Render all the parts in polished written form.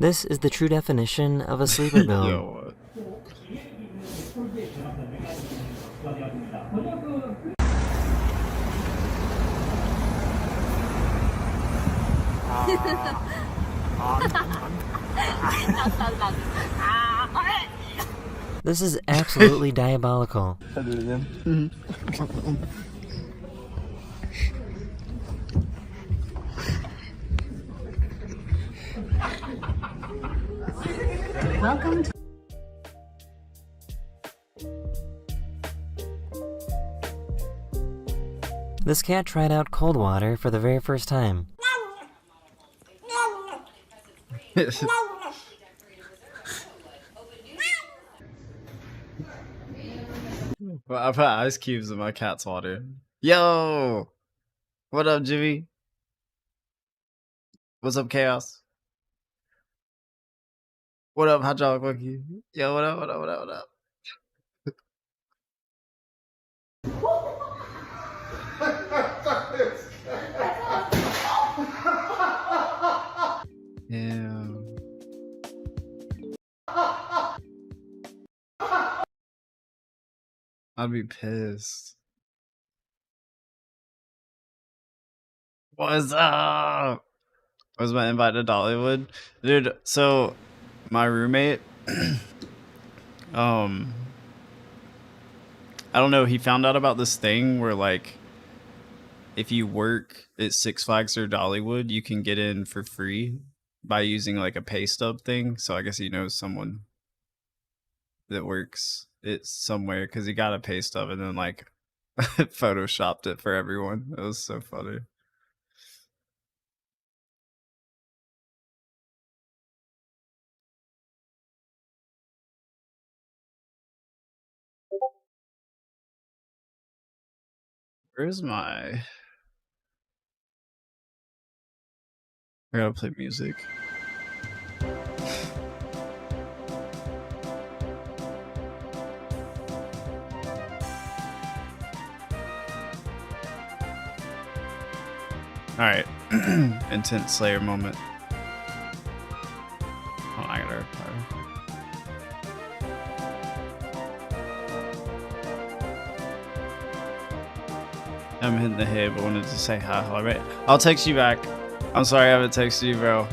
This is the true definition of a sleeper build. Yo, This is absolutely diabolical. I'll do it again. Welcome to This cat tried out cold water for the very first time. well, I put ice cubes in my cat's water. Yo, what up, Jimmy? What's up, Chaos? What up, Hydraulic Monkey? Yo, what up, what up, what up, what up? Yeah. I'd be pissed. What's up? Was my invite to Dollywood? Dude, so my roommate, I don't know, he found out about this thing where like if you work at Six Flags or Dollywood, you can get in for free by using like a pay stub thing. So I guess he knows someone that works it somewhere because he got a pay stub and then like photoshopped it for everyone. It was so funny. Where's my... I gotta play music. Alright. Intense Slayer moment. Oh, I gotta reply. I'm hitting the head, but wanted to say hi. Alright. I'll text you back. I'm sorry I haven't texted you, bro.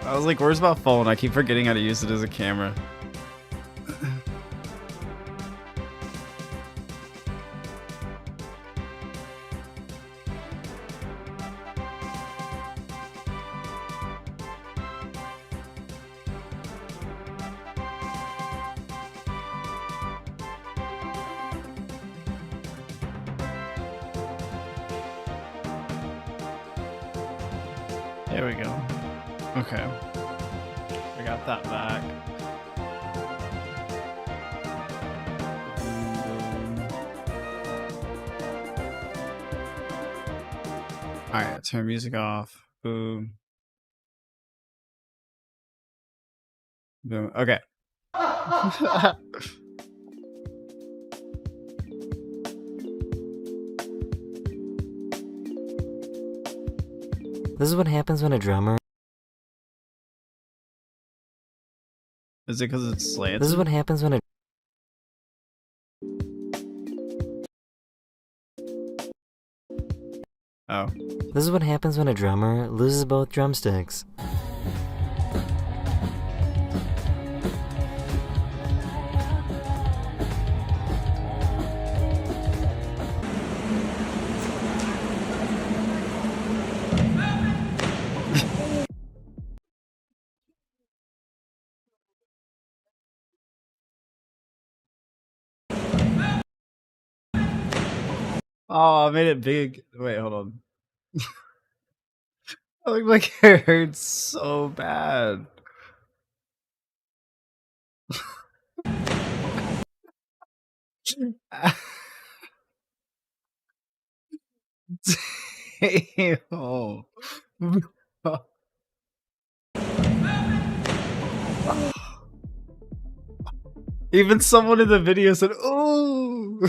I was like, where's my phone? I keep forgetting how to use it as a camera. There we go. Okay. I got that back. Alright, turn music off. Boom. Boom. Okay. This is what happens when a drummer... Is it because it's slanted? This is what happens when a... Oh. This is what happens when a drummer loses both drumsticks. Oh, I made it big. Wait, hold on. I look like it hurts so bad. Damn. Even someone in the video said, "Oh."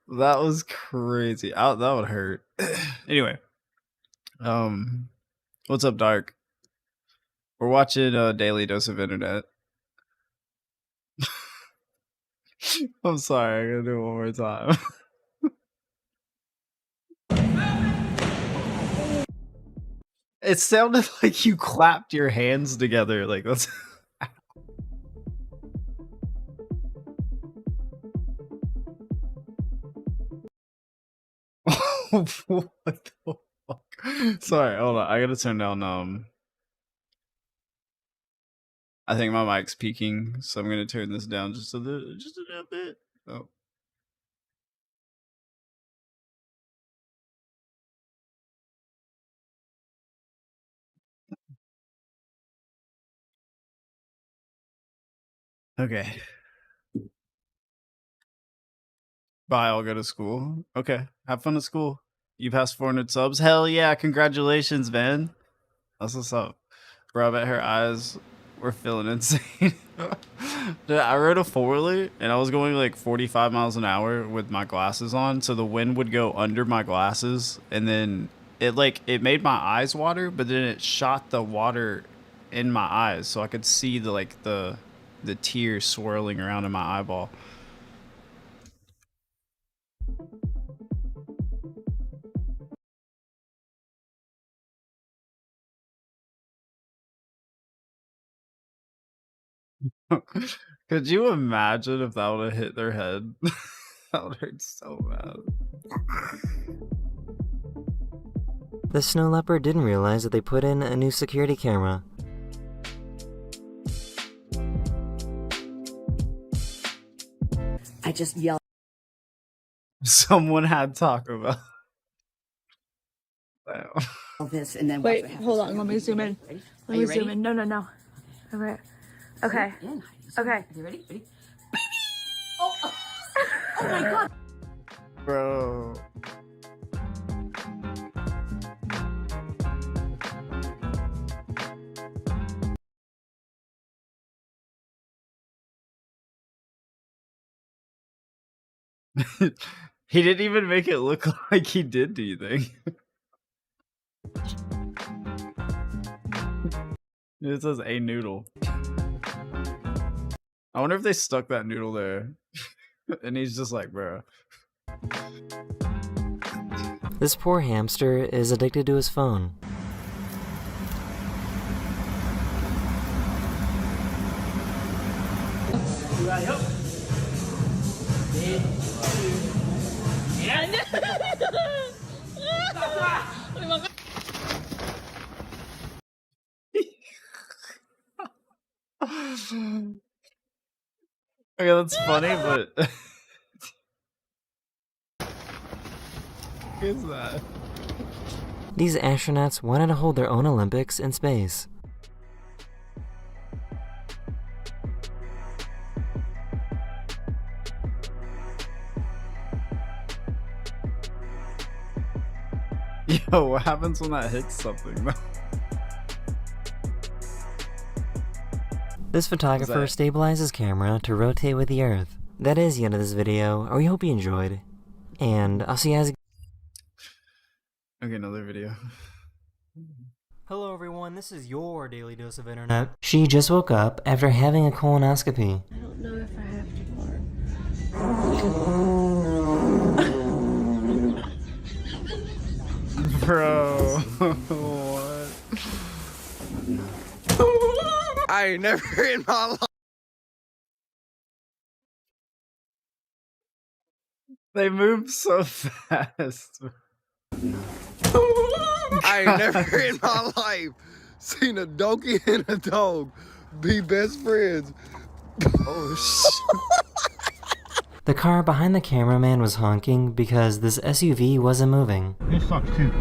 That was crazy. That would hurt. Anyway, what's up, Dark? We're watching a Daily Dose of Internet. I'm sorry, I'm gonna do it one more time. It sounded like you clapped your hands together. Like that's. What the fuck? Sorry, hold on. I gotta turn down. I think my mic's peaking, so I'm gonna turn this down just a little bit. Oh. Okay. Bye. I'll go to school. Okay. Have fun at school. You passed 400 subs. Hell yeah! Congratulations, man. That's what's up. Bro, I bet her eyes were feeling insane. Dude, I rode a four-wheeler and I was going like 45 miles an hour with my glasses on, so the wind would go under my glasses, and then it made my eyes water, but then it shot the water in my eyes, so I could see the tears swirling around in my eyeball. Could you imagine if that would have hit their head? That would hurt so bad. The snow leopard didn't realize that they put in a new security camera. I just yelled Someone had Taco Bell. Wow. this and then Wait, watch what hold happens. on. Let me zoom in. Ready? Let me zoom in. No, no, no. Okay. Okay. Yeah, Okay. Are you ready? Ready? Oh my god. Bro. He didn't even make it look like he did anything. It says a noodle. I wonder if they stuck that noodle there. And he's just like, bro. This poor hamster is addicted to his phone. Okay, that's funny, but what is that? These astronauts wanted to hold their own Olympics in space. Yo, what happens when that hits something? This photographer stabilized his camera to rotate with the Earth. That is the end of this video. We hope you enjoyed. And I'll see you guys. Okay, another video. Hello everyone, this is your Daily Dose of Internet. She just woke up after having a colonoscopy. I don't know if I have to fart. Bro, what? I ain't never in my life. They move so fast. I ain't never in my life seen a donkey and a dog be best friends. Oh shit. The car behind the cameraman was honking because this SUV wasn't moving. This sucks too.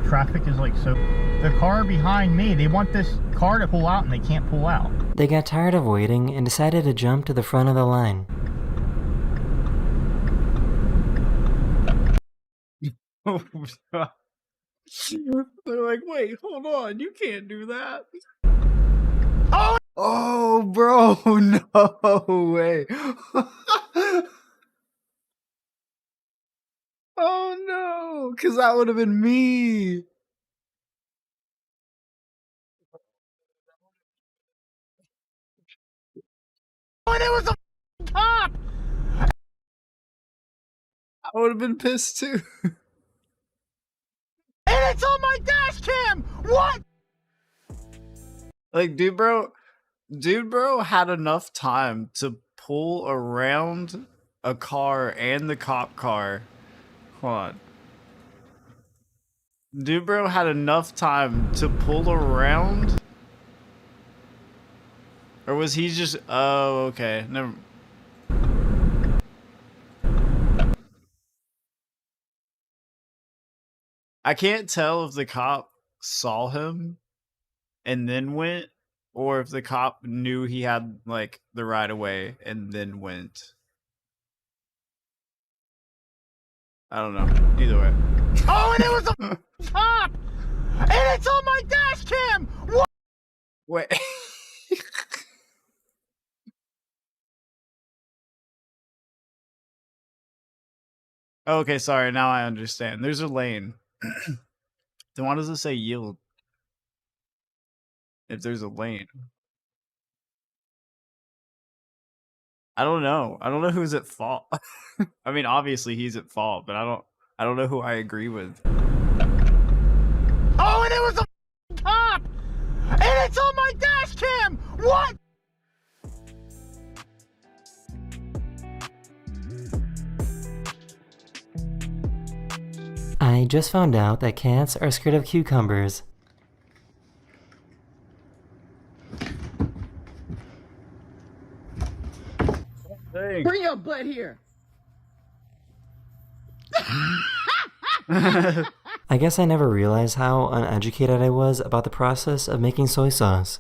Traffic is like so. The car behind me, they want this car to pull out and they can't pull out. They got tired of waiting and decided to jump to the front of the line. They're like, wait, hold on, you can't do that. Oh, bro, no way. Oh no, because that would have been me. And it was a cop! I would have been pissed too. And it's on my dash cam! What? Like, dude, bro had enough time to pull around a car and the cop car. Hold on. Dude, bro had enough time to pull around. Or was he just? Oh, okay. Never. I can't tell if the cop saw him and then went, or if the cop knew he had like the right of way and then went. I don't know. Either way. Oh, and it was a cop! And it's on my dash cam! What? Wait. Okay, sorry. Now I understand. There's a lane. Then why does it say yield? If there's a lane. I don't know. I don't know who's at fault. I mean, obviously he's at fault, but I don't know who I agree with. Oh, and it was a cop! And it's on my dash cam! What? I just found out that cats are scared of cucumbers. Dang. Bring your butt here. I guess I never realized how uneducated I was about the process of making soy sauce.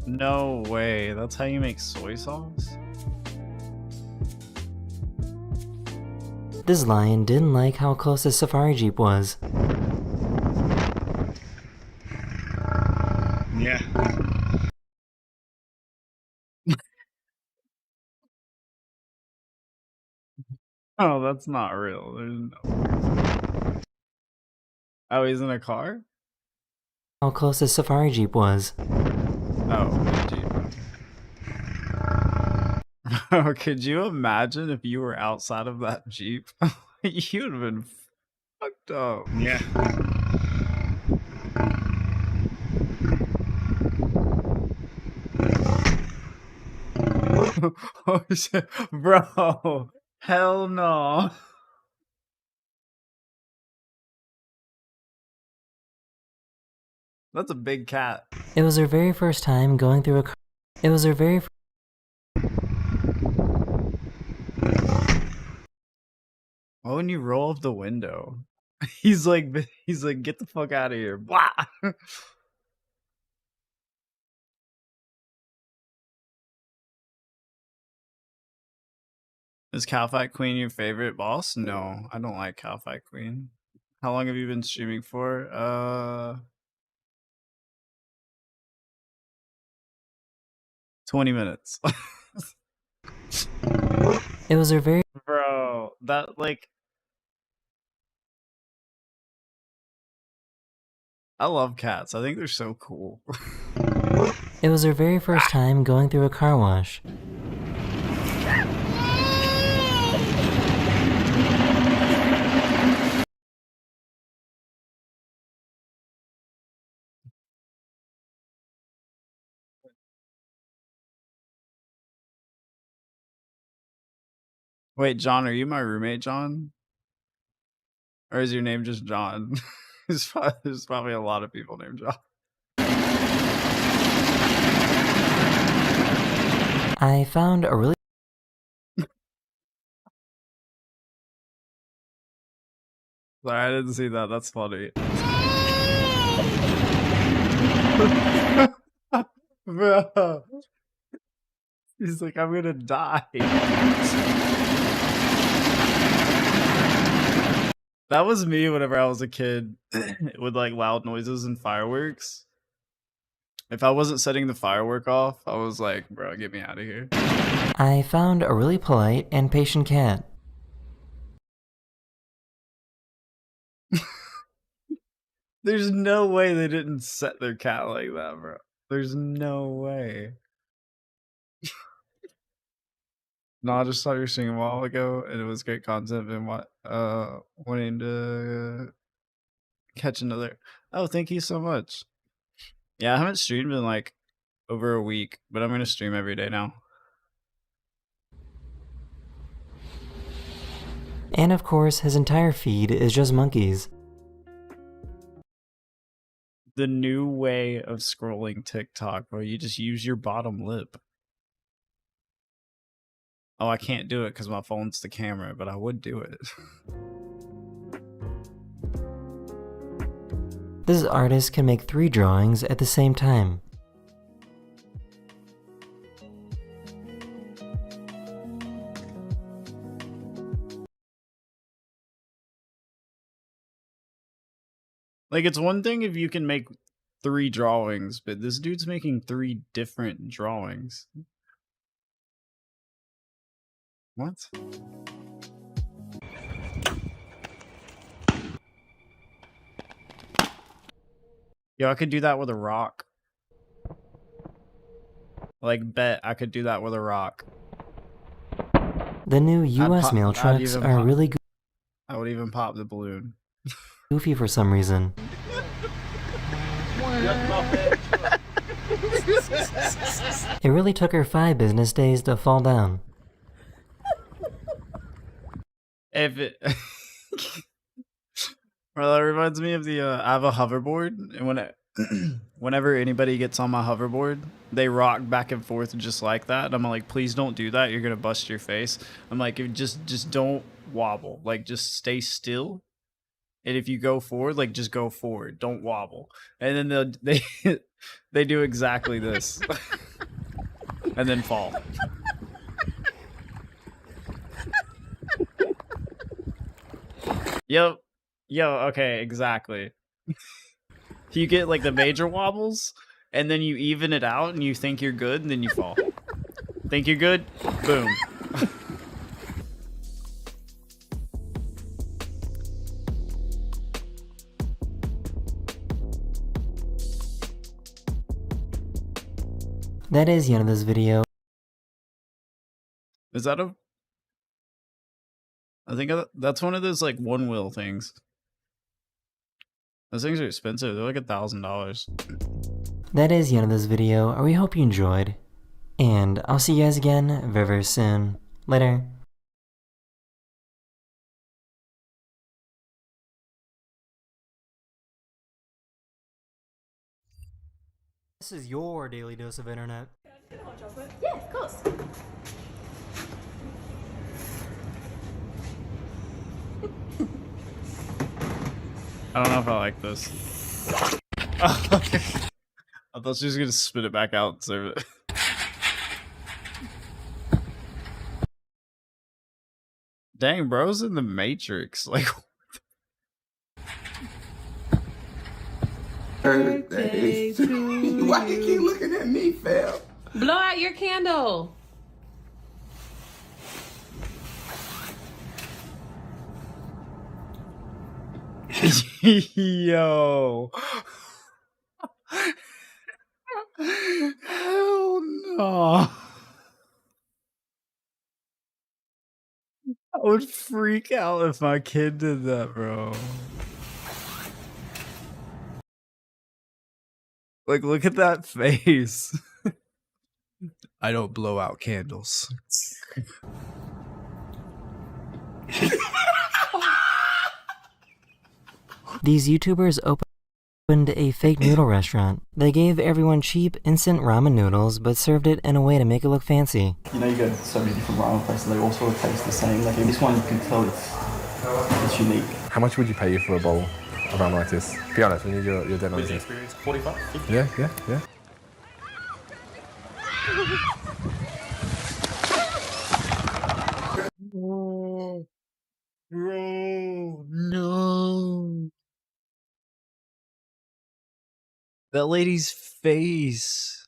No way. That's how you make soy sauce? This lion didn't like how close his safari jeep was. Yeah. Oh, that's not real. There's no. Oh, he's in a car? How close his safari jeep was. Oh, Jeep. Could you imagine if you were outside of that Jeep? You would have been fucked up. Yeah. Oh shit, bro! Hell no! That's a big cat. It was her very first time going through a car. It was her very Why wouldn't you roll up the window? He's like, get the fuck out of here! Blah. Is Cow Fight Queen your favorite boss? No, I don't like Cow Fight Queen. How long have you been streaming for? 20 minutes. It was her very Bro, that like I love cats. I think they're so cool. It was her very first time going through a car wash. Wait, John, are you my roommate, John? Or is your name just John? There's probably a lot of people named John. I found a really Sorry, I didn't see that. That's funny. Bro. He's like, I'm gonna die. That was me whenever I was a kid with like loud noises and fireworks. If I wasn't setting the firework off, I was like, bro, get me out of here. I found a really polite and patient cat. There's no way they didn't set their cat like that, bro. There's no way. No, I just saw your stream a while ago, and it was great content. And wanting to catch another. Oh, thank you so much. Yeah, I haven't streamed in like over a week, but I'm gonna stream every day now. And of course, his entire feed is just monkeys. The new way of scrolling TikTok, where you just use your bottom lip. Oh, I can't do it because my phone's the camera, but I would do it. This artist can make 3 drawings at the same time. Like, it's one thing if you can make 3 drawings, but this dude's making 3 different drawings. What? Yo, I could do that with a rock. Like, bet I could do that with a rock. The new US pop- mail I'd trucks even are pop- really I would even pop the balloon. goofy for some reason. It really took her 5 business days to fall down. If it... Well, that reminds me of the, I have a hoverboard, and whenever anybody gets on my hoverboard, they rock back and forth just like that. And I'm like, please don't do that. You're gonna bust your face. I'm like, just don't wobble. Like, just stay still. And if you go forward, like, just go forward. Don't wobble. And then they do exactly this, and then fall. Yep. Yo, okay, exactly. You get like the major wobbles, and then you even it out, and you think you're good, and then you fall. Think you're good? Boom. That is the end of this video. Is that a... I think that's one of those like one wheel things. Those things are expensive. They're like $1,000. That is the end of this video. We hope you enjoyed. And I'll see you guys again very, very soon. Later. This is your daily dose of internet. Yeah, of course. I don't know if I like this. Oh, okay. I thought she was gonna spit it back out and serve it. Dang, bro's in the Matrix. Like, Birthday to you. Why you keep looking at me, fam? Blow out your candle. yo. Hell no. I would freak out if my kid did that, bro. Like, look at that face. I don't blow out candles. These YouTubers opened a fake noodle restaurant. They gave everyone cheap, instant ramen noodles, but served it in a way to make it look fancy. You know, you go to so many different ramen places, they all sort of taste the same. Like, this one you can tell it's unique. How much would you pay for a bowl of ramen like this? Be honest, when you're dead honest. Experience 45? Yeah. Oh, bro, no. That lady's face.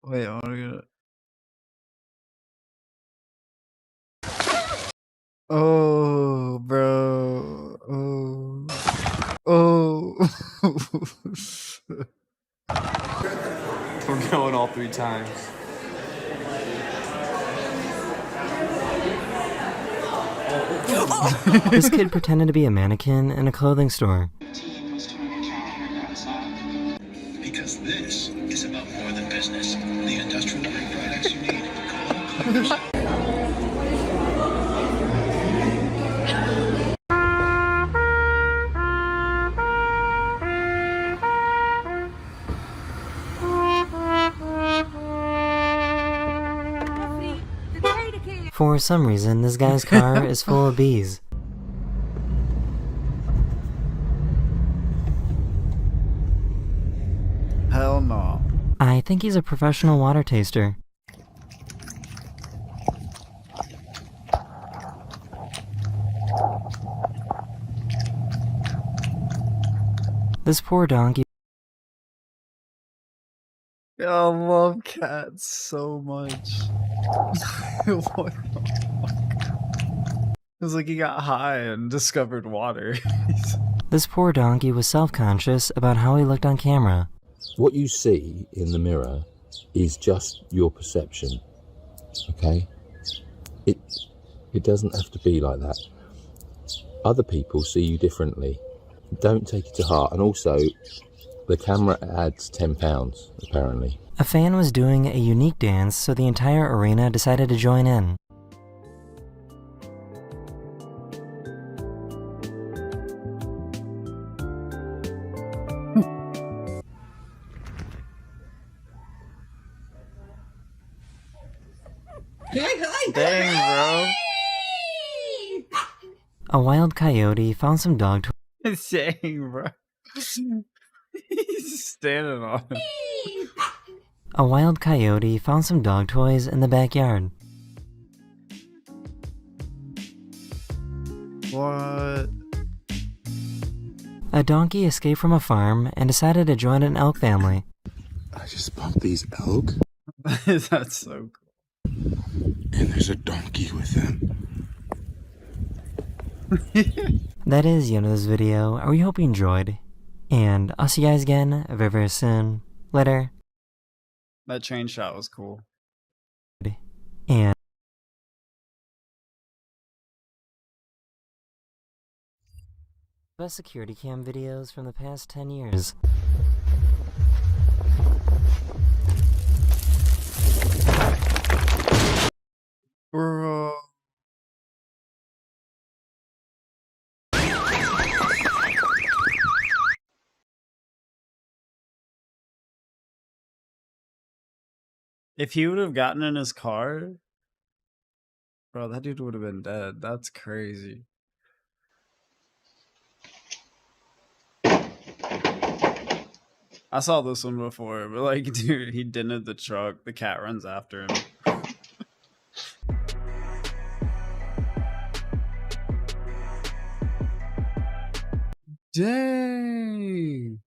Wait, I wanna get it. Oh, bro. Oh. We're going all 3 times. This kid pretended to be a mannequin in a clothing store. Because this is about more than business. The industrial grade products you need. For some reason, this guy's car is full of bees. Hell no. I think he's a professional water taster. This poor donkey. I love cats so much. What the fuck? It was like he got high and discovered water. This poor donkey was self-conscious about how he looked on camera. What you see in the mirror is just your perception, okay? It doesn't have to be like that. Other people see you differently. Don't take it to heart. And also, the camera adds £10, apparently. A fan was doing a unique dance, so the entire arena decided to join in. Dang, bro. A wild coyote found some dog toys. Dang, bro. He's standing on him. A wild coyote found some dog toys in the backyard. What? A donkey escaped from a farm and decided to join an elk family. I just bumped these elk. That's so cool. And there's a donkey with them. That is the end of this video. I really hope you enjoyed. And I'll see you guys again very, very soon. Later. That train shot was cool. And best security cam videos from the past 10 years. Bro. If he would have gotten in his car, bro, that dude would have been dead. That's crazy. I saw this one before, but like, dude, he dented the truck. The cat runs after him. Dang.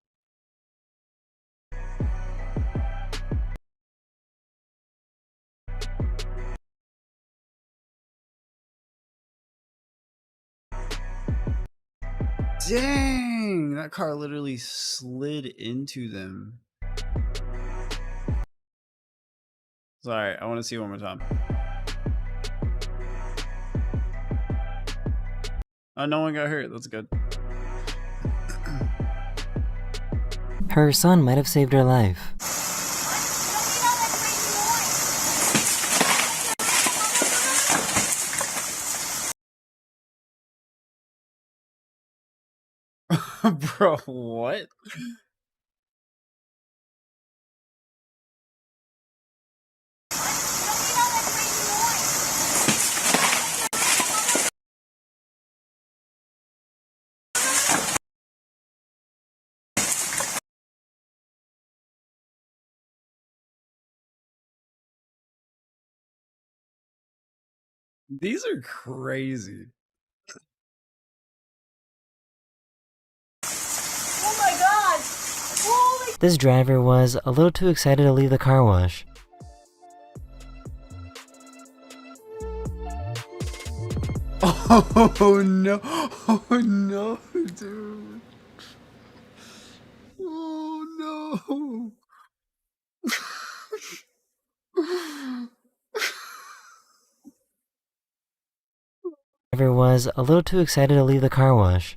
Dang, that car literally slid into them. Sorry, I want to see it one more time. Oh, no one got hurt. That's good. Her son might have saved her life. Bro, what? These are crazy. Oh my god! Holy. This driver was a little too excited to leave the car wash. Oh no! Oh no, dude! No. Driver was a little too excited to leave the car wash.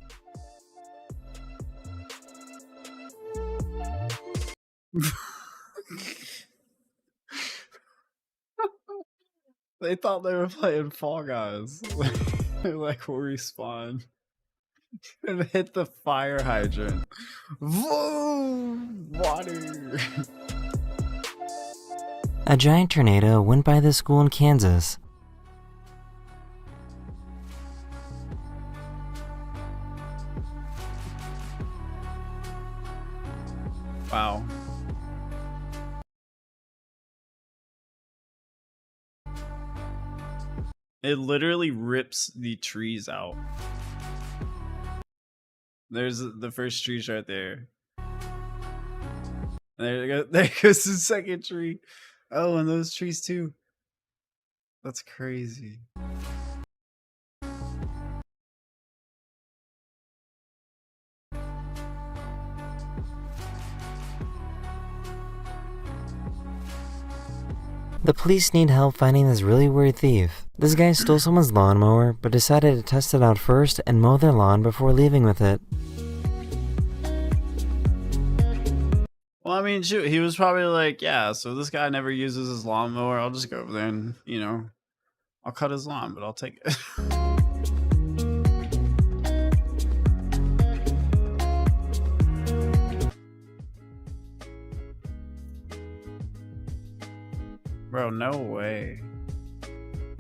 They thought they were playing Fall Guys. They like will respawn and hit the fire hydrant. Whoa! Water. A giant tornado went by this school in Kansas. Wow. It literally rips the trees out. There's the first tree's right there. There goes the second tree. Oh, and those trees too. That's crazy. The police need help finding this really weird thief. This guy stole someone's lawnmower, but decided to test it out first and mow their lawn before leaving with it. Well, I mean, shoot, he was probably like, yeah, so this guy never uses his lawnmower. I'll just go over there and, you know, I'll cut his lawn, but I'll take it. Bro, no way.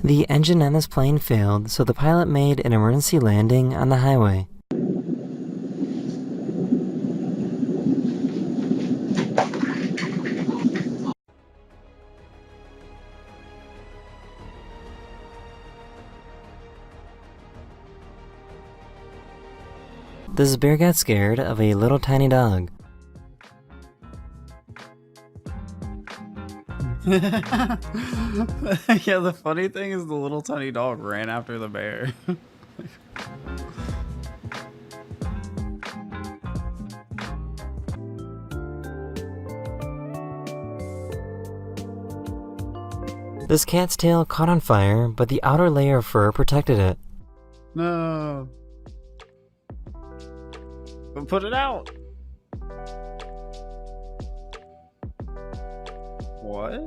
The engine on this plane failed, so the pilot made an emergency landing on the highway. This bear got scared of a little tiny dog. Yeah, the funny thing is the little tiny dog ran after the bear. This cat's tail caught on fire, but the outer layer of fur protected it. No. But put it out. What?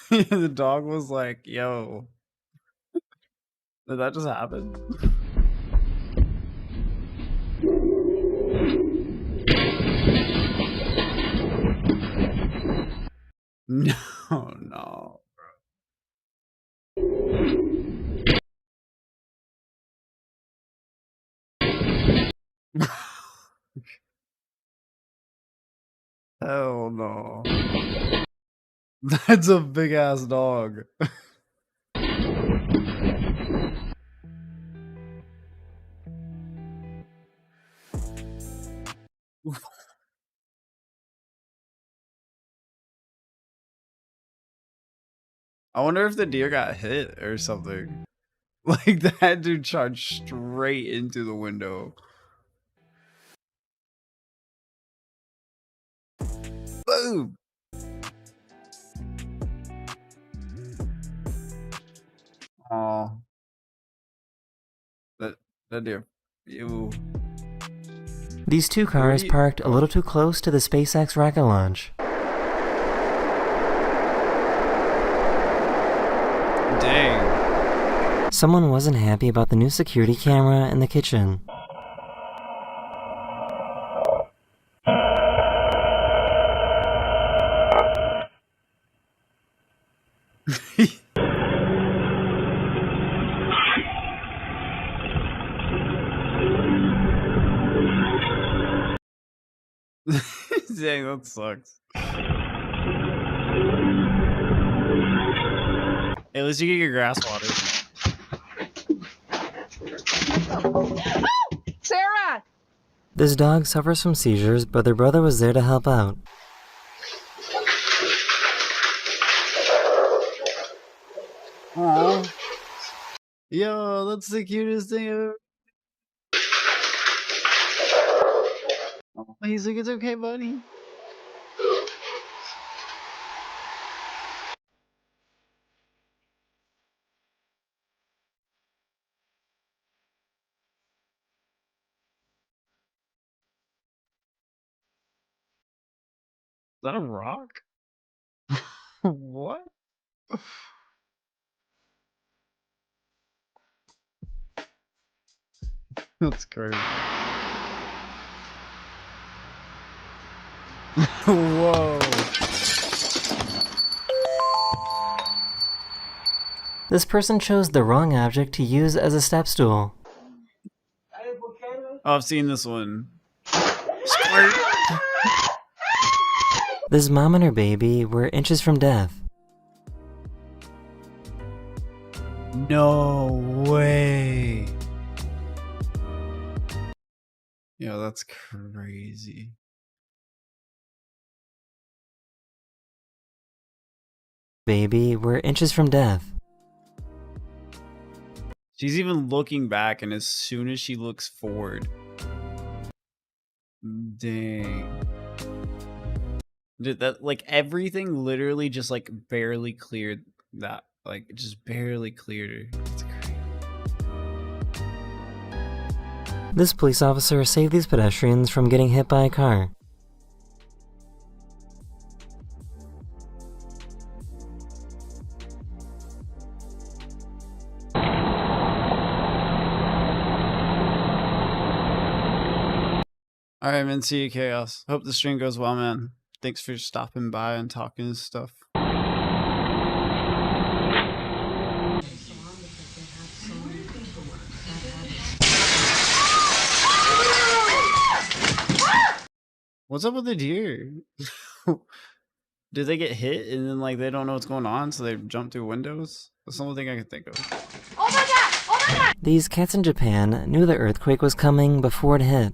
The dog was like, yo. Did that just happen? No, no. Hell no. That's a big ass dog. I wonder if the deer got hit or something. Like that dude charged straight into the window. Boom. Oh. That deer. Ew. These two cars parked a little too close to the SpaceX rocket launch. Dang. Someone wasn't happy about the new security camera in the kitchen. Dang, that sucks. Hey, at least you get your grass water. Sarah! This dog suffers from seizures, but their brother was there to help out. Aww. Yo, that's the cutest thing ever. He's like, it's okay, buddy. Is that a rock? What? That's crazy. Whoa. This person chose the wrong object to use as a step stool. Oh, I've seen this one. Squirt. This mom and her baby were inches from death. No way. Yeah, that's crazy. Baby were inches from death. She's even looking back, and as soon as she looks forward. Dang. Dude, that, like, everything literally just, like, barely cleared that. Like, it just barely cleared her. That's crazy. This police officer saved these pedestrians from getting hit by a car. Alright, man, see you, Chaos. Hope the stream goes well, man. Thanks for stopping by and talking and stuff. What's up with the deer? Did they get hit and then, like, they don't know what's going on, so they jump through windows? That's the only thing I can think of. Oh my god! Oh my god! These cats in Japan knew the earthquake was coming before it hit.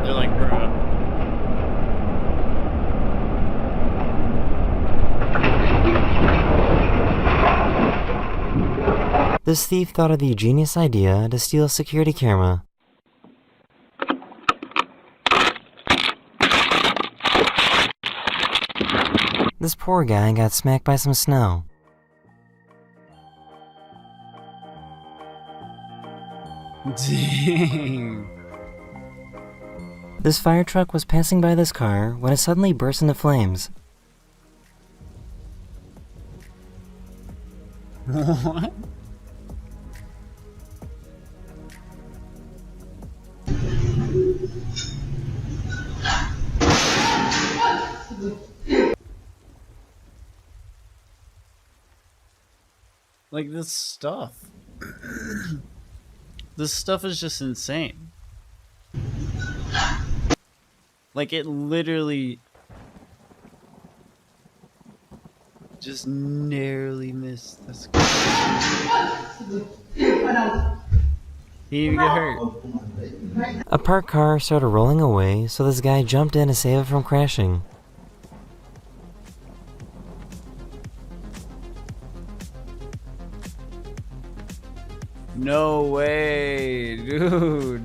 They're like, bro. This thief thought of the genius idea to steal a security camera. This poor guy got smacked by some snow. Dang. This fire truck was passing by this car when it suddenly burst into flames. What? Like, this stuff. This stuff is just insane. Like, it literally just narrowly missed. That's crazy. He didn't even get hurt. A parked car started rolling away, so this guy jumped in to save it from crashing. No way, dude.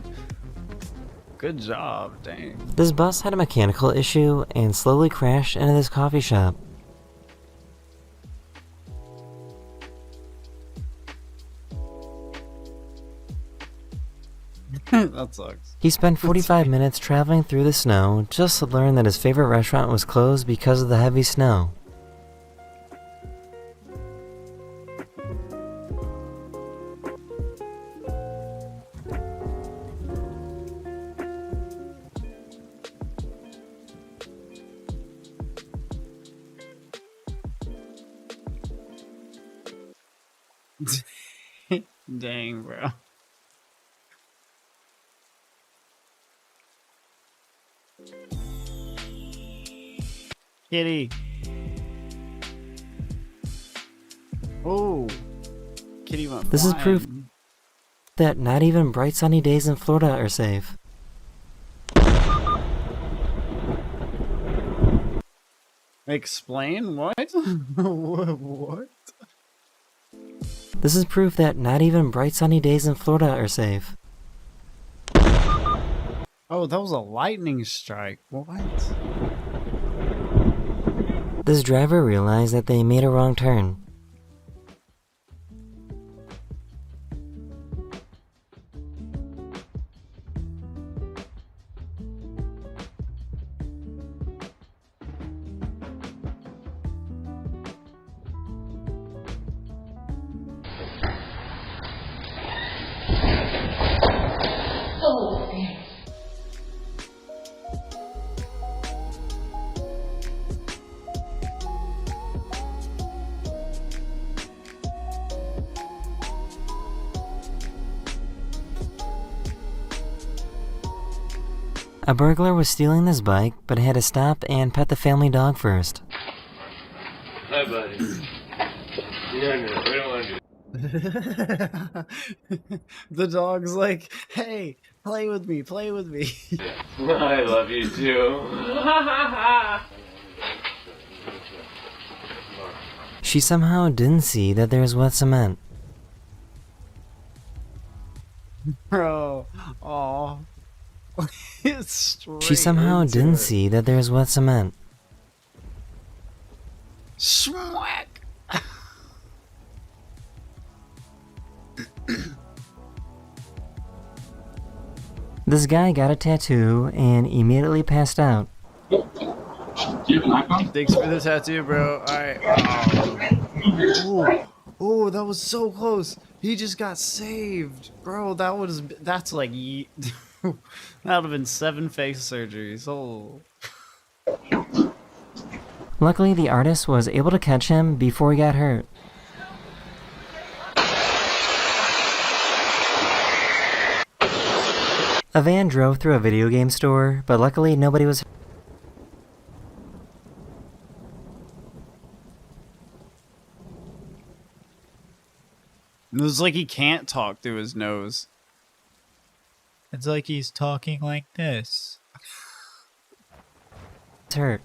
Good job, dang. This bus had a mechanical issue and slowly crashed into this coffee shop. That sucks. He spent 45 minutes traveling through the snow just to learn that his favorite restaurant was closed because of the heavy snow. Dang, bro. Kitty. Oh. Kitty went This is flying. proof that not even bright sunny days in Florida are safe. Explain what? What? This is proof that not even bright sunny days in Florida are safe. Oh, that was a lightning strike. What? This driver realized that they made a wrong turn. A burglar was stealing this bike, but had to stop and pet the family dog first. Hi, buddy. No, we don't want to do The dog's like, hey, play with me, play with me. I love you too. She somehow didn't see that there was wet cement. Bro, aw. It's straight She somehow into didn't it. see that there was wet cement. Schwack. This guy got a tattoo and immediately passed out. Thanks for the tattoo, bro. Alright. Oh, that was so close. He just got saved. Bro, that's like, that would have been 7 face surgeries. Oh. Luckily, the artist was able to catch him before he got hurt. A van drove through a video game store, but luckily nobody was. It was like he can't talk through his nose. It's like he's talking like this. It's hurt.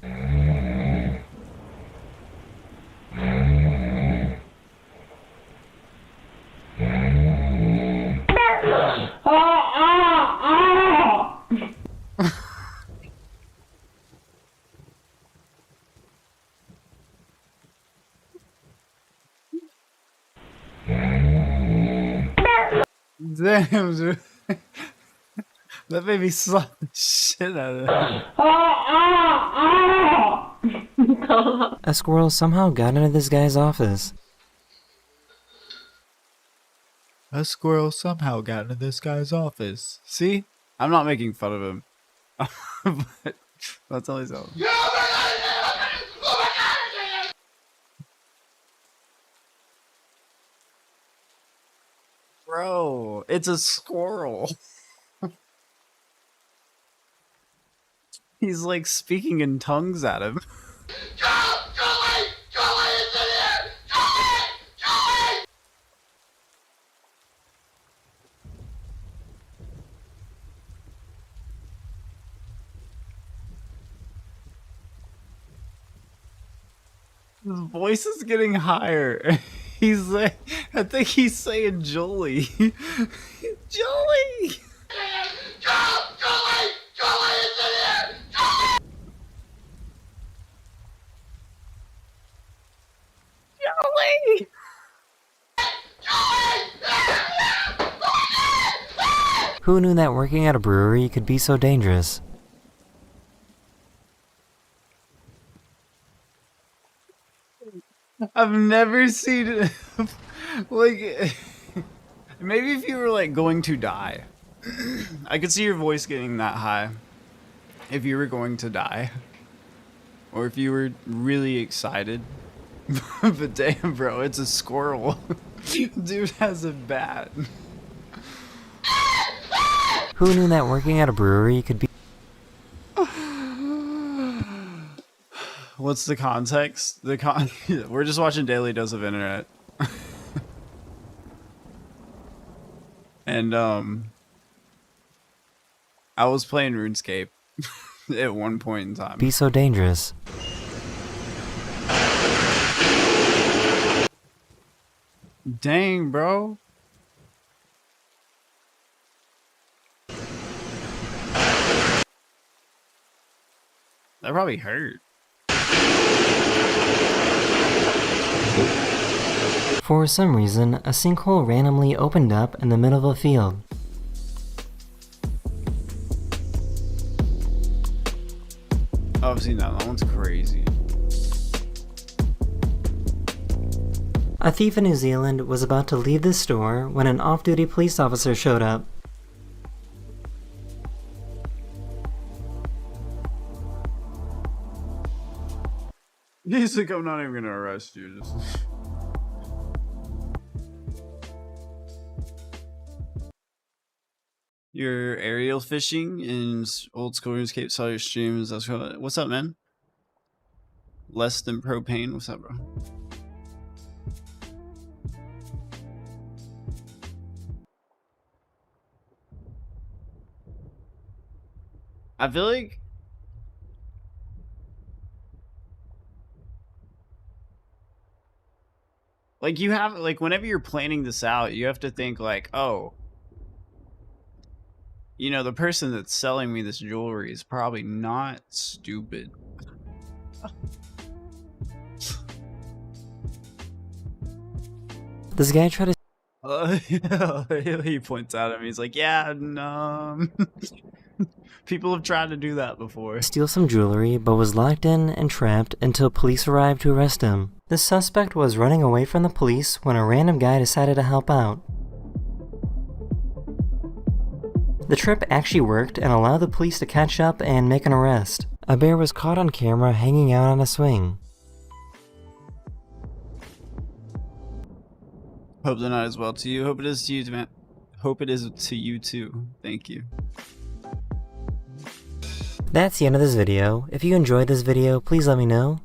Damn, dude. That made me slap the shit out of it. A squirrel somehow got into this guy's office. A squirrel somehow got into this guy's office. See? I'm not making fun of him. But that's all he's on. Bro, it's a squirrel. He's like speaking in tongues at him. His voice is getting higher. He's like, I think he's saying Julie. Julie! Julie! Who knew that working at a brewery could be so dangerous? I've never seen it. Like, maybe if you were like going to die. I could see your voice getting that high. If you were going to die. Or if you were really excited. But damn, bro, it's a squirrel. Dude has a bat. Who knew that working at a brewery could be. What's the context? We're just watching Daily Dose of Internet. And I was playing RuneScape at one point in time. Be so dangerous? Dang, bro. That probably hurt. For some reason, a sinkhole randomly opened up in the middle of a field. Oh, I've seen that. That one's crazy. A thief in New Zealand was about to leave the store when an off-duty police officer showed up. He's like, I'm not even gonna arrest you. Just... You're aerial fishing in old school RuneScape, saw your streams. That's what's up, man? Less than propane. What's up, bro? I feel like you have, like, whenever you're planning this out, you have to think like, oh, you know, the person that's selling me this jewelry is probably not stupid. This guy tried to He points out at me. He's like, yeah, no. People have tried to do that before. steal some jewelry, but was locked in and trapped until police arrived to arrest him. The suspect was running away from the police when a random guy decided to help out. The trip actually worked and allowed the police to catch up and make an arrest. A bear was caught on camera hanging out on a swing. Hope the night is well to you. Hope it is to you, man. Hope it is to you too. Thank you. That's the end of this video. If you enjoyed this video, please let me know.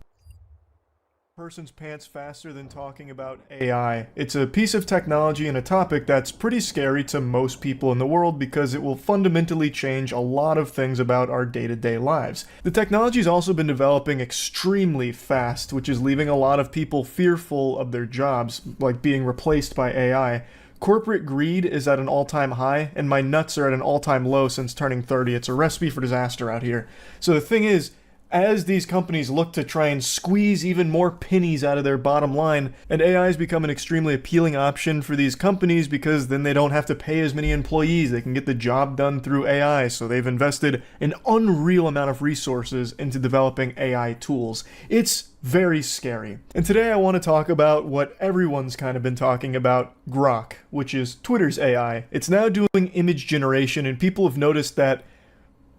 Person's pants faster than talking about AI. It's a piece of technology and a topic that's pretty scary to most people in the world because it will fundamentally change a lot of things about our day-to-day lives. The technology's also been developing extremely fast, which is leaving a lot of people fearful of their jobs, like being replaced by AI. Corporate greed is at an all-time high, and my nuts are at an all-time low since turning 30. It's a recipe for disaster out here. So the thing is, as these companies look to try and squeeze even more pennies out of their bottom line, and AI has become an extremely appealing option for these companies because then they don't have to pay as many employees. They can get the job done through AI, so they've invested an unreal amount of resources into developing AI tools. It's very scary. And today I want to talk about what everyone's kind of been talking about, Grok, which is Twitter's AI. It's now doing image generation, and people have noticed that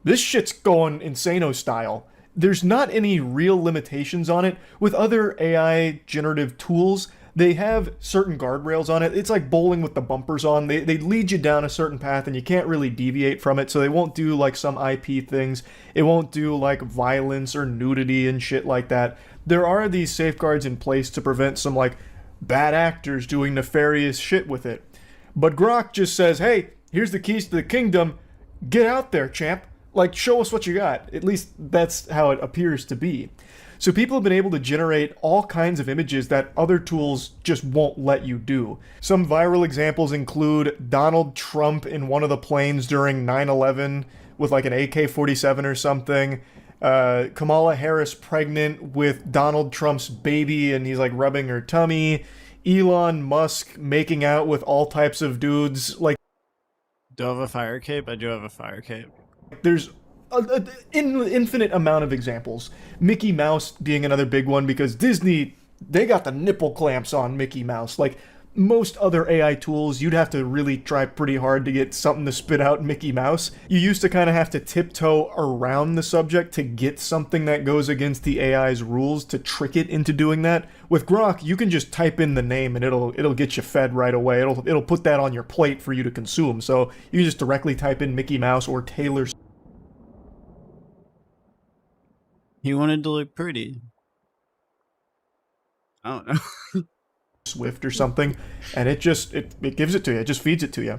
this shit's going insano style. There's not any real limitations on it. With other AI generative tools, they have certain guardrails on it. It's like bowling with the bumpers on. They lead you down a certain path and you can't really deviate from it, so they won't do like some IP things. It won't do like violence or nudity and shit like that. There are these safeguards in place to prevent some like bad actors doing nefarious shit with it. But Grok just says, hey, here's the keys to the kingdom. Get out there, champ. Like, show us what you got. At least that's how it appears to be. So people have been able to generate all kinds of images that other tools just won't let you do. Some viral examples include Donald Trump in one of the planes during 9/11 with like an AK-47 or something. Kamala Harris pregnant with Donald Trump's baby and he's like rubbing her tummy. Elon Musk making out with all types of dudes. Like, do I have a fire cape? I do have a fire cape. There's an infinite amount of examples. Mickey Mouse being another big one because Disney, they got the nipple clamps on Mickey Mouse. Like most other AI tools, you'd have to really try pretty hard to get something to spit out Mickey Mouse. You used to kind of have to tiptoe around the subject to get something that goes against the AI's rules to trick it into doing that. With Grok, you can just type in the name and it'll get you fed right away. It'll put that on your plate for you to consume. So you just directly type in Mickey Mouse or Taylor. He wanted to look pretty. I don't know. Swift or something, and it gives it to you. It just feeds it to you.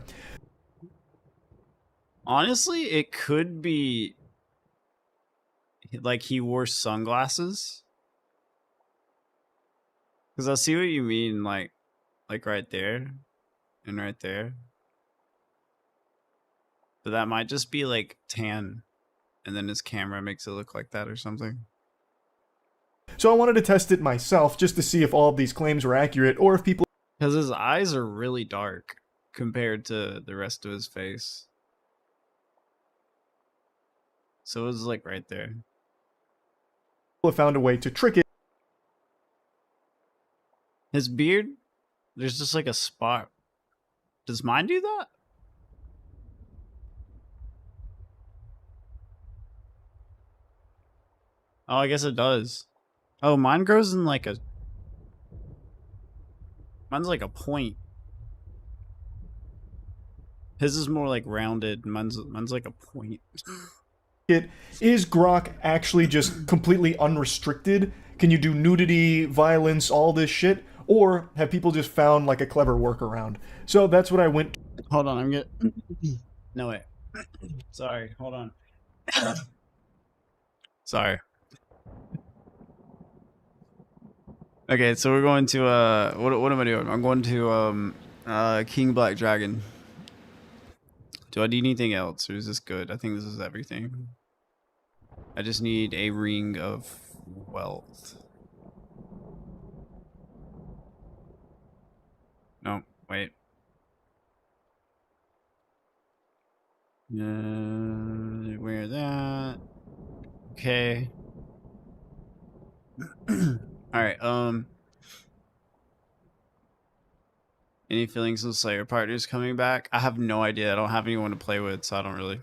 Honestly, it could be like he wore sunglasses. Because I see what you mean. Like, like right there and right there. But that might just be like tan, and then his camera makes it look like that or something. So I wanted to test it myself just to see if all of these claims were accurate or if people... Because his eyes are really dark compared to the rest of his face. So it was like right there. have found a way to trick it. His beard, there's just like a spot. Does mine do that? Oh, I guess it does. Oh, mine grows in like a... Mine's like a point. His is more like rounded. Mine's like a point. Is Grok actually just completely unrestricted? Can you do nudity, violence, all this shit? Or have people just found like a clever workaround? So that's what I went... Hold on, I'm getting... No, wait. Sorry, hold on. Sorry. Okay, so we're going to, what am I doing? I'm going to, King Black Dragon. Do I need anything else, or is this good? I think this is everything. I just need a ring of wealth. No, wait. Wear that. Okay. Alright, any feelings of Slayer partners coming back? I have no idea. I don't have anyone to play with, so I don't really...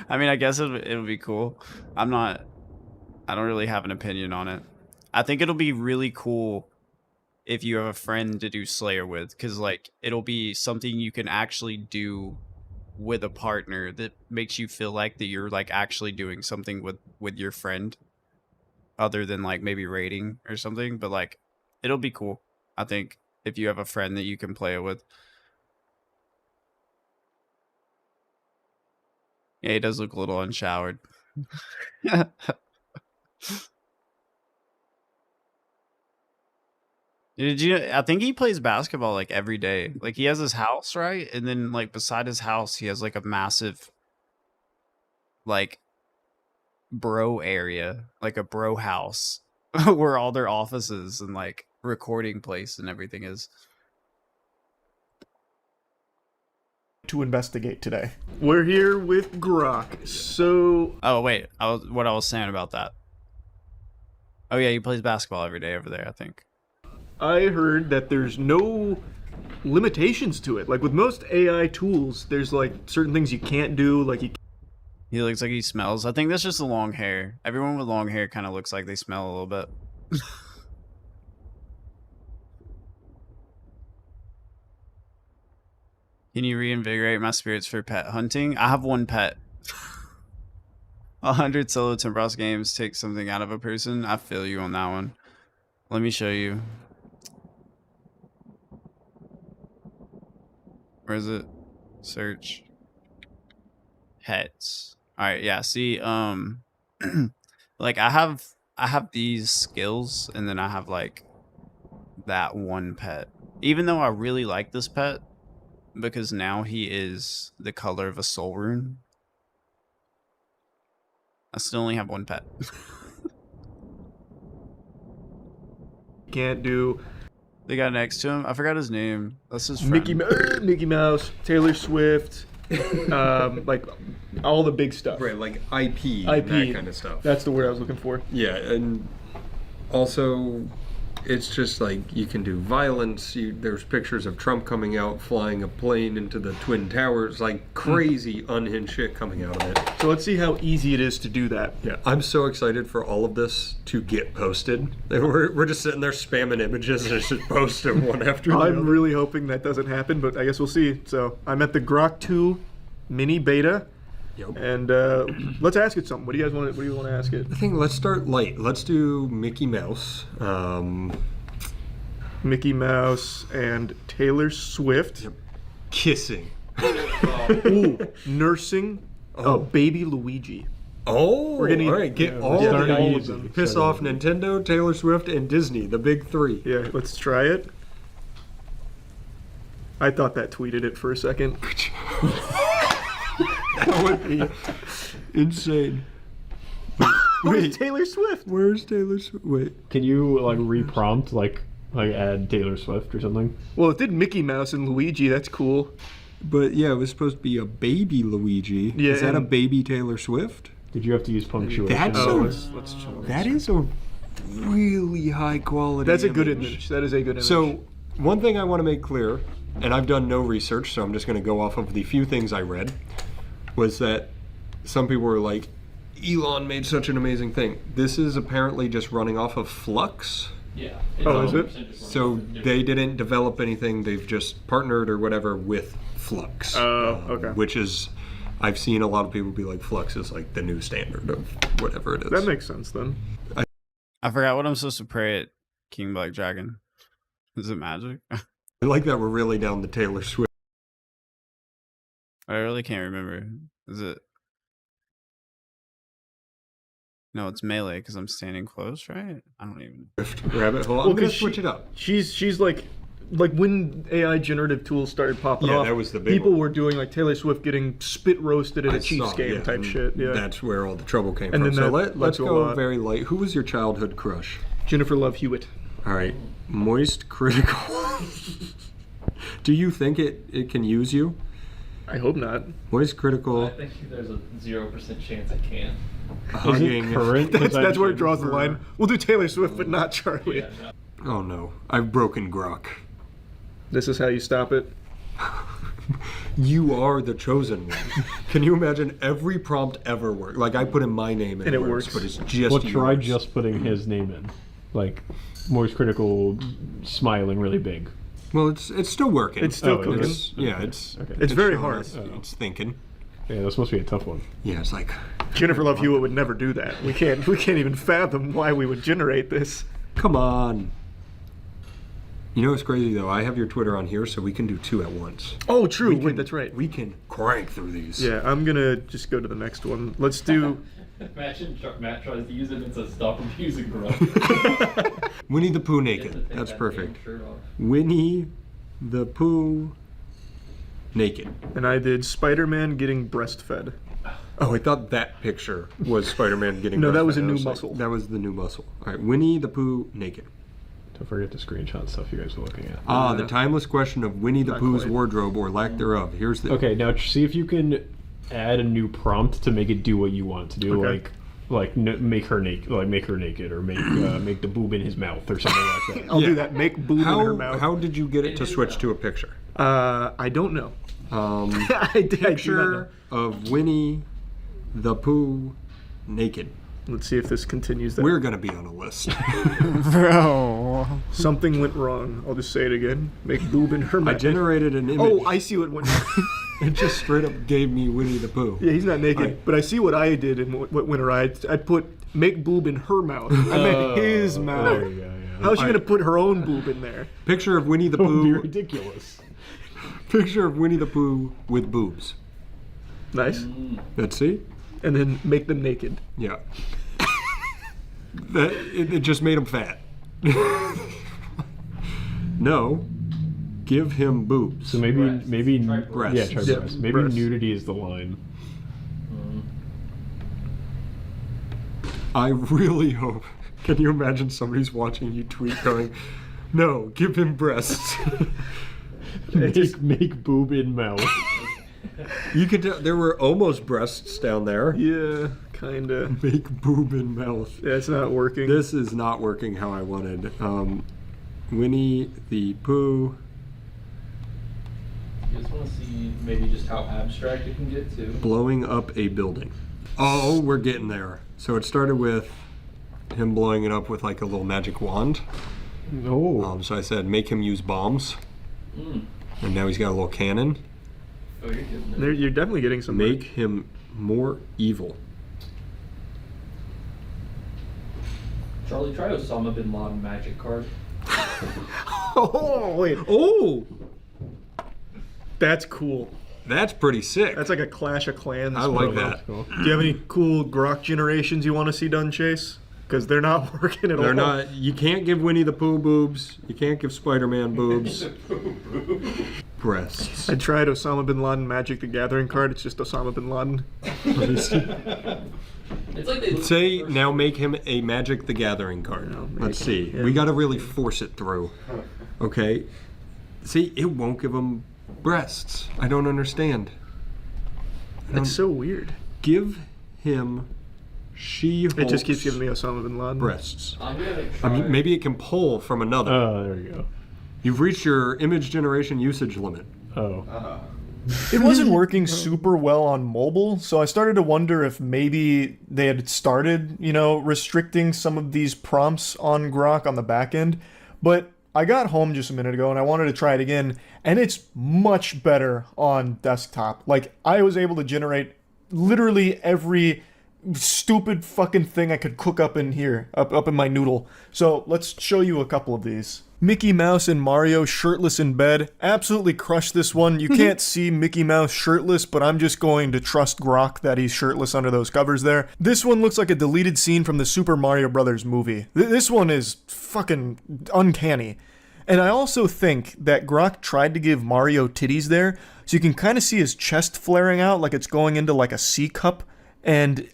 I mean, I guess it'll be cool. I don't really have an opinion on it. I think it'll be really cool if you have a friend to do Slayer with, because, like, it'll be something you can actually do with a partner that makes you feel like that you're, like, actually doing something with your friend. Other than like maybe raiding or something, but like it'll be cool, I think, if you have a friend that you can play it with. Yeah, he does look a little unshowered. Did you? I think he plays basketball like every day. Like he has his house, right? And then like beside his house, he has like a massive like bro area, like a bro house where all their offices and like recording place and everything is. To investigate today. We're here with Grok. So oh wait, what I was saying about that. Oh yeah, he plays basketball every day over there, I think. I heard that there's no limitations to it. Like with most AI tools, there's like certain things you can't do, like you... He looks like he smells. I think that's just the long hair. Everyone with long hair kind of looks like they smell a little bit. Can you reinvigorate my spirits for pet hunting? I have one pet. 100 solo Timbros games take something out of a person. I feel you on that one. Let me show you. Where is it? Search. Pets. Alright, yeah, see, like I have these skills, and then I have like that one pet. Even though I really like this pet, because now he is the color of a soul rune, I still only have one pet. Can't do. The guy next to him, I forgot his name. That's his friend. Mickey Mouse, Taylor Swift, like all the big stuff. Right, like IP, that kind of stuff. That's the word I was looking for. Yeah, and also it's just like you can do violence. There's pictures of Trump coming out, flying a plane into the Twin Towers, like crazy unhinged shit coming out of it. So let's see how easy it is to do that. Yeah, I'm so excited for all of this to get posted. We're just sitting there spamming images and just post them one after the other. I'm really hoping that doesn't happen, but I guess we'll see. So I'm at the Grok 2 mini beta. Yep. And let's ask it something. What do you guys want? What do you want to ask it? I think let's start light. Let's do Mickey Mouse. Mickey Mouse and Taylor Swift. Yep. Kissing. Ooh, nursing. Oh, baby Luigi. Oh, we're getting all right. Get all of them. Piss off Nintendo, Taylor Swift, and Disney, the big three. Yeah, let's try it. I thought that tweeted it for a second. That would be insane. Where's Taylor Swift? Where's Taylor Swift? Wait. Can you like reprompt like add Taylor Swift or something? Well, it did Mickey Mouse and Luigi. That's cool. But yeah, it was supposed to be a baby Luigi. Yeah, is that a baby Taylor Swift? Did you have to use punctuation? That is a really high quality. That's a good image. That is a good image. So, one thing I want to make clear, and I've done no research, so I'm just going to go off of the few things I read, was that some people were like, Elon made such an amazing thing. This is apparently just running off of Flux. Yeah. Oh, is it? So they didn't develop anything. They've just partnered or whatever with Flux. Oh, okay. Which is, I've seen a lot of people be like, Flux is like the new standard of whatever it is. That makes sense then. I forgot what I'm supposed to pray at King Black Dragon. Is it magic? I like that we're really down the Taylor Swift. I really can't remember. Is it? No, it's melee because I'm standing close, right? I don't even. Rabbit hole. I'm gonna switch it up. She's like when AI generative tools started popping off. That was the big people one. were doing like Taylor Swift getting spit roasted at a Chiefs game type shit. Yeah, that's where all the trouble came and from. Then So let's go very light. Who was your childhood crush? Jennifer Love Hewitt. All right, moist critical. Do you think it can use you? I hope not. Moist critical. I think there's a 0% chance it can. Hugging. Current? That's where it draws the line. We'll do Taylor Swift, but not Charlie. Yeah, no. Oh no, I've broken Grok. This is how you stop it. You are the chosen one. Can you imagine every prompt ever work? Like I put in my name and it works, but it's just. Well, try just putting his name in, like moist critical, smiling really big. Well, it's still working. It's still cooking. It's very hard. It's thinking. Yeah, that's supposed to be a tough one. Yeah, it's like Jennifer Love Hewitt would never do that. We can't even fathom why we would generate this. Come on. You know what's crazy though? I have your Twitter on here, so we can do two at once. Oh, true. Wait, that's right. We can crank through these. Yeah, I'm gonna just go to the next one. Let's do. Imagine Matt tries to use it and says, "Stop abusing Grok." Winnie the Pooh naked. That's perfect. Winnie the Pooh naked. And I did Spider-Man getting breastfed. Oh, I thought that picture was Spider-Man getting. No, that breastfed. was a new like, muscle. that was the new muscle. All right, Winnie the Pooh naked. Don't forget to screenshot stuff you guys are looking at. The timeless question of Winnie the Pooh's wardrobe or lack thereof. Here's the. Okay, now see if you can add a new prompt to make it do what you want to do, make her naked, or make make the boob in his mouth or something like that. I'll do that. Make boob in her mouth. How did you get it to switch to a picture? I don't know. Picture of Winnie the Pooh naked. Let's see if this continues. That we're gonna be on a list. Bro, something went wrong. I'll just say it again. Make boob in her mouth. I generated an image. Oh, I see what went wrong. It just straight up gave me Winnie the Pooh. Yeah, he's not naked, but I see what I did and what went awry. I put make boob in her mouth. I meant his mouth. How's she gonna put her own boob in there? Picture of Winnie the Pooh. Be ridiculous. Picture of Winnie the Pooh with boobs. Nice. Let's see. And then make them naked. Yeah. It just made him fat. No. Give him boobs. So maybe breasts. Yeah, try breasts. Maybe breasts. Nudity is the line. I really hope. Can you imagine somebody's watching you tweet going, "No, give him breasts." make boob in mouth. You could tell there were almost breasts down there. Yeah, kinda. Make boob in mouth. Yeah, it's not working. This is not working how I wanted. Winnie the Pooh. You just want to see maybe just how abstract it can get to. Blowing up a building. Oh, we're getting there. So it started with him blowing it up with like a little magic wand. Oh. So I said, make him use bombs. And now he's got a little cannon. Oh, you're getting there. You're definitely getting some. Make him more evil. Charlie, try Osama bin Laden magic card. Oh, wait. Oh! That's cool. That's pretty sick. That's like a Clash of Clans. I like that. Cool. Do you have any cool Grok generations you want to see done, Chase? because they're not working at all. They're not. You can't give Winnie the Pooh boobs. You can't give Spider-Man boobs. Breasts. I tried Osama bin Laden Magic the Gathering card. It's just Osama bin Laden. It's like they Say, now make him a Magic the Gathering card. Let's see. We got to really force it through. Okay? See, it won't give him breasts. I don't understand. That's so weird. Give him She-Hulk's It just keeps giving me Osama bin Laden. breasts. I mean, maybe it can pull from another. Oh, there you go. You've reached your image generation usage limit. Oh. It wasn't working super well on mobile, so I started to wonder if maybe they had started, restricting some of these prompts on Grok on the back end. But I got home just a minute ago and I wanted to try it again, and it's much better on desktop. Like, I was able to generate literally every stupid fucking thing I could cook up in here, up in my noodle. So let's show you a couple of these. Mickey Mouse and Mario shirtless in bed. Absolutely crushed this one. You can't see Mickey Mouse shirtless, but I'm just going to trust Grok that he's shirtless under those covers there. This one looks like a deleted scene from the Super Mario Brothers movie. This one is fucking uncanny. And I also think that Grok tried to give Mario titties there, so you can kind of see his chest flaring out like it's going into like a C cup, and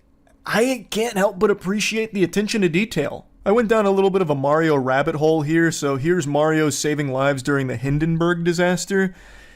I can't help but appreciate the attention to detail. I went down a little bit of a Mario rabbit hole here, so here's Mario saving lives during the Hindenburg disaster.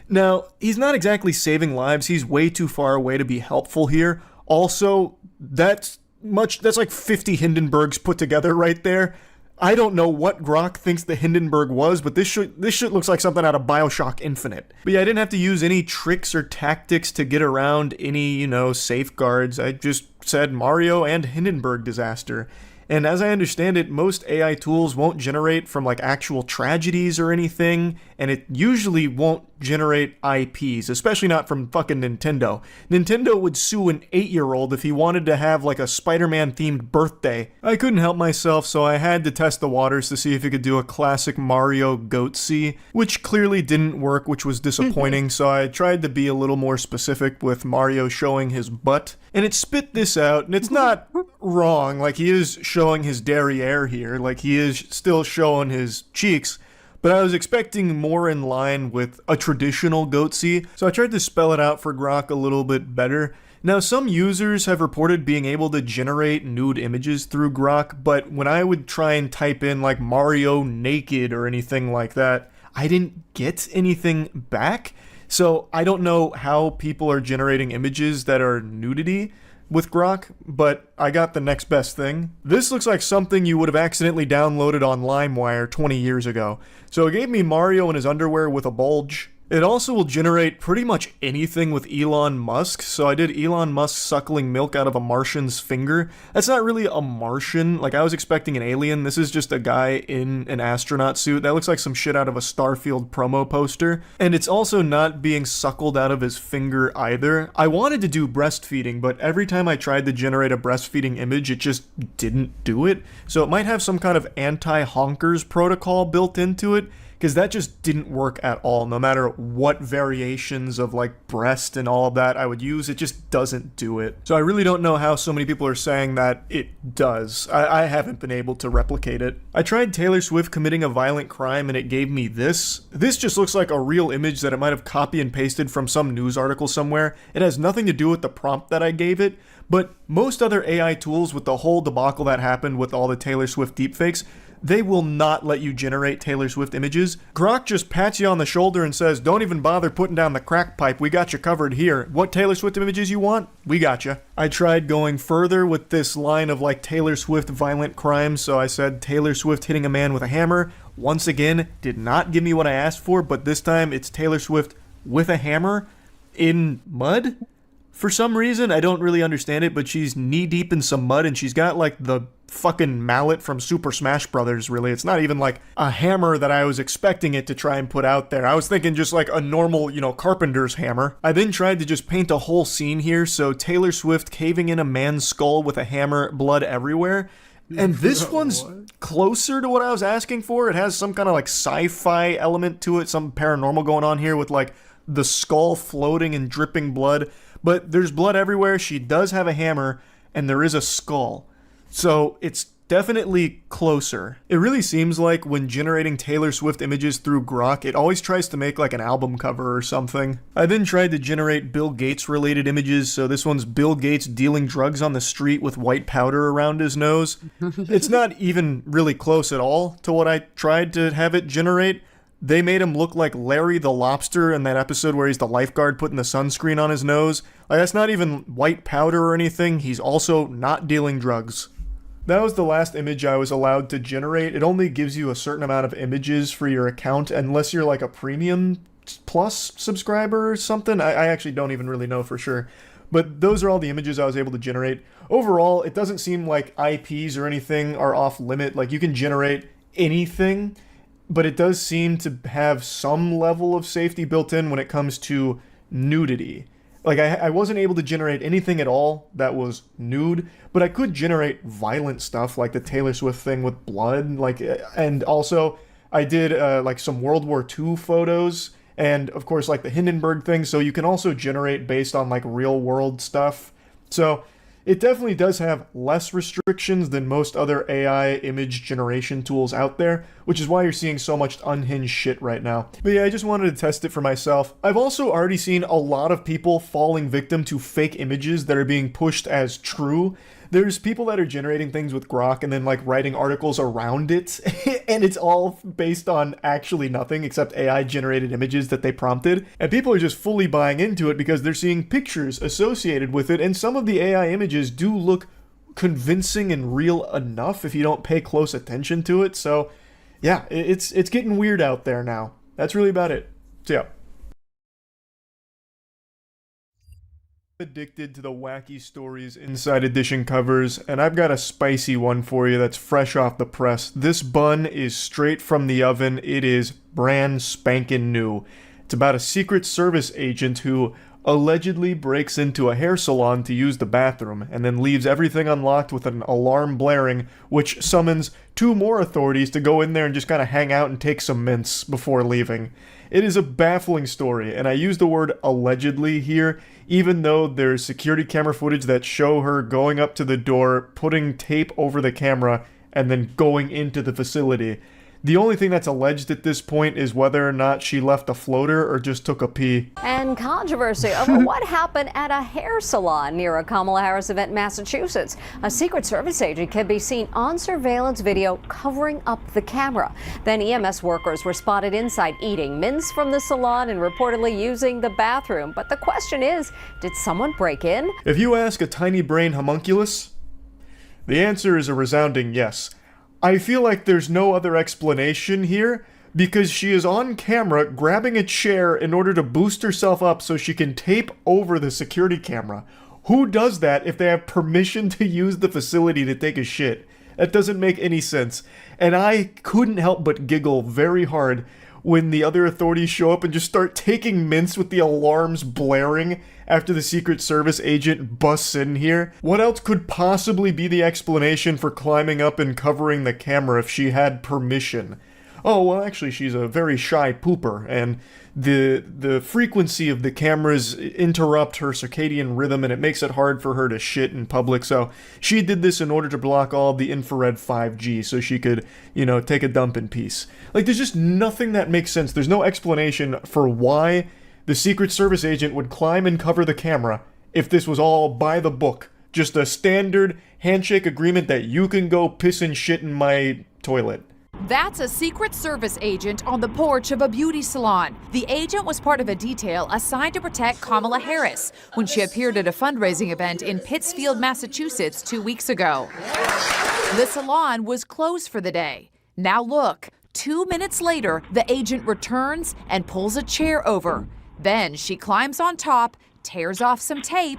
Now, he's not exactly saving lives, he's way too far away to be helpful here. Also, that's like 50 Hindenburgs put together right there. I don't know what Grok thinks the Hindenburg was, but this shit looks like something out of BioShock Infinite. But yeah, I didn't have to use any tricks or tactics to get around any, safeguards. I just said Mario and Hindenburg disaster. And as I understand it, most AI tools won't generate from like actual tragedies or anything, and it usually won't generate IPs, especially not from fucking Nintendo. Nintendo would sue an 8-year-old if he wanted to have like a Spider-Man themed birthday. I couldn't help myself, so I had to test the waters to see if it could do a classic Mario Goatsy, which clearly didn't work, which was disappointing, so I tried to be a little more specific with Mario showing his butt, and it spit this out, and it's not wrong, like he is showing his derriere here, like he is still showing his cheeks, but I was expecting more in line with a traditional Goatsy, so I tried to spell it out for Grok a little bit better. Now, some users have reported being able to generate nude images through Grok, but when I would try and type in like Mario naked or anything like that, I didn't get anything back. So I don't know how people are generating images that are nudity with Grok, but I got the next best thing. This looks like something you would have accidentally downloaded on LimeWire 20 years ago. So it gave me Mario in his underwear with a bulge. It also will generate pretty much anything with Elon Musk, so I did Elon Musk suckling milk out of a Martian's finger. That's not really a Martian, like I was expecting an alien. This is just a guy in an astronaut suit. That looks like some shit out of a Starfield promo poster. And it's also not being suckled out of his finger either. I wanted to do breastfeeding, but every time I tried to generate a breastfeeding image, it just didn't do it. So it might have some kind of anti-honkers protocol built into it, because that just didn't work at all. No matter what variations of like breast and all of that I would use, it just doesn't do it. So I really don't know how so many people are saying that it does. I haven't been able to replicate it. I tried Taylor Swift committing a violent crime and it gave me this. This just looks like a real image that it might have copy and pasted from some news article somewhere. It has nothing to do with the prompt that I gave it, but most other AI tools with the whole debacle that happened with all the Taylor Swift deepfakes, they will not let you generate Taylor Swift images. Grok just pats you on the shoulder and says, don't even bother putting down the crack pipe, we got you covered here. What Taylor Swift images you want? We got you. I tried going further with this line of like Taylor Swift violent crimes, so I said Taylor Swift hitting a man with a hammer. Once again, did not give me what I asked for, but this time it's Taylor Swift with a hammer in mud? For some reason, I don't really understand it, but she's knee-deep in some mud, and she's got, like, the fucking mallet from Super Smash Brothers, really. It's not even, like, a hammer that I was expecting it to try and put out there. I was thinking just, like, a normal, carpenter's hammer. I then tried to just paint a whole scene here, so Taylor Swift caving in a man's skull with a hammer, blood everywhere. And this one's closer to what I was asking for. It has some kind of, like, sci-fi element to it, some paranormal going on here with, like, the skull floating and dripping blood. But there's blood everywhere, she does have a hammer, and there is a skull. So it's definitely closer. It really seems like when generating Taylor Swift images through Grok, it always tries to make like an album cover or something. I then tried to generate Bill Gates related images, so this one's Bill Gates dealing drugs on the street with white powder around his nose. It's not even really close at all to what I tried to have it generate. They made him look like Larry the Lobster in that episode where he's the lifeguard putting the sunscreen on his nose. Like, that's not even white powder or anything. He's also not dealing drugs. That was the last image I was allowed to generate. It only gives you a certain amount of images for your account unless you're like a premium plus subscriber or something. I actually don't even really know for sure. But those are all the images I was able to generate. Overall, it doesn't seem like IPs or anything are off limit. Like, you can generate anything, but it does seem to have some level of safety built in when it comes to nudity. Like, I wasn't able to generate anything at all that was nude, but I could generate violent stuff, like the Taylor Swift thing with blood, like, and also I did, like, some World War II photos, and, of course, like, the Hindenburg thing, so you can also generate based on, like, real-world stuff. So it definitely does have less restrictions than most other AI image generation tools out there, which is why you're seeing so much unhinged shit right now. But yeah, I just wanted to test it for myself. I've also already seen a lot of people falling victim to fake images that are being pushed as true. There's people that are generating things with Grok and then like writing articles around it, and it's all based on actually nothing except AI generated images that they prompted. And people are just fully buying into it because they're seeing pictures associated with it, and some of the AI images do look convincing and real enough if you don't pay close attention to it. So yeah, it's getting weird out there now. That's really about it. So yeah. Addicted to the wacky stories Inside Edition covers, and I've got a spicy one for you that's fresh off the press. This bun is straight from the oven. It is brand spankin' new. It's about a Secret Service agent who allegedly breaks into a hair salon to use the bathroom and then leaves everything unlocked with an alarm blaring, which summons 2 more authorities to go in there and just kind of hang out and take some mints before leaving. It is a baffling story, and I use the word allegedly here, even though there's security camera footage that show her going up to the door, putting tape over the camera, and then going into the facility. The only thing that's alleged at this point is whether or not she left a floater or just took a pee. And controversy over what happened at a hair salon near a Kamala Harris event in Massachusetts. A Secret Service agent can be seen on surveillance video covering up the camera. Then EMS workers were spotted inside eating mints from the salon and reportedly using the bathroom. But the question is, did someone break in? If you ask a tiny brain homunculus, the answer is a resounding yes. I feel like there's no other explanation here, because she is on camera grabbing a chair in order to boost herself up so she can tape over the security camera. Who does that if they have permission to use the facility to take a shit? That doesn't make any sense. And I couldn't help but giggle very hard when the other authorities show up and just start taking mints with the alarms blaring after the Secret Service agent busts in here. What else could possibly be the explanation for climbing up and covering the camera if she had permission? Oh, well, actually, she's a very shy pooper, and the frequency of the cameras interrupt her circadian rhythm, and it makes it hard for her to shit in public, so she did this in order to block all of the infrared 5G so she could, you know, take a dump in peace. Like, there's just nothing that makes sense. There's no explanation for why the Secret Service agent would climb and cover the camera if this was all by the book. Just a standard handshake agreement that you can go piss and shit in my toilet. That's a Secret Service agent on the porch of a beauty salon. The agent was part of a detail assigned to protect Kamala Harris when she appeared at a fundraising event in Pittsfield, Massachusetts 2 weeks ago. The salon was closed for the day. Now look, 2 minutes later, the agent returns and pulls a chair over. Then she climbs on top, tears off some tape,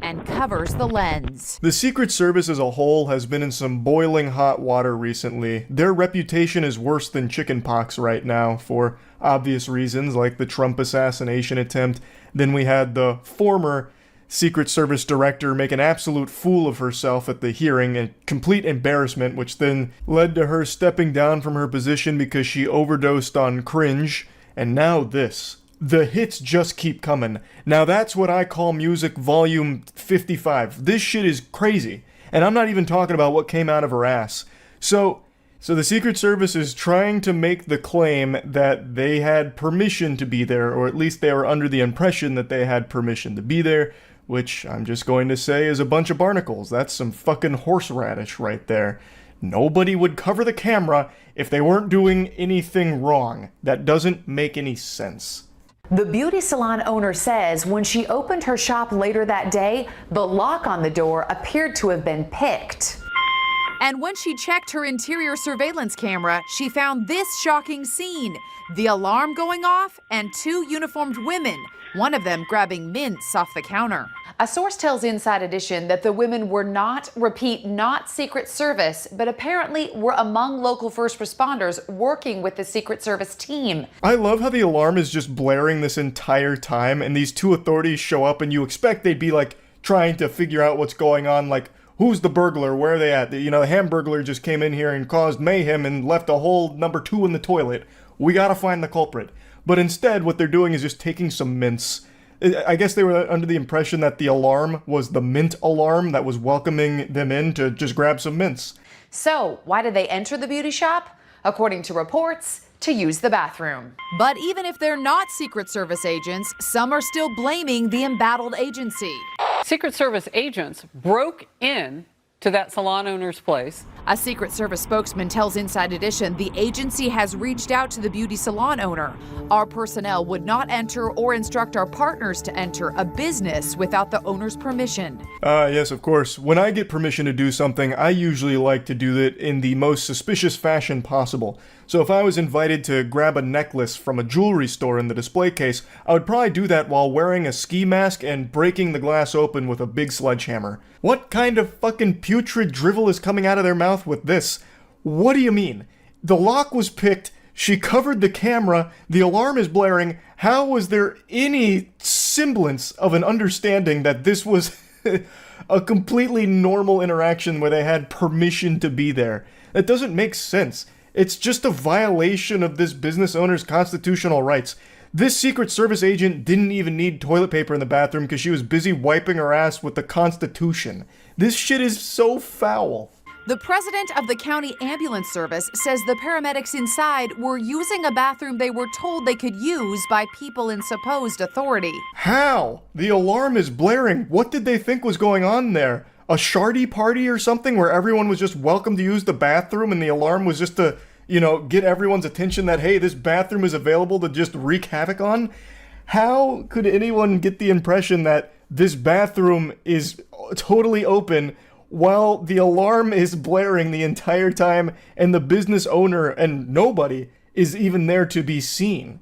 and covers the lens. The Secret Service as a whole has been in some boiling hot water recently. Their reputation is worse than chickenpox right now for obvious reasons, like the Trump assassination attempt. Then we had the former Secret Service director make an absolute fool of herself at the hearing, a complete embarrassment, which then led to her stepping down from her position because she overdosed on cringe. And now this. The hits just keep coming. Now that's what I call music volume 55. This shit is crazy. And I'm not even talking about what came out of her ass. So the Secret Service is trying to make the claim that they had permission to be there, or at least they were under the impression that they had permission to be there, which I'm just going to say is a bunch of barnacles. That's some fucking horseradish right there. Nobody would cover the camera if they weren't doing anything wrong. That doesn't make any sense. The beauty salon owner says when she opened her shop later that day, the lock on the door appeared to have been picked. And when she checked her interior surveillance camera, she found this shocking scene. The alarm going off and 2 uniformed women, one of them grabbing mints off the counter. A source tells Inside Edition that the women were not Secret Service, but apparently were among local first responders working with the Secret Service team. I love how the alarm is just blaring this entire time, and these 2 authorities show up, and you expect they'd be like trying to figure out what's going on, like, who's the burglar? Where are they at? The Hamburglar just came in here and caused mayhem and left a whole number 2 in the toilet. We gotta find the culprit. But instead, what they're doing is just taking some mints. I guess they were under the impression that the alarm was the mint alarm that was welcoming them in to just grab some mints. So, why did they enter the beauty shop? According to reports, to use the bathroom. But even if they're not Secret Service agents, some are still blaming the embattled agency. Secret Service agents broke in to that salon owner's place. A Secret Service spokesman tells Inside Edition the agency has reached out to the beauty salon owner. Our personnel would not enter or instruct our partners to enter a business without the owner's permission. Yes, of course. When I get permission to do something, I usually like to do it in the most suspicious fashion possible. So if I was invited to grab a necklace from a jewelry store in the display case, I would probably do that while wearing a ski mask and breaking the glass open with a big sledgehammer. What kind of fucking putrid drivel is coming out of their mouth with this? What do you mean? The lock was picked, she covered the camera, the alarm is blaring. How was there any semblance of an understanding that this was a completely normal interaction where they had permission to be there? That doesn't make sense. It's just a violation of this business owner's constitutional rights. This Secret Service agent didn't even need toilet paper in the bathroom because she was busy wiping her ass with the Constitution. This shit is so foul. The president of the county ambulance service says the paramedics inside were using a bathroom they were told they could use by people in supposed authority. How? The alarm is blaring. What did they think was going on there? A shardy party or something where everyone was just welcome to use the bathroom and the alarm was just to, get everyone's attention that, hey, this bathroom is available to just wreak havoc on? How could anyone get the impression that this bathroom is totally open while the alarm is blaring the entire time and the business owner and nobody is even there to be seen?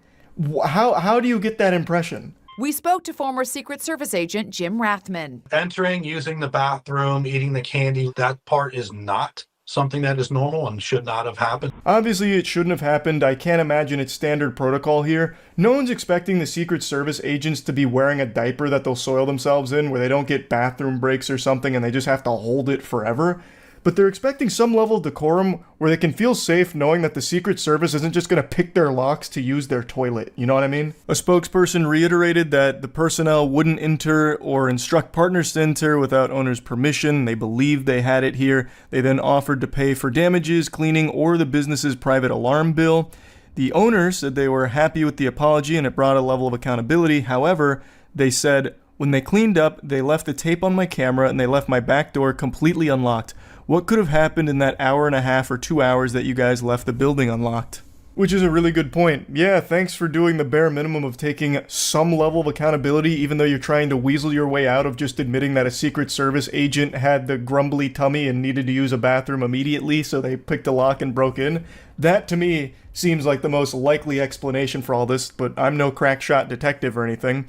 How do you get that impression? We spoke to former Secret Service agent Jim Rathman. Entering, using the bathroom, eating the candy, that part is not something that is normal and should not have happened. Obviously, it shouldn't have happened. I can't imagine it's standard protocol here. No one's expecting the Secret Service agents to be wearing a diaper that they'll soil themselves in where they don't get bathroom breaks or something and they just have to hold it forever. But they're expecting some level of decorum where they can feel safe knowing that the Secret Service isn't just going to pick their locks to use their toilet. You know what I mean? A spokesperson reiterated that the personnel wouldn't enter or instruct partners to enter without owner's permission. They believed they had it here. They then offered to pay for damages, cleaning, or the business's private alarm bill. The owner said they were happy with the apology and it brought a level of accountability. However, they said, when they cleaned up, they left the tape on my camera and they left my back door completely unlocked. What could have happened in that hour and a half or 2 hours that you guys left the building unlocked? Which is a really good point. Yeah, thanks for doing the bare minimum of taking some level of accountability, even though you're trying to weasel your way out of just admitting that a Secret Service agent had the grumbly tummy and needed to use a bathroom immediately, so they picked a lock and broke in. That, to me, seems like the most likely explanation for all this, but I'm no crack shot detective or anything.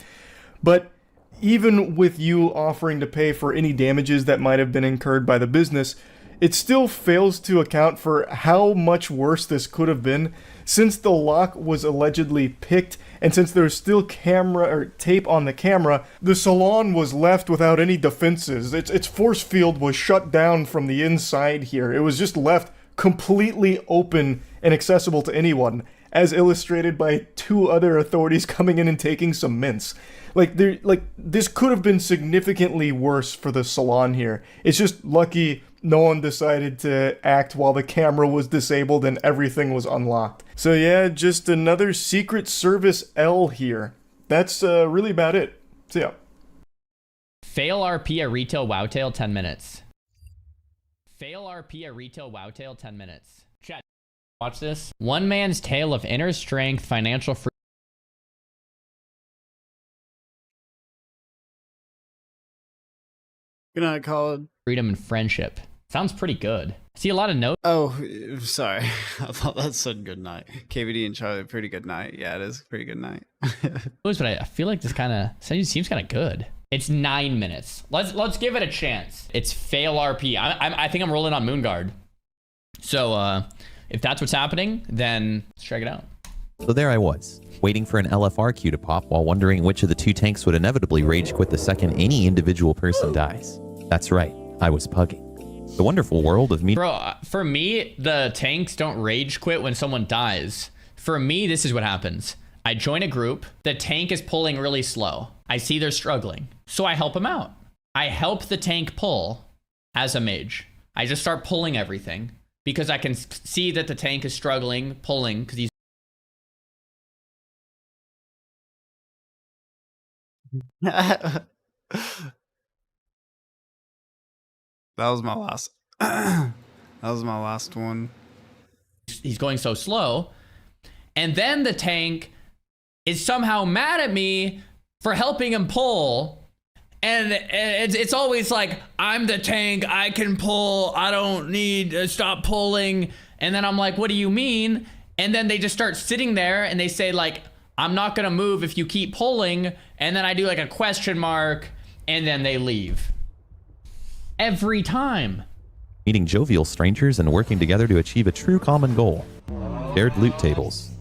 But even with you offering to pay for any damages that might have been incurred by the business, it still fails to account for how much worse this could have been. Since the lock was allegedly picked, and since there's still camera or tape on the camera, the salon was left without any defenses. Its force field was shut down from the inside here. It was just left completely open and accessible to anyone. as illustrated by 2 other authorities coming in and taking some mints. This could have been significantly worse for the salon here. It's just lucky no one decided to act while the camera was disabled and everything was unlocked. So yeah, just another Secret Service L here. That's really about it. So yeah. Fail RP a retail wowtail 10 minutes. Fail RP a retail wowtail 10 minutes. Chat, watch this. One man's tale of inner strength, financial freedom. Good night, Colin. Freedom and friendship. Sounds pretty good. See a lot of notes. Oh, sorry. I thought that said good night. KVD and Charlie, pretty good night. Yeah, it is a pretty good night. But I feel like this kind of seems kind of good. It's 9 minutes. Let's give it a chance. It's fail RP. I think I'm rolling on Moonguard. So if that's what's happening, then let's check it out. So there I was, waiting for an LFR queue to pop while wondering which of the 2 tanks would inevitably rage quit the second any individual person dies. That's right, I was pugging. The wonderful world of me. Bro, for me, the tanks don't rage quit when someone dies. For me, this is what happens. I join a group, the tank is pulling really slow. I see they're struggling, so I help them out. I help the tank pull as a mage. I just start pulling everything because I can see that the tank is struggling, pulling, because he's That was my last. That was my last one. He's going so slow, and then the tank is somehow mad at me for helping him pull, and it's always like, I'm the tank, I can pull, I don't need to stop pulling. And then I'm like, what do you mean? And then they just start sitting there and they say like, I'm not gonna move if you keep pulling. And then I do like a question mark, and then they leave. Every time. Meeting jovial strangers and working together to achieve a true common goal. Shared loot tables.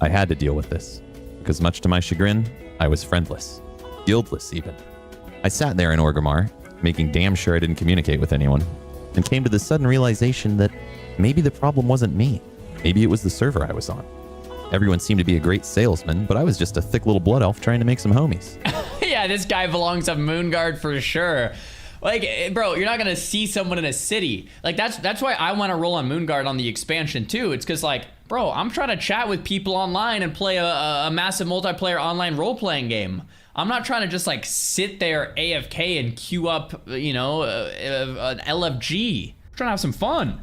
I had to deal with this, because much to my chagrin, I was friendless. Guildless even. I sat there in Orgrimmar, making damn sure I didn't communicate with anyone, and came to the sudden realization that maybe the problem wasn't me. Maybe it was the server I was on. Everyone seemed to be a great salesman, but I was just a thick little blood elf trying to make some homies. Yeah, this guy belongs to Moonguard for sure. Like, bro, you're not gonna see someone in a city. Like, that's why I want to roll on Moonguard on the expansion too. It's because, like, bro, I'm trying to chat with people online and play a massive multiplayer online role-playing game. I'm not trying to just like sit there AFK and queue up, you know, an LFG. I'm trying to have some fun.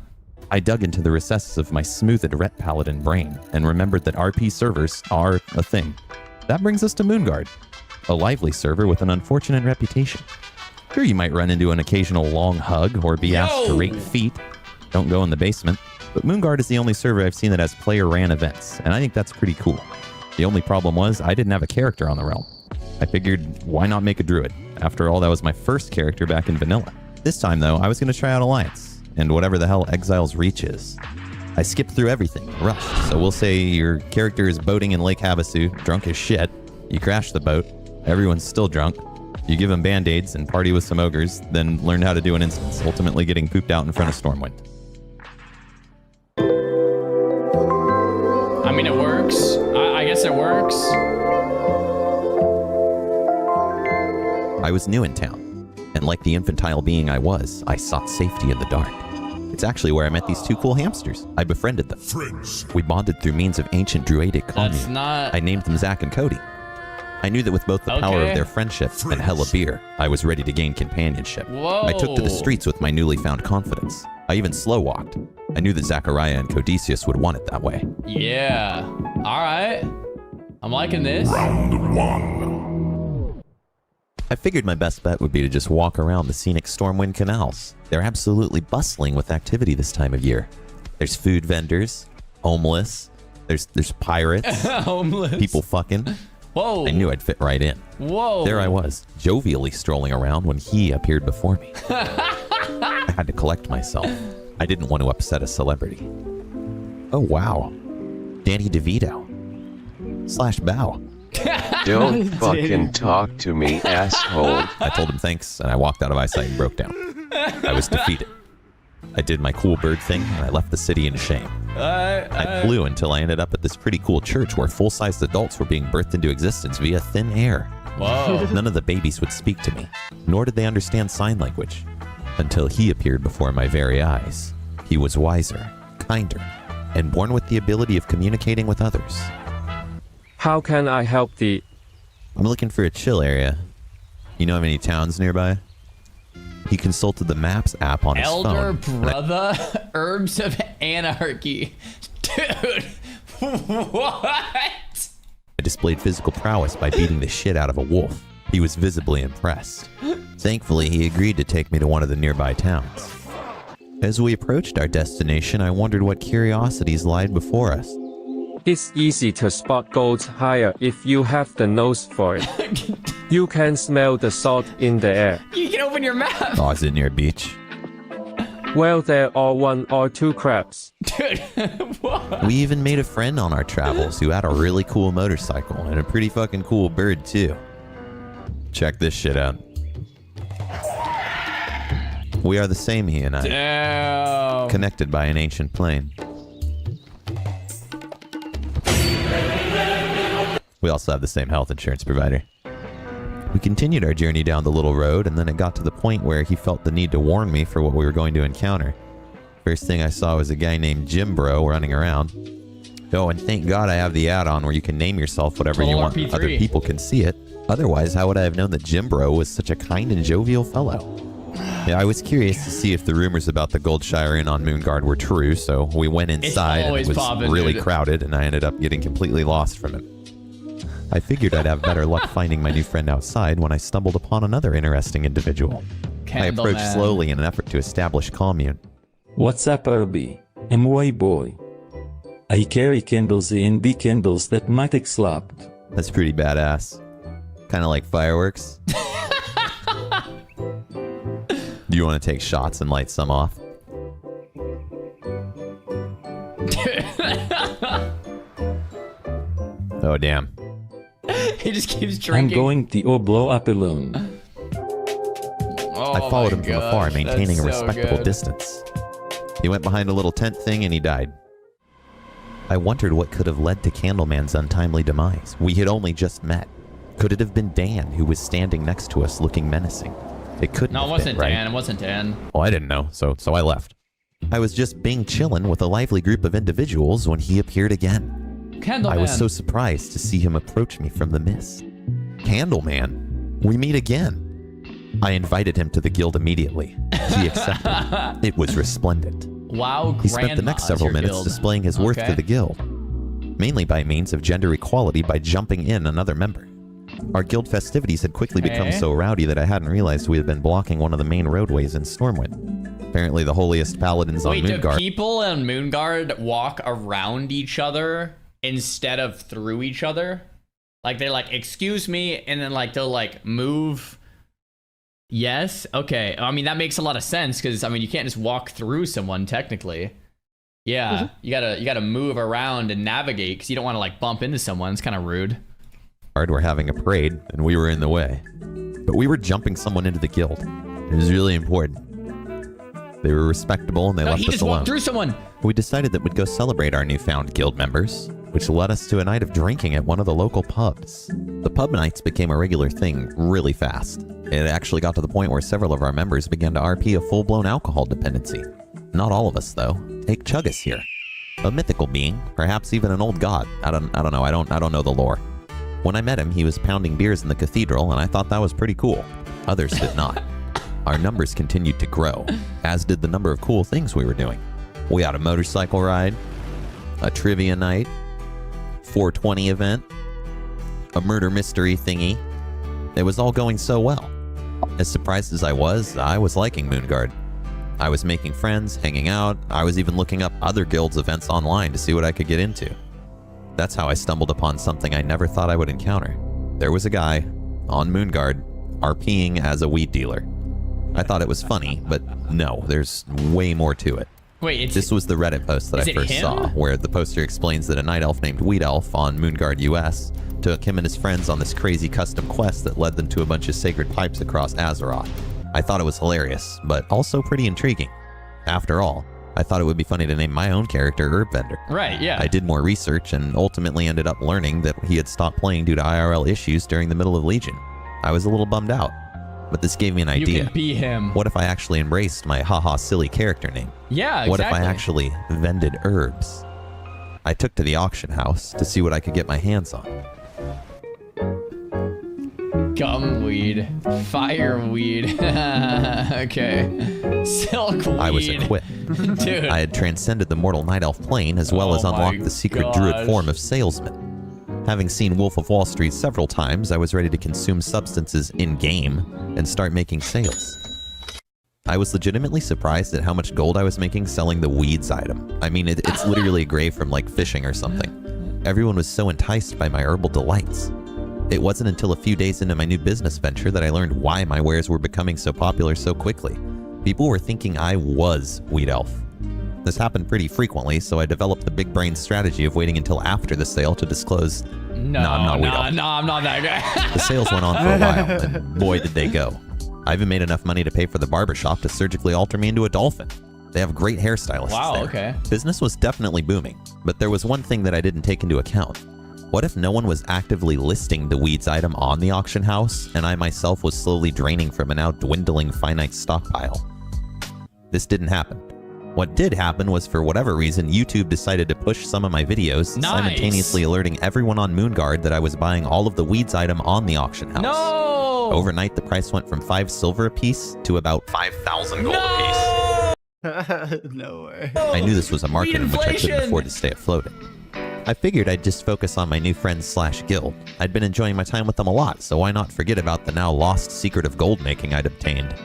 I dug into the recesses of my smoothed Ret Paladin brain and remembered that RP servers are a thing. That brings us to Moonguard, a lively server with an unfortunate reputation. Sure, you might run into an occasional long hug or be asked to rate feet. Don't go in the basement. But Moonguard is the only server I've seen that has player-ran events, and I think that's pretty cool. The only problem was I didn't have a character on the realm. I figured, why not make a druid? After all, that was my first character back in vanilla. This time, though, I was going to try out Alliance, and whatever the hell Exile's Reach is. I skipped through everything, rushed, so we'll say your character is boating in Lake Havasu, drunk as shit. You crash the boat, everyone's still drunk. You give them band-aids and party with some ogres, then learn how to do an instance, ultimately getting pooped out in front of Stormwind. I mean, it works. I guess it works. I was new in town, and like the infantile being I was, I sought safety in the dark. It's actually where I met these 2 cool hamsters. I befriended them. Friends. We bonded through means of ancient druidic commune. That's not... I named them Zach and Cody. I knew that with both the power of their friendship and hella beer, I was ready to gain companionship. Whoa. I took to the streets with my newly found confidence. I even slow walked. I knew that Zachariah and Codicius would want it that way. Yeah. All right. I'm liking this. Round 1. I figured my best bet would be to just walk around the scenic Stormwind canals. They're absolutely bustling with activity this time of year. There's food vendors, homeless, there's pirates, homeless, people fucking. Whoa. I knew I'd fit right in. Whoa. There I was, jovially strolling around when he appeared before me. I had to collect myself. I didn't want to upset a celebrity. Oh, wow. Danny DeVito. /Bow. Don't fucking talk to me, asshole. I told him thanks, and I walked out of eyesight and broke down. I was defeated. I did my cool bird thing, and I left the city in shame. I flew until I ended up at this pretty cool church where full-sized adults were being birthed into existence via thin air. Whoa. None of the babies would speak to me, nor did they understand sign language, until he appeared before my very eyes. He was wiser, kinder, and born with the ability of communicating with others. How can I help thee? I'm looking for a chill area. You know of any towns nearby? He consulted the Maps app on his phone. Elder Brother, Herbs of Anarchy. Dude, what? I displayed physical prowess by beating the shit out of a wolf. He was visibly impressed. Thankfully, he agreed to take me to one of the nearby towns. As we approached our destination, I wondered what curiosities lied before us. It's easy to spot goats higher if you have the nose for it. You can smell the salt in the air. You can open your map. Oh, is it near a beach? Well, there are 1 or 2 crabs. Dude, what? We even made a friend on our travels who had a really cool motorcycle and a pretty fucking cool bird too. Check this shit out. We are the same, he and I. Damn. Connected by an ancient plane. We also have the same health insurance provider. We continued our journey down the little road, and then it got to the point where he felt the need to warn me for what we were going to encounter. First thing I saw was a guy named Jim Bro running around. Oh, and thank God I have the add-on where you can name yourself whatever you want. RP3. Other people can see it. Otherwise, how would I have known that Jim Bro was such a kind and jovial fellow? Yeah, I was curious to see if the rumors about the Goldshire Inn on Moonguard were true, so we went inside and it was really crowded, and I ended up getting completely lost from it. I figured I'd have better luck finding my new friend outside when I stumbled upon another interesting individual. I approached slowly in an effort to establish commune. What's up, Irby? MY boy. I carry candles and big candles that might explode. That's pretty badass. Kind of like fireworks. Do you want to take shots and light some off? Oh, damn. He just keeps drinking. I'm going to blow up alone. I followed him from afar, maintaining a respectable distance. He went behind a little tent thing and he died. I wondered what could have led to Candleman's untimely demise. We had only just met. Could it have been Dan who was standing next to us looking menacing? It couldn't No, it have wasn't been, right? Dan. It wasn't Dan. Well, I didn't know, so I left. I was just being chillin' with a lively group of individuals when he appeared again. Candleman. I was so surprised to see him approach me from the mist. Candleman, we meet again. I invited him to the guild immediately. He accepted. It was resplendent. Wow, He spent the next several minutes displaying his worth to the guild, mainly by means of gender equality by jumping in another member. Our guild festivities had quickly become so rowdy that I hadn't realized we had been blocking one of the main roadways in Stormwind. Apparently the holiest paladins on Moonguard. Do people on Moonguard walk around each other instead of through each other? Like they're like, excuse me, and then like they'll like move. Yes, okay. I mean that makes a lot of sense because I mean you can't just walk through someone technically. Yeah, you gotta move around and navigate because you don't want to like bump into someone. It's kind of rude. Were having a parade and we were in the way, but we were jumping someone into the guild. It was really important. They were respectable and they left us alone. He just walked through someone. We decided that we'd go celebrate our newfound guild members, which led us to a night of drinking at one of the local pubs. The pub nights became a regular thing really fast. It actually got to the point where several of our members began to RP a full-blown alcohol dependency. Not all of us, though. Take Chuggus here, a mythical being, perhaps even an old god. I don't know. I don't know the lore. When I met him, he was pounding beers in the cathedral, and I thought that was pretty cool. Others did not. Our numbers continued to grow, as did the number of cool things we were doing. We had a motorcycle ride, a trivia night, 420 event, a murder mystery thingy. It was all going so well. As surprised as I was liking Moonguard. I was making friends, hanging out. I was even looking up other guilds' events online to see what I could get into. That's how I stumbled upon something I never thought I would encounter. There was a guy on Moonguard RPing as a weed dealer. I thought it was funny, but no, there's way more to it. Wait, this was the Reddit post that I first saw, where the poster explains that a night elf named Weed Elf on Moonguard US took him and his friends on this crazy custom quest that led them to a bunch of sacred pipes across Azeroth. I thought it was hilarious, but also pretty intriguing. After all, I thought it would be funny to name my own character Herb Vendor. Right, yeah. I did more research and ultimately ended up learning that he had stopped playing due to IRL issues during the middle of Legion. I was a little bummed out, but this gave me an idea. You can be him. What if I actually embraced my haha silly character name? Yeah, exactly. What if I actually vended herbs? I took to the auction house to see what I could get my hands on. Gumweed. Fireweed. Okay. Silkweed. I was equipped. Dude. I had transcended the mortal night elf plane as well as unlocked the secret druid form of salesman. Having seen Wolf of Wall Street several times, I was ready to consume substances in-game and start making sales. I was legitimately surprised at how much gold I was making selling the weeds item. I mean, it's literally a grave from like fishing or something. Everyone was so enticed by my herbal delights. It wasn't until a few days into my new business venture that I learned why my wares were becoming so popular so quickly. People were thinking I was Weed Elf. This happened pretty frequently, so I developed the big brain strategy of waiting until after the sale to disclose, I'm not Weed Elf. No, I'm not that guy. The sales went on for a while, and boy did they go. I even made enough money to pay for the barbershop to surgically alter me into a dolphin. They have great hairstylists there. Okay. Business was definitely booming, but there was one thing that I didn't take into account. What if no one was actively listing the weeds item on the auction house, and I myself was slowly draining from a now dwindling finite stockpile? This didn't happen. What did happen was, for whatever reason, YouTube decided to push some of my videos, simultaneously alerting everyone on Moonguard that I was buying all of the weeds item on the auction house. No! Overnight, the price went from 5 silver apiece to about 5,000 gold apiece. No way. I knew this was a market in which I couldn't afford to stay afloat in. I figured I'd just focus on my new friends / guild. I'd been enjoying my time with them a lot, so why not forget about the now lost secret of gold making I'd obtained.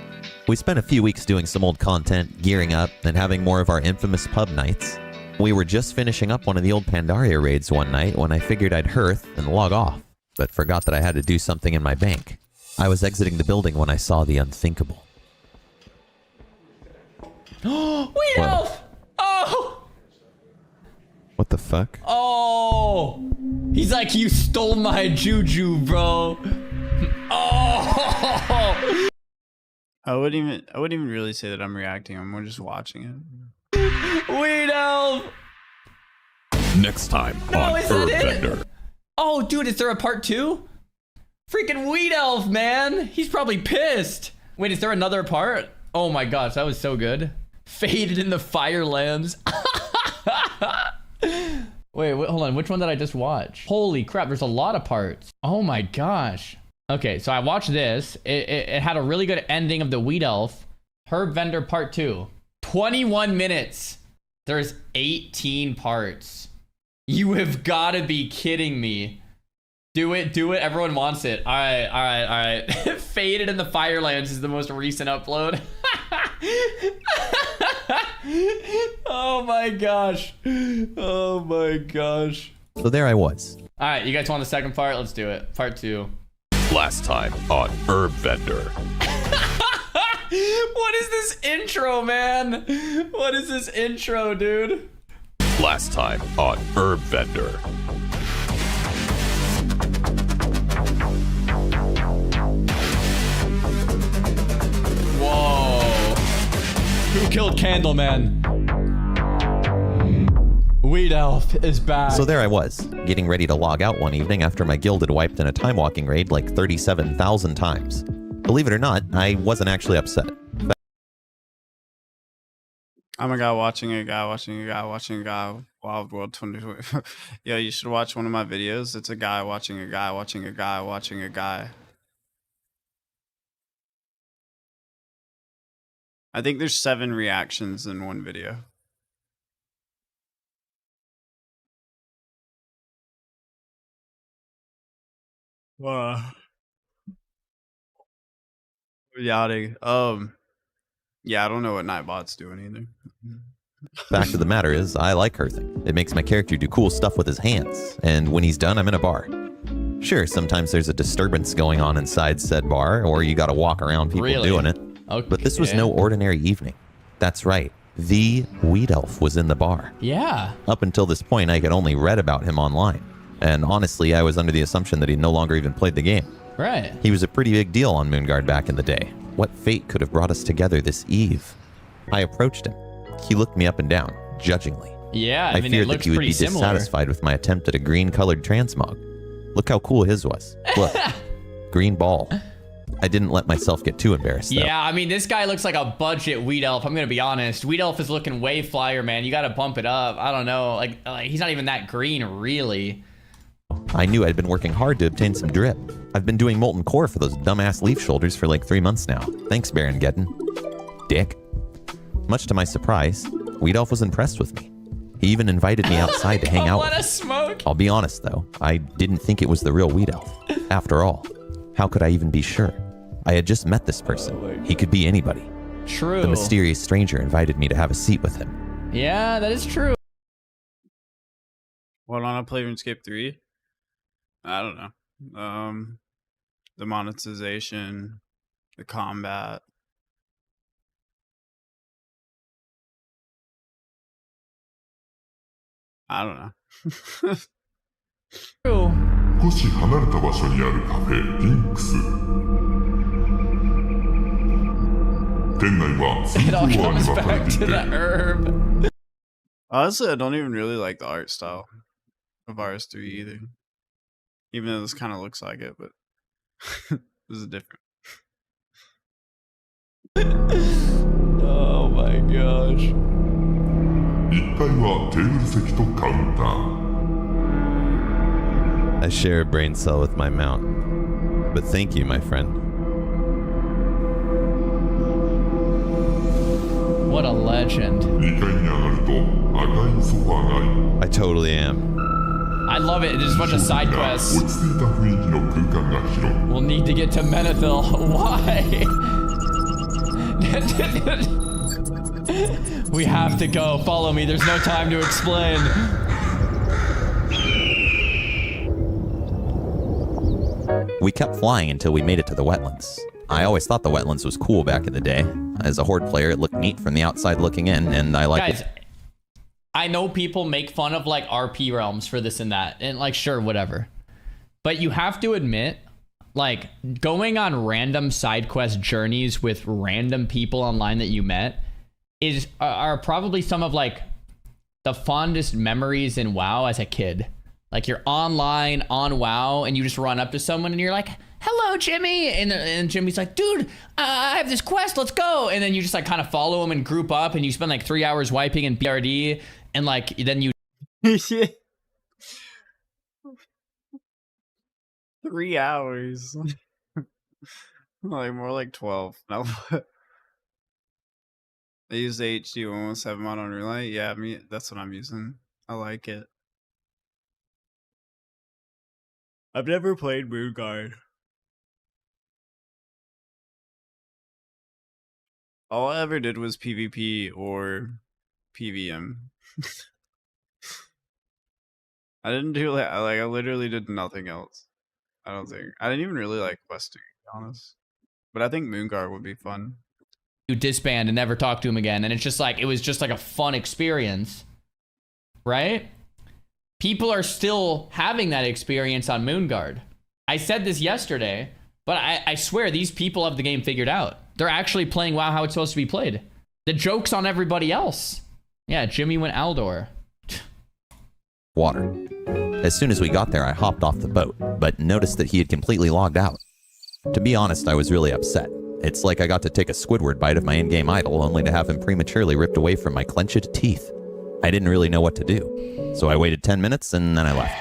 We spent a few weeks doing some old content, gearing up, and having more of our infamous pub nights. We were just finishing up one of the old Pandaria raids one night when I figured I'd hearth and log off, but forgot that I had to do something in my bank. I was exiting the building when I saw the unthinkable. Weed Elf! Oh! What the fuck? Oh! He's like, you stole my juju, bro. Oh! I wouldn't even really say that I'm reacting. I'm more just watching it. Weed Elf! Next time on Herb Vendor. Oh, dude, is there a part 2? Freaking Weed Elf, man! He's probably pissed. Wait, is there another part? Oh my gosh, that was so good. Faded in the Firelands. Wait, hold on. Which one did I just watch? Holy crap, there's a lot of parts. Oh my gosh. Okay, so I watched this. It had a really good ending of the Weed Elf. Herb Vendor Part 2. 21 minutes. There's 18 parts. You have got to be kidding me. Do it. Everyone wants it. All right. Faded in the Firelands is the most recent upload. Oh my gosh. So there I was. All right, you guys want the second part? Let's do it. Part 2. Last time on Herb Vendor. What is this intro, man? What is this intro, dude? Last time on Herb Vendor. Whoa. Who killed Candleman? Weed Elf is back. So there I was, getting ready to log out one evening after my guild had wiped in a time walking raid like 37,000 times. Believe it or not, I wasn't actually upset. I'm a guy watching a guy watching a guy watching a guy. Wild World 2020. Yo, you should watch one of my videos. It's a guy watching a guy watching a guy watching a guy. I think there's 7 reactions in one video. Wow. Yachting. Yeah, I don't know what Nightbot's doing either. Fact of the matter is, I like hearthing. It makes my character do cool stuff with his hands, and when he's done, I'm in a bar. Sure, sometimes there's a disturbance going on inside said bar, or you gotta walk around people doing it. Okay. But this was no ordinary evening. That's right, the Weed Elf was in the bar. Yeah. Up until this point, I had only read about him online. And honestly, I was under the assumption that he no longer even played the game. Right. He was a pretty big deal on Moonguard back in the day. What fate could have brought us together this eve? I approached him. He looked me up and down, judgingly. Yeah, I mean, feared it that looks he would pretty be similar. dissatisfied with my attempt at a green-colored transmog. Look how cool his was. Look, green ball. I didn't let myself get too embarrassed, though. Yeah, I mean, this guy looks like a budget Wheat Elf. I'm going to be honest. Wheat Elf is looking way flyer, man. You got to bump it up. I don't know. Like, he's not even that green, really. I knew I'd been working hard to obtain some drip. I've been doing molten core for those dumbass leaf shoulders for like 3 months now. Thanks, Baron Geddon. Dick. Much to my surprise, Wheat Elf was impressed with me. He even invited me outside to hang out with him. Smoke. I'll be honest, though. I didn't think it was the real Wheat Elf. After all, how could I even be sure? I had just met this person. He could be anybody. True. The mysterious stranger invited me to have a seat with him. Yeah, that is true. What, on a play RuneScape 3? I don't know. The monetization, the combat. I don't know. 少し離れた場所にあるカフェ、リンクス。店内は2フロアに分かれていて、 Honestly, I don't even really like the art style of RS3 either. Even though this kind of looks like it, but this is different. Oh my gosh. 1階はテーブル席とカウンター。 I share a brain cell with my mount. But thank you, my friend. What a legend. 2階に上がると赤いソファーがあり、 I totally am. I love it. There's a bunch of side quests. 落ち着いた雰囲気の空間が広い。 We'll need to get to Menethil. Why? We have to go. Follow me. There's no time to explain. We kept flying until we made it to the wetlands. I always thought the wetlands was cool back in the day. As a Horde player, it looked neat from the outside looking in, and I like Guys, it. I know people make fun of like RP realms for this and that, and like, sure, whatever. But you have to admit, like, going on random side quest journeys with random people online that you met are probably some of like the fondest memories in WoW as a kid. Like, you're online on WoW and you just run up to someone and you're like, hello, Jimmy. And Jimmy's like, dude, I have this quest. Let's go. And then you just like kind of follow him and group up and you spend like 3 hours wiping in BRD. And like, then you 3 hours. Like more like 12. No. I use the HD 117 mod on Relay. Yeah, that's what I'm using. I like it. I've never played Moonguard. All I ever did was PvP or PVM. I didn't do like I literally did nothing else. I don't think. I didn't even really like questing, to be honest. But I think Moonguard would be fun. you disband and never talk to him again. And it's just like, it was just like a fun experience, right? People are still having that experience on Moonguard. I said this yesterday, but I swear these people have the game figured out. They're actually playing WoW how it's supposed to be played. The joke's on everybody else. Yeah, Jimmy went Aldor. Water. As soon as we got there, I hopped off the boat, but noticed that he had completely logged out. To be honest, I was really upset. It's like I got to take a Squidward bite of my in-game idol, only to have him prematurely ripped away from my clenched teeth. I didn't really know what to do, so I waited 10 minutes and then I left.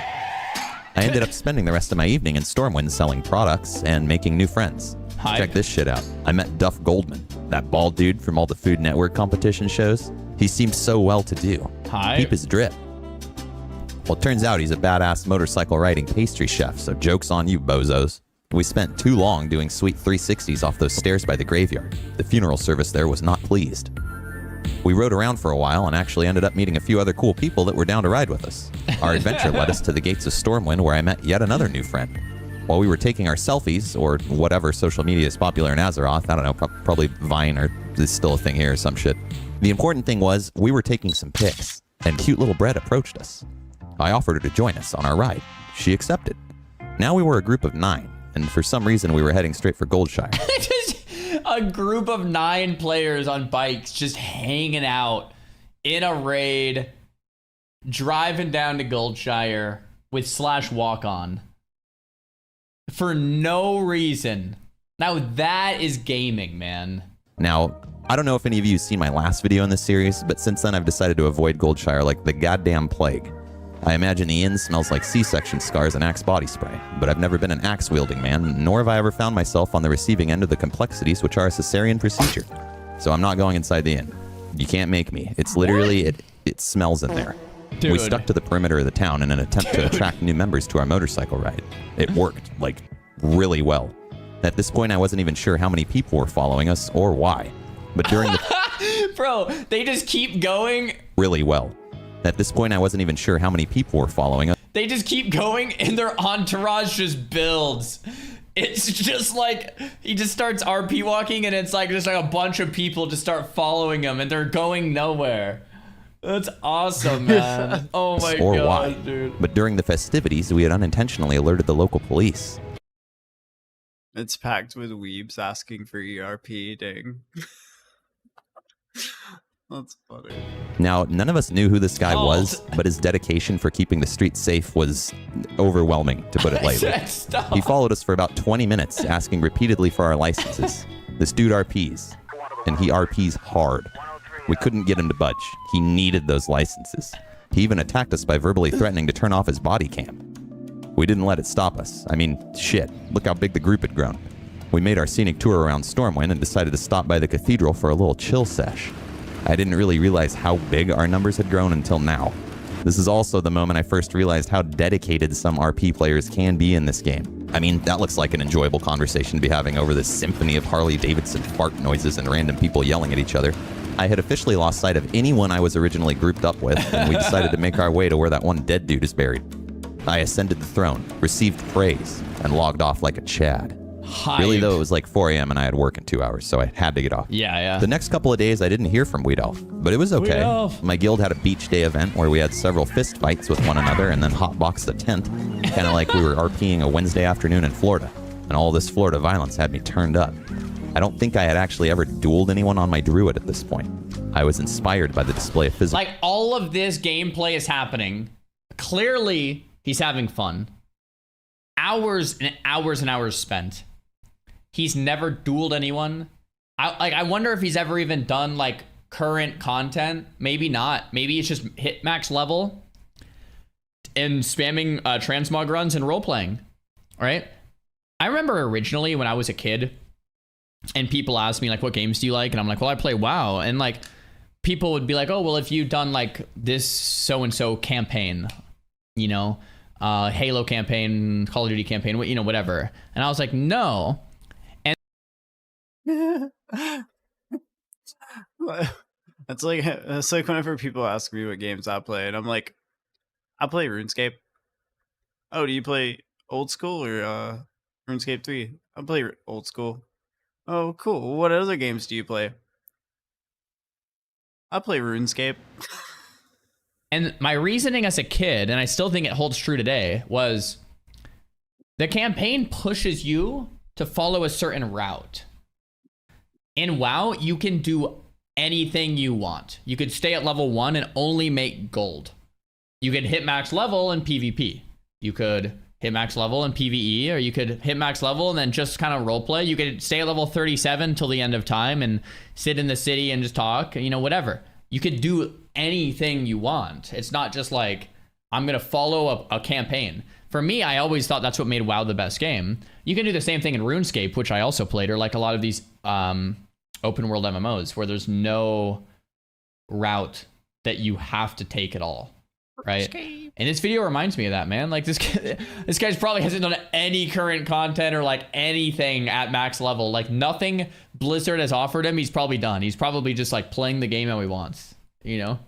I ended up spending the rest of my evening in Stormwind selling products and making new friends. Hi. Check this shit out. I met Duff Goldman, that bald dude from all the Food Network competition shows. He seems so well-to-do. Hi. Keep his drip. Well, it turns out he's a badass motorcycle riding pastry chef, so joke's on you, bozos. We spent too long doing sweet 360s off those stairs by the graveyard. The funeral service there was not pleased. We rode around for a while and actually ended up meeting a few other cool people that were down to ride with us. Our adventure led us to the gates of Stormwind, where I met yet another new friend. While we were taking our selfies, or whatever social media is popular in Azeroth, I don't know, probably Vine or is still a thing here or some shit. The important thing was, we were taking some pics, and cute little Brett approached us. I offered her to join us on our ride. She accepted. Now we were a group of 9, and for some reason we were heading straight for Goldshire. Just a group of 9 players on bikes just hanging out. in a raid, driving down to Goldshire with / walk-on for no reason. Now that is gaming, man. Now, I don't know if any of you have seen my last video in this series, but since then I've decided to avoid Goldshire like the goddamn plague. I imagine the inn smells like C-section scars and Axe body spray, but I've never been an axe-wielding man, nor have I ever found myself on the receiving end of the complexities which are a cesarean procedure. So I'm not going inside the inn. You can't make me. It's literally, it smells in there. Dude. We stuck to the perimeter of the town in an attempt to attract new members to our motorcycle ride. It worked, like, really well. At this point, I wasn't even sure how many people were following us or why. But during the... Bro, they just keep going. Really well. At this point, I wasn't even sure how many people were following us. They just keep going and their entourage just builds. It's just like, he just starts RP walking and it's like just like a bunch of people just start following him and they're going nowhere. That's awesome, man. Oh my or god, why. dude. But during the festivities, we had unintentionally alerted the local police. It's packed with weebs asking for ERP, dang. That's funny. Now, none of us knew who this guy was, but his dedication for keeping the streets safe was overwhelming, to put it lightly. Stop. He followed us for about 20 minutes, asking repeatedly for our licenses. This dude RPs, and he RPs hard. We couldn't get him to budge. He needed those licenses. He even attacked us by verbally threatening to turn off his body cam. We didn't let it stop us. I mean, shit, look how big the group had grown. We made our scenic tour around Stormwind and decided to stop by the cathedral for a little chill sesh. I didn't really realize how big our numbers had grown until now. This is also the moment I first realized how dedicated some RP players can be in this game. I mean, that looks like an enjoyable conversation to be having over this symphony of Harley-Davidson fart noises and random people yelling at each other. I had officially lost sight of anyone I was originally grouped up with, and we decided to make our way to where that one dead dude is buried. I ascended the throne, received praise, and logged off like a Chad. Hype. Really, though, it was like 4 a.m. and I had work in 2 hours, so I had to get off. Yeah. The next couple of days, I didn't hear from Weed Elf, but it was okay. My guild had a beach day event where we had several fist fights with one another and then hotboxed a tent, kind of like we were RPing a Wednesday afternoon in Florida. And all this Florida violence had me turned up. I don't think I had actually ever dueled anyone on my druid at this point. I was inspired by the display of physical... Like, all of this gameplay is happening. Clearly, he's having fun. Hours and hours and hours spent. He's never dueled anyone. I wonder if he's ever even done like current content. Maybe not. Maybe it's just hit max level and spamming transmog runs and role playing. Right? I remember originally when I was a kid and people asked me like, what games do you like? And I'm like, well, I play WoW. And like people would be like, oh, well, if you've done like this so-and-so campaign, you know, Halo campaign, Call of Duty campaign, you know, whatever. And I was like, no. It's like whenever people ask me what games I play, and I'm like, I play RuneScape. Oh, do you play old school or RuneScape 3? I play old school. Oh, cool. What other games do you play? I play RuneScape. And my reasoning as a kid, and I still think it holds true today, was the campaign pushes you to follow a certain route. In WoW, you can do anything you want. You could stay at level 1 and only make gold. You could hit max level in PvP. You could hit max level in PvE, or you could hit max level and then just kind of roleplay. You could stay at level 37 till the end of time and sit in the city and just talk, you know, whatever. You could do anything you want. It's not just like, I'm going to follow a campaign. For me, I always thought that's what made WoW the best game. You can do the same thing in RuneScape, which I also played, or like a lot of these open world MMOs where there's no route that you have to take at all, right? And this video reminds me of that, man. Like this guy's probably hasn't done any current content or like anything at max level. Like nothing Blizzard has offered him, he's probably done. He's probably just like playing the game how he wants, you know?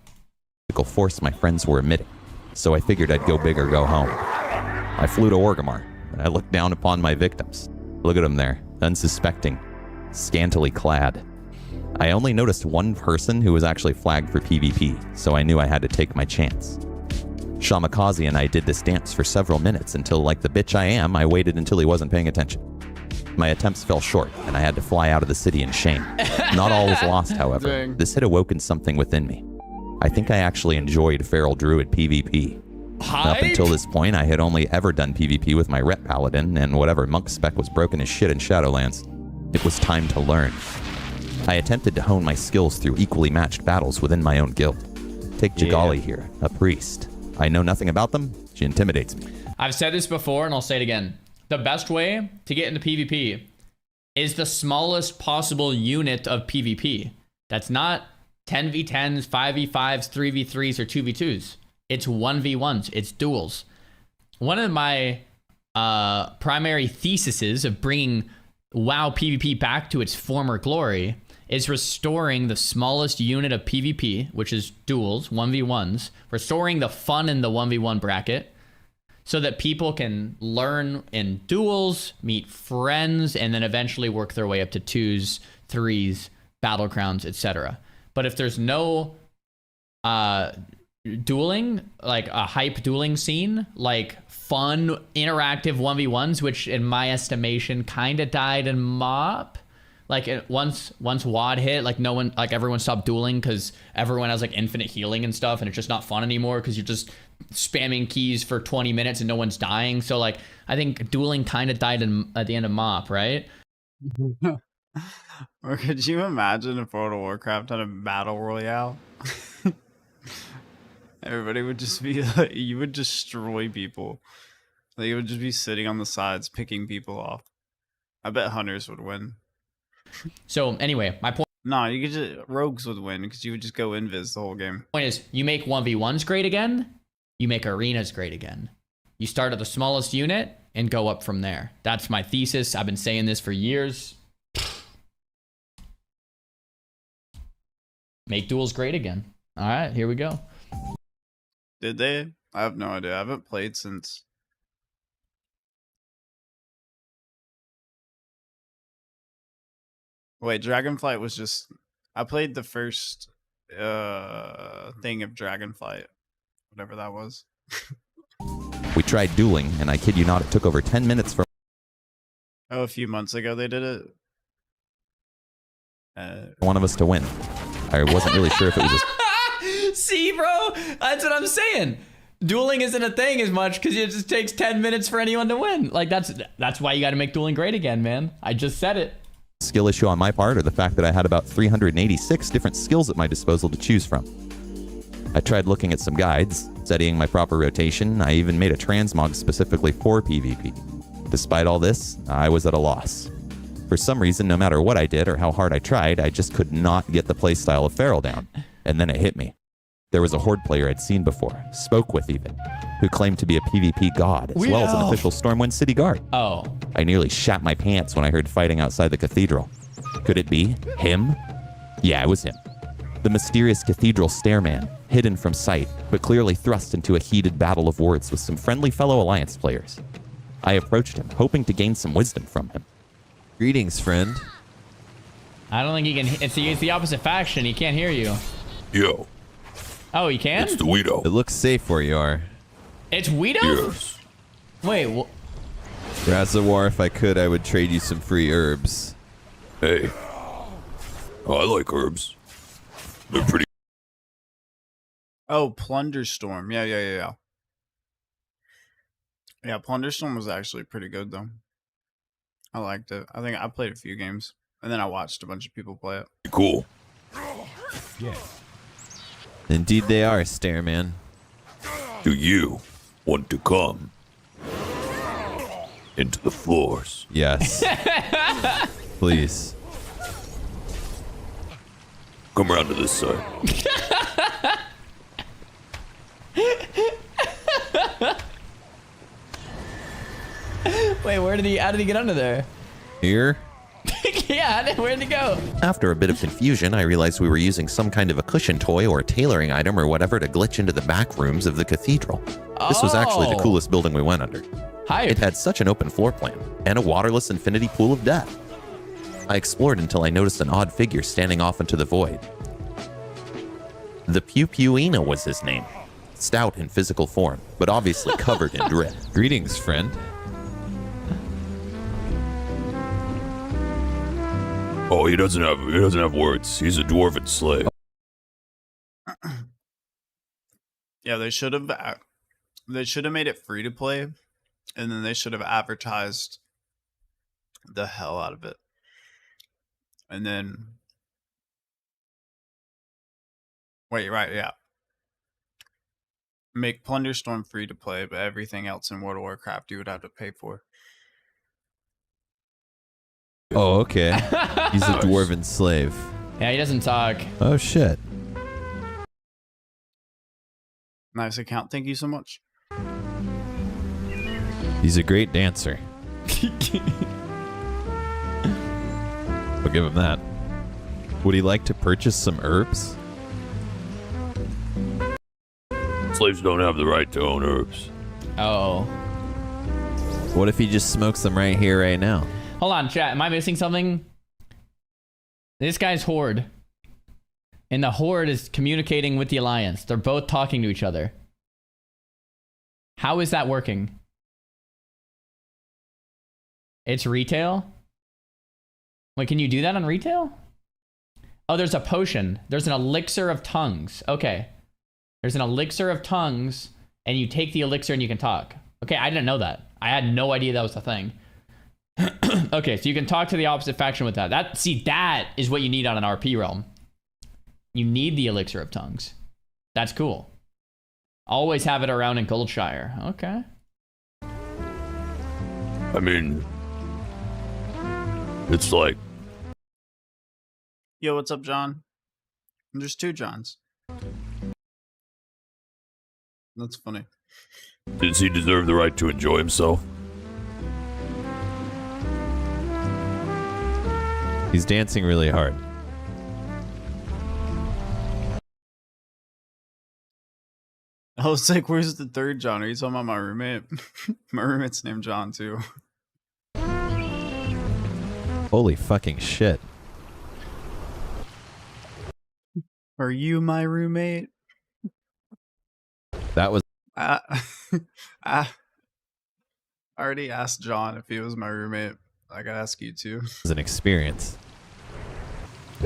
Force my friends were emitting, so I figured I'd go big or go home. I flew to Orgrimmar, and I looked down upon my victims. Look at them there, unsuspecting, scantily clad. I only noticed one person who was actually flagged for PvP, so I knew I had to take my chance. Shamakaze and I did this dance for several minutes until, like the bitch I am, I waited until he wasn't paying attention. My attempts fell short, and I had to fly out of the city in shame. Not all was lost, however. Dang. This had awoken something within me. I think I actually enjoyed Feral Druid PvP. Up until this point, I had only ever done PvP with my Ret Paladin, and whatever monk spec was broken as shit in Shadowlands. It was time to learn. I attempted to hone my skills through equally matched battles within my own guild. Take Jagali here, a priest. I know nothing about them, she intimidates me. I've said this before and I'll say it again. The best way to get into PvP is the smallest possible unit of PvP. That's not 10v10s, 5v5s, 3v3s, or 2v2s. It's 1v1s. It's duels. One of my primary theses of bringing WoW PvP back to its former glory is restoring the smallest unit of PvP, which is duels, 1v1s, restoring the fun in the 1v1 bracket so that people can learn in duels, meet friends, and then eventually work their way up to 2s, 3s, battlegrounds, etc. But if there's no dueling, like a hype dueling scene, like fun interactive 1v1s, which in my estimation kind of died in MoP. Like once WoD hit, like everyone stopped dueling because everyone has like infinite healing and stuff, and it's just not fun anymore because you're just spamming keys for 20 minutes and no one's dying. So like I think dueling kind of died at the end of MoP, right? Or could you imagine if World of Warcraft had a battle royale? Everybody would just be like, you would destroy people. Like, you would just be sitting on the sides picking people off. I bet hunters would win. So anyway, my point. No, you could just rogues would win because you would just go invis the whole game. Point is, you make 1v1s great again, you make arenas great again. You start at the smallest unit and go up from there. That's my thesis. I've been saying this for years. Make duels great again. All right, here we go. Did they? I have no idea. I haven't played since. Wait, Dragonflight was just. I played the first thing of Dragonflight, whatever that was. We tried dueling, and I kid you not, it took over 10 minutes for... Oh, a few months ago they did it. one of us to win. I wasn't really sure if it was a... See, bro? That's what I'm saying. Dueling isn't a thing as much because it just takes 10 minutes for anyone to win. Like, that's why you got to make dueling great again, man. I just said it. Skill issue on my part, or the fact that I had about 386 different skills at my disposal to choose from. I tried looking at some guides, studying my proper rotation. I even made a transmog specifically for PvP. Despite all this, I was at a loss. For some reason, no matter what I did or how hard I tried, I just could not get the playstyle of Feral down. And then it hit me. There was a Horde player I'd seen before, spoke with even, who claimed to be a PvP god, as well as an official Stormwind City Guard. Oh. I nearly shat my pants when I heard fighting outside the cathedral. Could it be him? Yeah, it was him. The mysterious cathedral stairman, hidden from sight, but clearly thrust into a heated battle of words with some friendly fellow Alliance players. I approached him, hoping to gain some wisdom from him. Greetings, friend. I don't think he can. It's the opposite faction. He can't hear you. Yo. Oh, he can? It's the Weedo. It looks safe where you are. It's Weedo? Yes. Wait, what? Razawar, if I could, I would trade you some free herbs. Hey. Oh, I like herbs. They're pretty. Oh, Plunderstorm. Yeah. Yeah, Plunderstorm was actually pretty good, though. I liked it. I think I played a few games, and then I watched a bunch of people play it. Cool. Yeah. Indeed they are, Stairman. Do you want to come into the floors? Yes. Please. Come around to this side. Wait, how did he get under there? Here? Yeah, where'd he go? After a bit of confusion, I realized we were using some kind of a cushion toy or a tailoring item or whatever to glitch into the back rooms of the cathedral. This was actually the coolest building we went under. It had such an open floor plan and a waterless infinity pool of death. I explored until I noticed an odd figure standing off into the void. The Pew-Pewina was his name. Stout in physical form, but obviously covered in drip. Greetings, friend. Oh, he doesn't have words. He's a dwarven slave. Yeah, they should have made it free to play, and then they should have advertised the hell out of it. And then wait, right, yeah. Make Plunderstorm free to play, but everything else in World of Warcraft you would have to pay for. Oh, okay. He's a dwarven slave. Yeah, he doesn't talk. Oh, shit. Nice account. Thank you so much. He's a great dancer. I'll give him that. Would he like to purchase some herbs? Slaves don't have the right to own herbs. Oh. What if he just smokes them right here, right now? Hold on, chat. Am I missing something? This guy's Horde. And the Horde is communicating with the Alliance. They're both talking to each other. How is that working? It's retail? Wait, can you do that on retail? Oh, there's a potion. There's an elixir of tongues. Okay. There's an elixir of tongues, and you take the elixir and you can talk. Okay, I didn't know that. I had no idea that was a thing. Okay, so you can talk to the opposite faction with that. That is what you need on an RP realm. You need the elixir of tongues. That's cool. Always have it around in Goldshire. Okay. I mean, it's like... Yo, what's up, John? There's 2 Johns. That's funny. Does he deserve the right to enjoy himself? He's dancing really hard. I was like, where's the 3rd John? Are you talking about my roommate? My roommate's named John, too. Holy fucking shit. Are you my roommate? That was... I already asked John if he was my roommate. I gotta ask you too. It was an experience.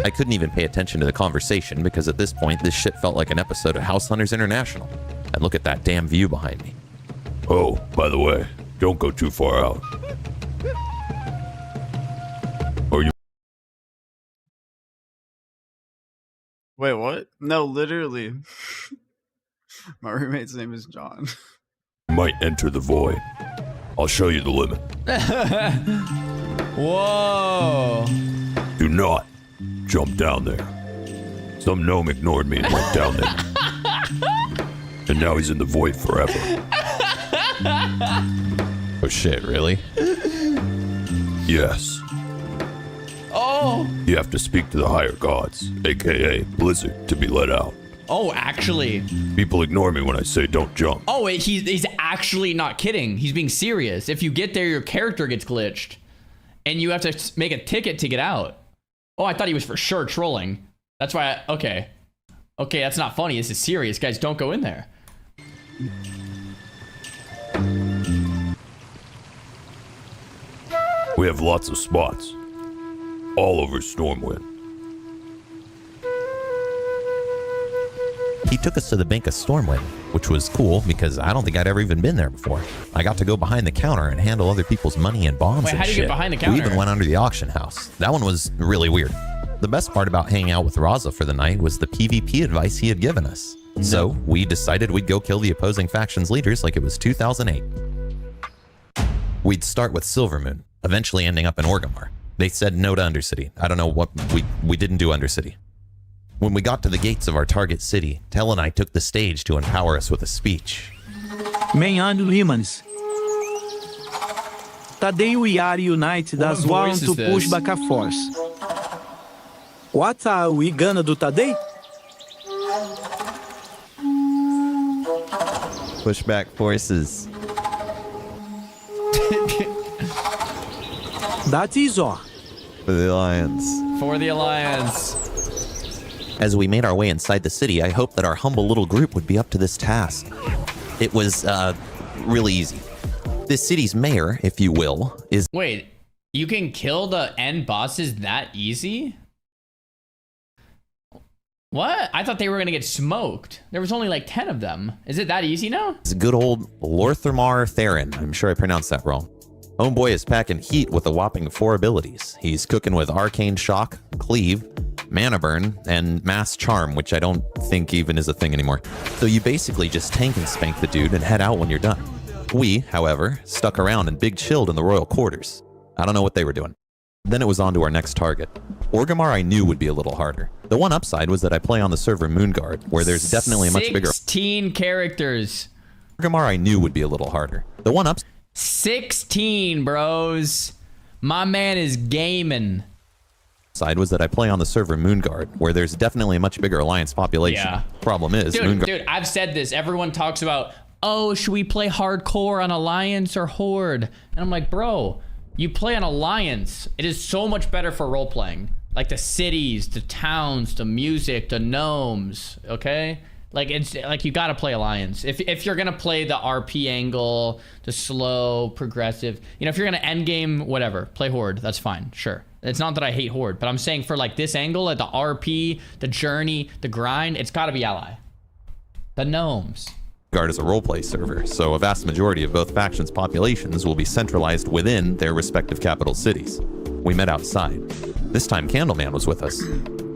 I couldn't even pay attention to the conversation because at this point, this shit felt like an episode of House Hunters International. And look at that damn view behind me. Oh, by the way, don't go too far out. Or you... Wait, what? No, literally. My roommate's name is John. might enter the void. I'll show you the limit. Whoa. Do not jump down there. Some gnome ignored me and went down there. And now he's in the void forever. Oh shit, really? Yes. Oh. You have to speak to the higher gods, aka Blizzard, to be let out. Oh, actually. People ignore me when I say don't jump. Oh, wait, he's actually not kidding. He's being serious. If you get there, your character gets glitched. And you have to make a ticket to get out. Oh, I thought he was for sure trolling. That's why okay. Okay, that's not funny. This is serious. Guys, don't go in there. We have lots of spots. All over Stormwind. He took us to the bank of Stormwind, which was cool because I don't think I'd ever even been there before. I got to go behind the counter and handle other people's money and bonds. Wait, and how do you shit. get behind the counter? We even went under the auction house. That one was really weird. The best part about hanging out with Raza for the night was the PvP advice he had given us. So we decided we'd go kill the opposing faction's leaders like it was 2008. We'd start with Silvermoon, eventually ending up in Orgrimmar. They said no to Undercity. I don't know what we didn't do Undercity. When we got to the gates of our target city, Tel and I took the stage to empower us with a speech. Bem-vindo, Rimanes. Today we are united as one to push back a force. What are we gonna do today? Push back forces. That is all. For the Alliance. For the Alliance. As we made our way inside the city, I hoped that our humble little group would be up to this task. It was, really easy. This city's mayor, if you will, is... Wait, you can kill the end bosses that easy? What? I thought they were gonna get smoked. There was only like 10 of them. Is it that easy now? It's good old Lorthamar Theron. I'm sure I pronounced that wrong. Homeboy is packing heat with a whopping 4 abilities. He's cooking with Arcane Shock, Cleave, Mana Burn, and Mass Charm, which I don't think even is a thing anymore. So you basically just tank and spank the dude and head out when you're done. We, however, stuck around and big chilled in the royal quarters. I don't know what they were doing. Then it was on to our next target. Orgrimmar I knew would be a little harder. The one upside was that I play on the server Moonguard, where there's definitely a much bigger... 16 characters. Orgrimmar I knew would be a little harder. The one upside... 16, bros. My man is gaming. Side was that I play on the server Moonguard, where there's definitely a much bigger alliance population. Yeah. Problem is, Dude, I've said this. Everyone talks about, oh, should we play hardcore on Alliance or Horde? And I'm like, bro, you play on Alliance. It is so much better for role-playing. Like the cities, the towns, the music, the gnomes, okay? Like, it's like you gotta play Alliance. If you're gonna play the RP angle, the slow, progressive, you know, if you're gonna endgame, whatever, play Horde, that's fine, sure. It's not that I hate Horde, but I'm saying for like this angle, like the RP, the journey, the grind, it's gotta be Ally. The gnomes. Guard is a roleplay server, so a vast majority of both factions' populations will be centralized within their respective capital cities. We met outside. This time Candleman was with us.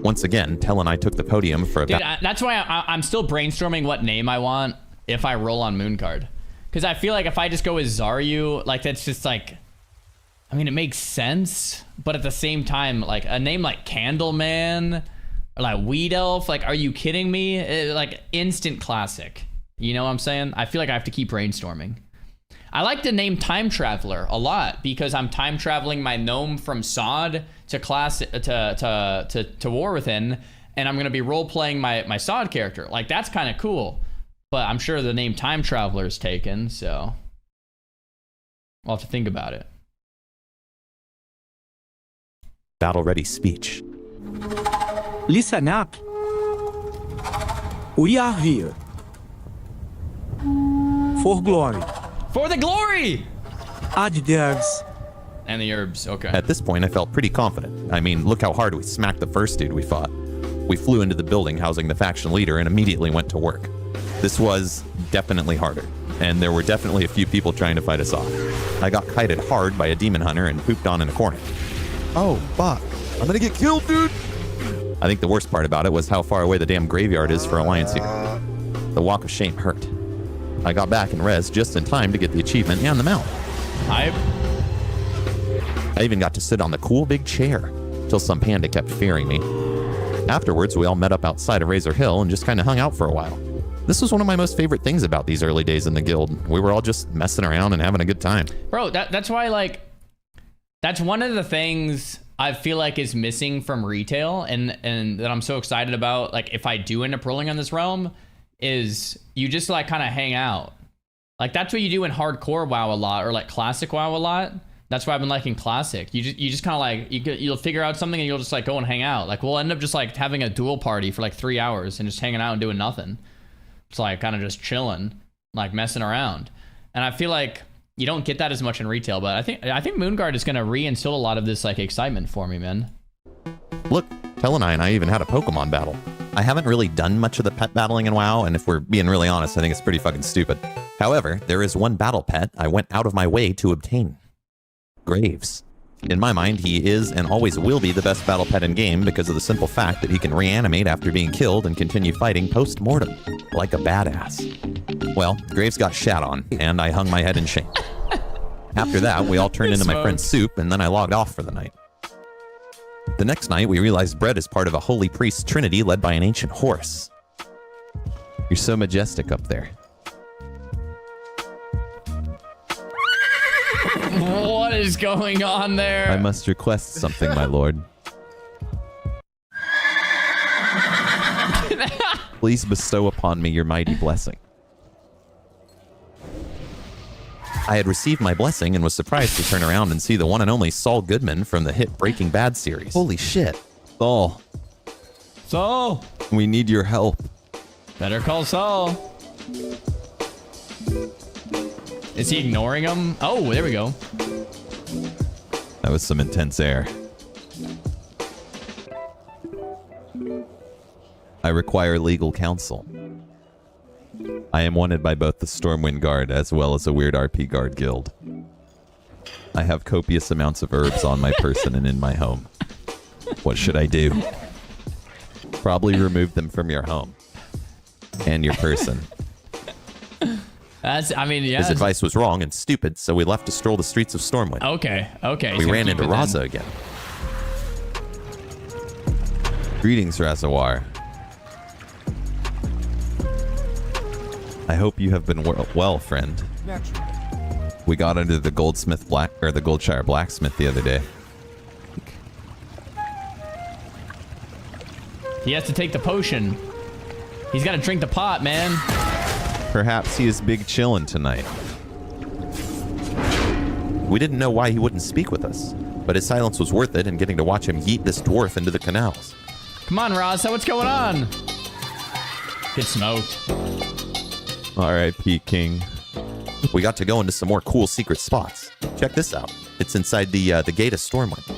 Once again, Tell and I took the podium for a... Dude, that's why I'm still brainstorming what name I want if I roll on Moonguard. Because I feel like if I just go with Zaryu, like that's just like... I mean, it makes sense, but at the same time, like a name like Candleman or like Weed Elf, like, are you kidding me? Like instant classic. You know what I'm saying? I feel like I have to keep brainstorming. I like the name Time Traveler a lot because I'm time traveling my gnome from Sod to War Within, and I'm gonna be role playing my Sod character. Like that's kind of cool, but I'm sure the name Time Traveler is taken, so I'll have to think about it. Battle ready speech. Listen up. We are here. For glory. For the glory! Add the herbs. And the herbs, okay. At this point, I felt pretty confident. I mean, look how hard we smacked the first dude we fought. We flew into the building housing the faction leader and immediately went to work. This was definitely harder, and there were definitely a few people trying to fight us off. I got kited hard by a demon hunter and pooped on in a corner. Oh, fuck. I'm gonna get killed, dude! I think the worst part about it was how far away the damn graveyard is for Alliance here. The walk of shame hurt. I got back and res just in time to get the achievement and the mount. I even got to sit on the cool big chair, till some panda kept fearing me. Afterwards, we all met up outside of Razor Hill and just kind of hung out for a while. This was one of my most favorite things about these early days in the guild. We were all just messing around and having a good time. Bro, that's why, like, that's one of the things I feel like is missing from retail and that I'm so excited about, like, if I do end up rolling on this realm, is you just like kind of hang out. Like that's what you do in hardcore WoW a lot, or like classic WoW a lot. That's why I've been liking classic. You just kind of like you'll figure out something and you'll just like go and hang out. Like we'll end up just like having a duel party for like 3 hours and just hanging out and doing nothing. It's like kind of just chilling, like messing around. And I feel like you don't get that as much in retail, but I think Moonguard is gonna reinstill a lot of this like excitement for me, man. Look, Tell and I even had a Pokemon battle. I haven't really done much of the pet battling in WoW, and if we're being really honest, I think it's pretty fucking stupid. However, there is one battle pet I went out of my way to obtain. Graves. In my mind, he is and always will be the best battle pet in game because of the simple fact that he can reanimate after being killed and continue fighting post-mortem, like a badass. Well, Graves got shat on, and I hung my head in shame. After that, we all turned into my friend's soup, and then I logged off for the night. The next night, we realized Brett is part of a holy priest trinity led by an ancient horse. You're so majestic up there. What is going on there? I must request something, my lord. Please bestow upon me your mighty blessing. I had received my blessing and was surprised to turn around and see the one and only Saul Goodman from the hit Breaking Bad series. Holy shit. Saul. Saul! We need your help. Better call Saul. Is he ignoring him? Oh, there we go. That was some intense air. I require legal counsel. I am wanted by both the Stormwind Guard as well as a weird RP Guard guild. I have copious amounts of herbs on my person and in my home. What should I do? Probably remove them from your home. And your person. I mean, yeah. His advice was wrong and stupid, so we left to stroll the streets of Stormwind. Okay. We ran into Raza again. Greetings, Razawar. I hope you have been well, friend. We got into the the Goldshire blacksmith the other day. He has to take the potion. He's got to drink the pot, man. Perhaps he is big chillin' tonight. We didn't know why he wouldn't speak with us, but his silence was worth it, and getting to watch him yeet this dwarf into the canals. Come on, Raza, what's going on? Get smoked. R.I.P. King. We got to go into some more cool secret spots. Check this out. It's inside the gate of Stormwind.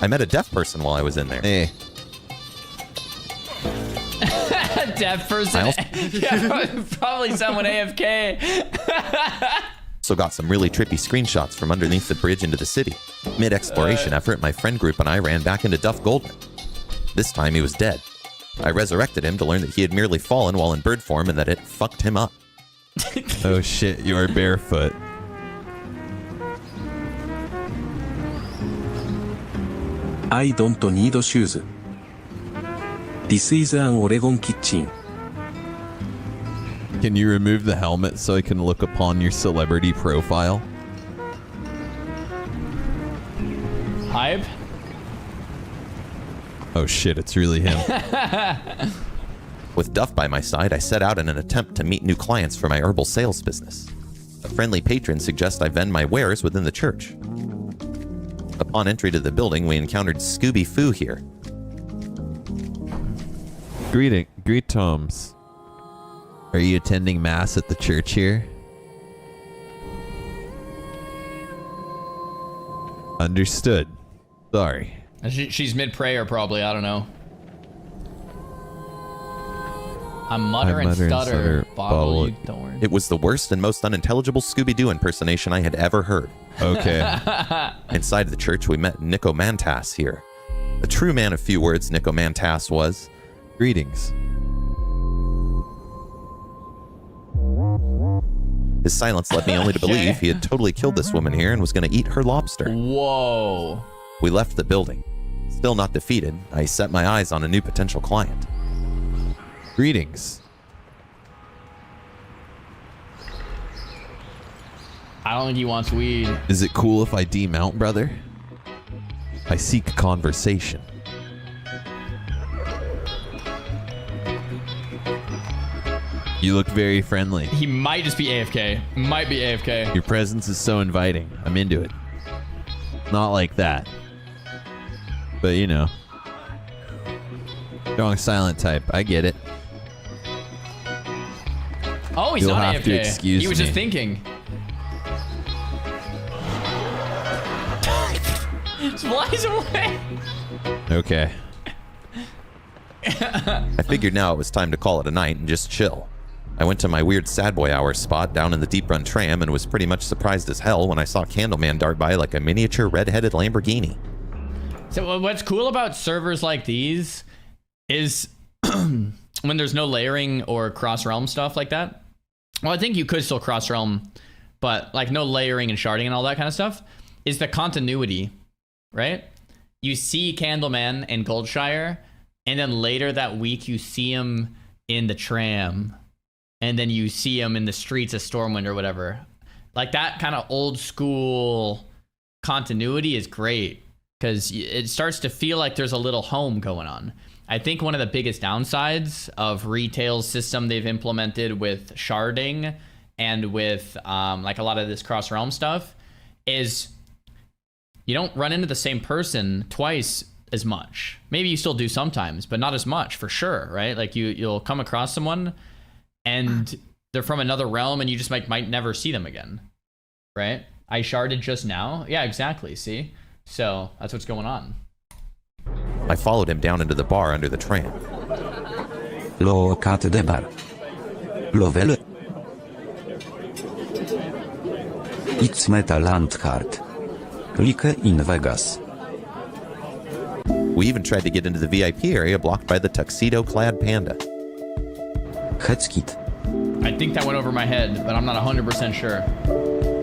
I met a deaf person while I was in there. Hey. Deaf person. Yeah, probably someone AFK. So got some really trippy screenshots from underneath the bridge into the city. Mid-exploration effort, my friend group and I ran back into Duff Goldman. This time he was dead. I resurrected him to learn that he had merely fallen while in bird form and that it fucked him up. Oh shit, you are barefoot. I don't need shoes. This is an Oregon kitchen. Can you remove the helmet so I can look upon your celebrity profile? Hype? Oh shit, it's really him. With Duff by my side, I set out in an attempt to meet new clients for my herbal sales business. A friendly patron suggests I vend my wares within the church. Upon entry to the building, we encountered Scooby Foo here. Greetings. Are you attending mass at the church here? Understood. Sorry. She's mid-prayer, probably. I don't know. I mutter and stutter. Bottle you thorn. It was the worst and most unintelligible Scooby-Doo impersonation I had ever heard. Okay. Inside the church, we met Nicomantas here. A true man of few words, Nicomantas was. Greetings. His silence led me only to believe he had totally killed this woman here and was going to eat her lobster. Whoa. We left the building. Still not defeated, I set my eyes on a new potential client. Greetings. I don't think he wants weed. Is it cool if I demount, brother? I seek conversation. You look very friendly. He might just be AFK. Might be AFK. Your presence is so inviting. I'm into it. Not like that. But you know. Strong silent type. I get it. Oh, he's You'll not have AFK. to excuse He was me. just thinking. Just flies away. Okay. I figured now it was time to call it a night and just chill. I went to my weird sad boy hour spot down in the deep run tram and was pretty much surprised as hell when I saw Candleman dart by like a miniature red-headed Lamborghini. So what's cool about servers like these is when there's no layering or cross-realm stuff like that. Well, I think you could still cross-realm, but like no layering and sharding and all that kind of stuff, is the continuity, right? You see Candleman in Goldshire, and then later that week you see him in the tram, and then you see him in the streets of Stormwind or whatever. Like that kind of old school continuity is great because it starts to feel like there's a little home going on. I think one of the biggest downsides of retail's system they've implemented with sharding and with like a lot of this cross-realm stuff is you don't run into the same person twice as much. Maybe you still do sometimes, but not as much for sure, right? Like you'll come across someone and they're from another realm and you just might never see them again, right? I sharded just now. Yeah, exactly. See? So that's what's going on. I followed him down into the bar under the tram. Locat de bar. Lovele. It's metal and hard. Like in Vegas. We even tried to get into the VIP area blocked by the tuxedo-clad panda. Headskit. I think that went over my head, but I'm not 100% sure.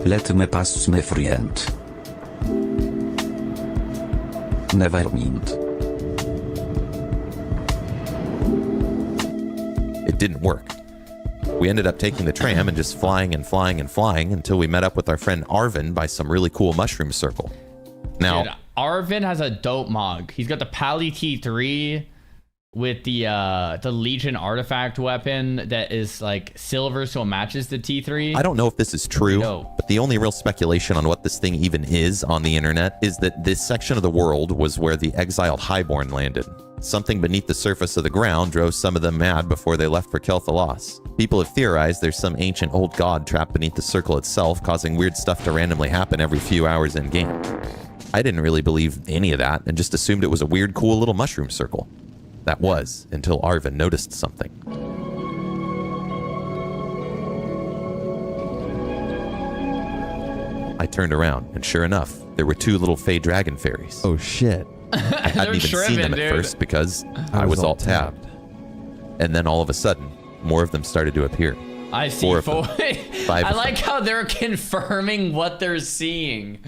Let me pass my friend. Never mind. It didn't work. We ended up taking the tram and just flying and flying and flying until we met up with our friend Arvin by some really cool mushroom circle. Now, dude, Arvin has a dope mog. He's got the Pally T3 with the Legion artifact weapon that is like silver, so it matches the T3. I don't know if this is true, but the only real speculation on what this thing even is on the internet is that this section of the world was where the exiled Highborn landed. Something beneath the surface of the ground drove some of them mad before they left for Kel'Thalas. People have theorized there's some ancient old god trapped beneath the circle itself, causing weird stuff to randomly happen every few hours in game. I didn't really believe any of that and just assumed it was a weird, cool little mushroom circle. That was until Arvin noticed something. I turned around, and sure enough, there were two little fey dragon fairies. Oh shit. I hadn't even seen them at first because I was alt-tabbed. And then all of a sudden, more of them started to appear. I see four. I like how they're confirming what they're seeing.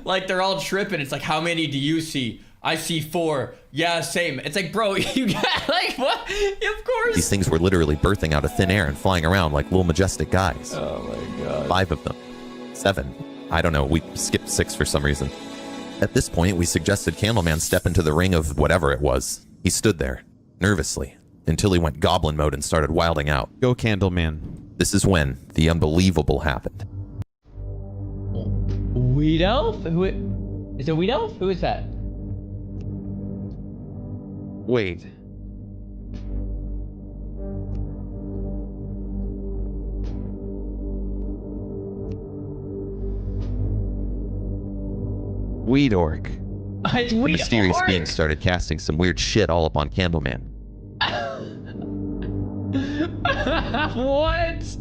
Like they're all tripping. It's like, how many do you see? I see 4. Yeah, same. It's like, bro, you got like what? Of course. These things were literally birthing out of thin air and flying around like little majestic guys. Oh my god. 5 of them. 7. I don't know. We skipped 6 for some reason. At this point, we suggested Candleman step into the ring of whatever it was. He stood there, nervously, until he went goblin mode and started wilding out. Go Candleman. This is when the unbelievable happened. Weed Elf? Who is it? Weed Elf? Who is that? Wait. Weed Orc. It's Weed Mysterious Orc. beings started casting some weird shit all up on Candleman. What?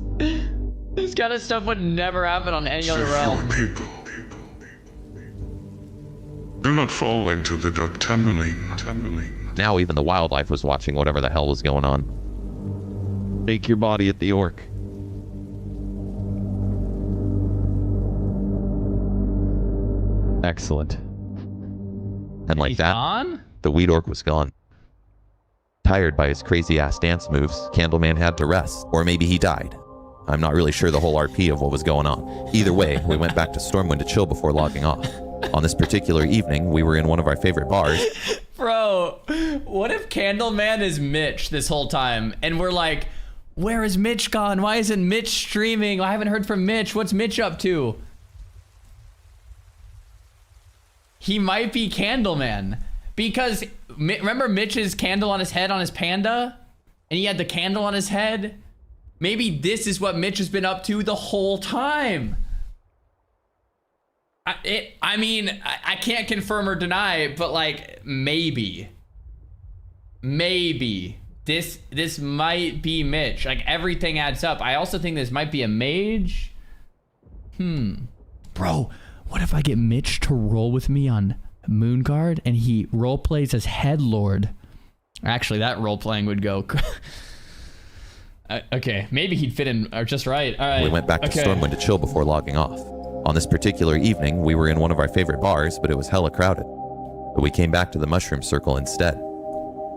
This kind of stuff would never happen on any other realm. People. Do not fall into the dark tunneling. Now even the wildlife was watching whatever the hell was going on. Take your body at the orc. Excellent. And like He's that, gone? the weed orc was gone. Tired by his crazy-ass dance moves, Candleman had to rest. Or maybe he died. I'm not really sure the whole RP of what was going on. Either way, we went back to Stormwind to chill before logging off. On this particular evening, we were in one of our favorite bars. Bro, what if Candleman is Mitch this whole time? And we're like, where is Mitch gone? Why isn't Mitch streaming? I haven't heard from Mitch. What's Mitch up to? He might be Candleman. Because, remember Mitch's candle on his head on his panda? And he had the candle on his head? Maybe this is what Mitch has been up to the whole time. I mean, I can't confirm or deny, but like, maybe. Maybe. This might be Mitch. Like, everything adds up. I also think this might be a mage. Bro, what if I get Mitch to roll with me on Moonguard and he role plays as Headlord? Actually, that role playing would go. Okay, maybe he'd fit in just right. All right. We went back to Stormwind to chill before logging off. On this particular evening, we were in one of our favorite bars, but it was hella crowded. But we came back to the Mushroom Circle instead.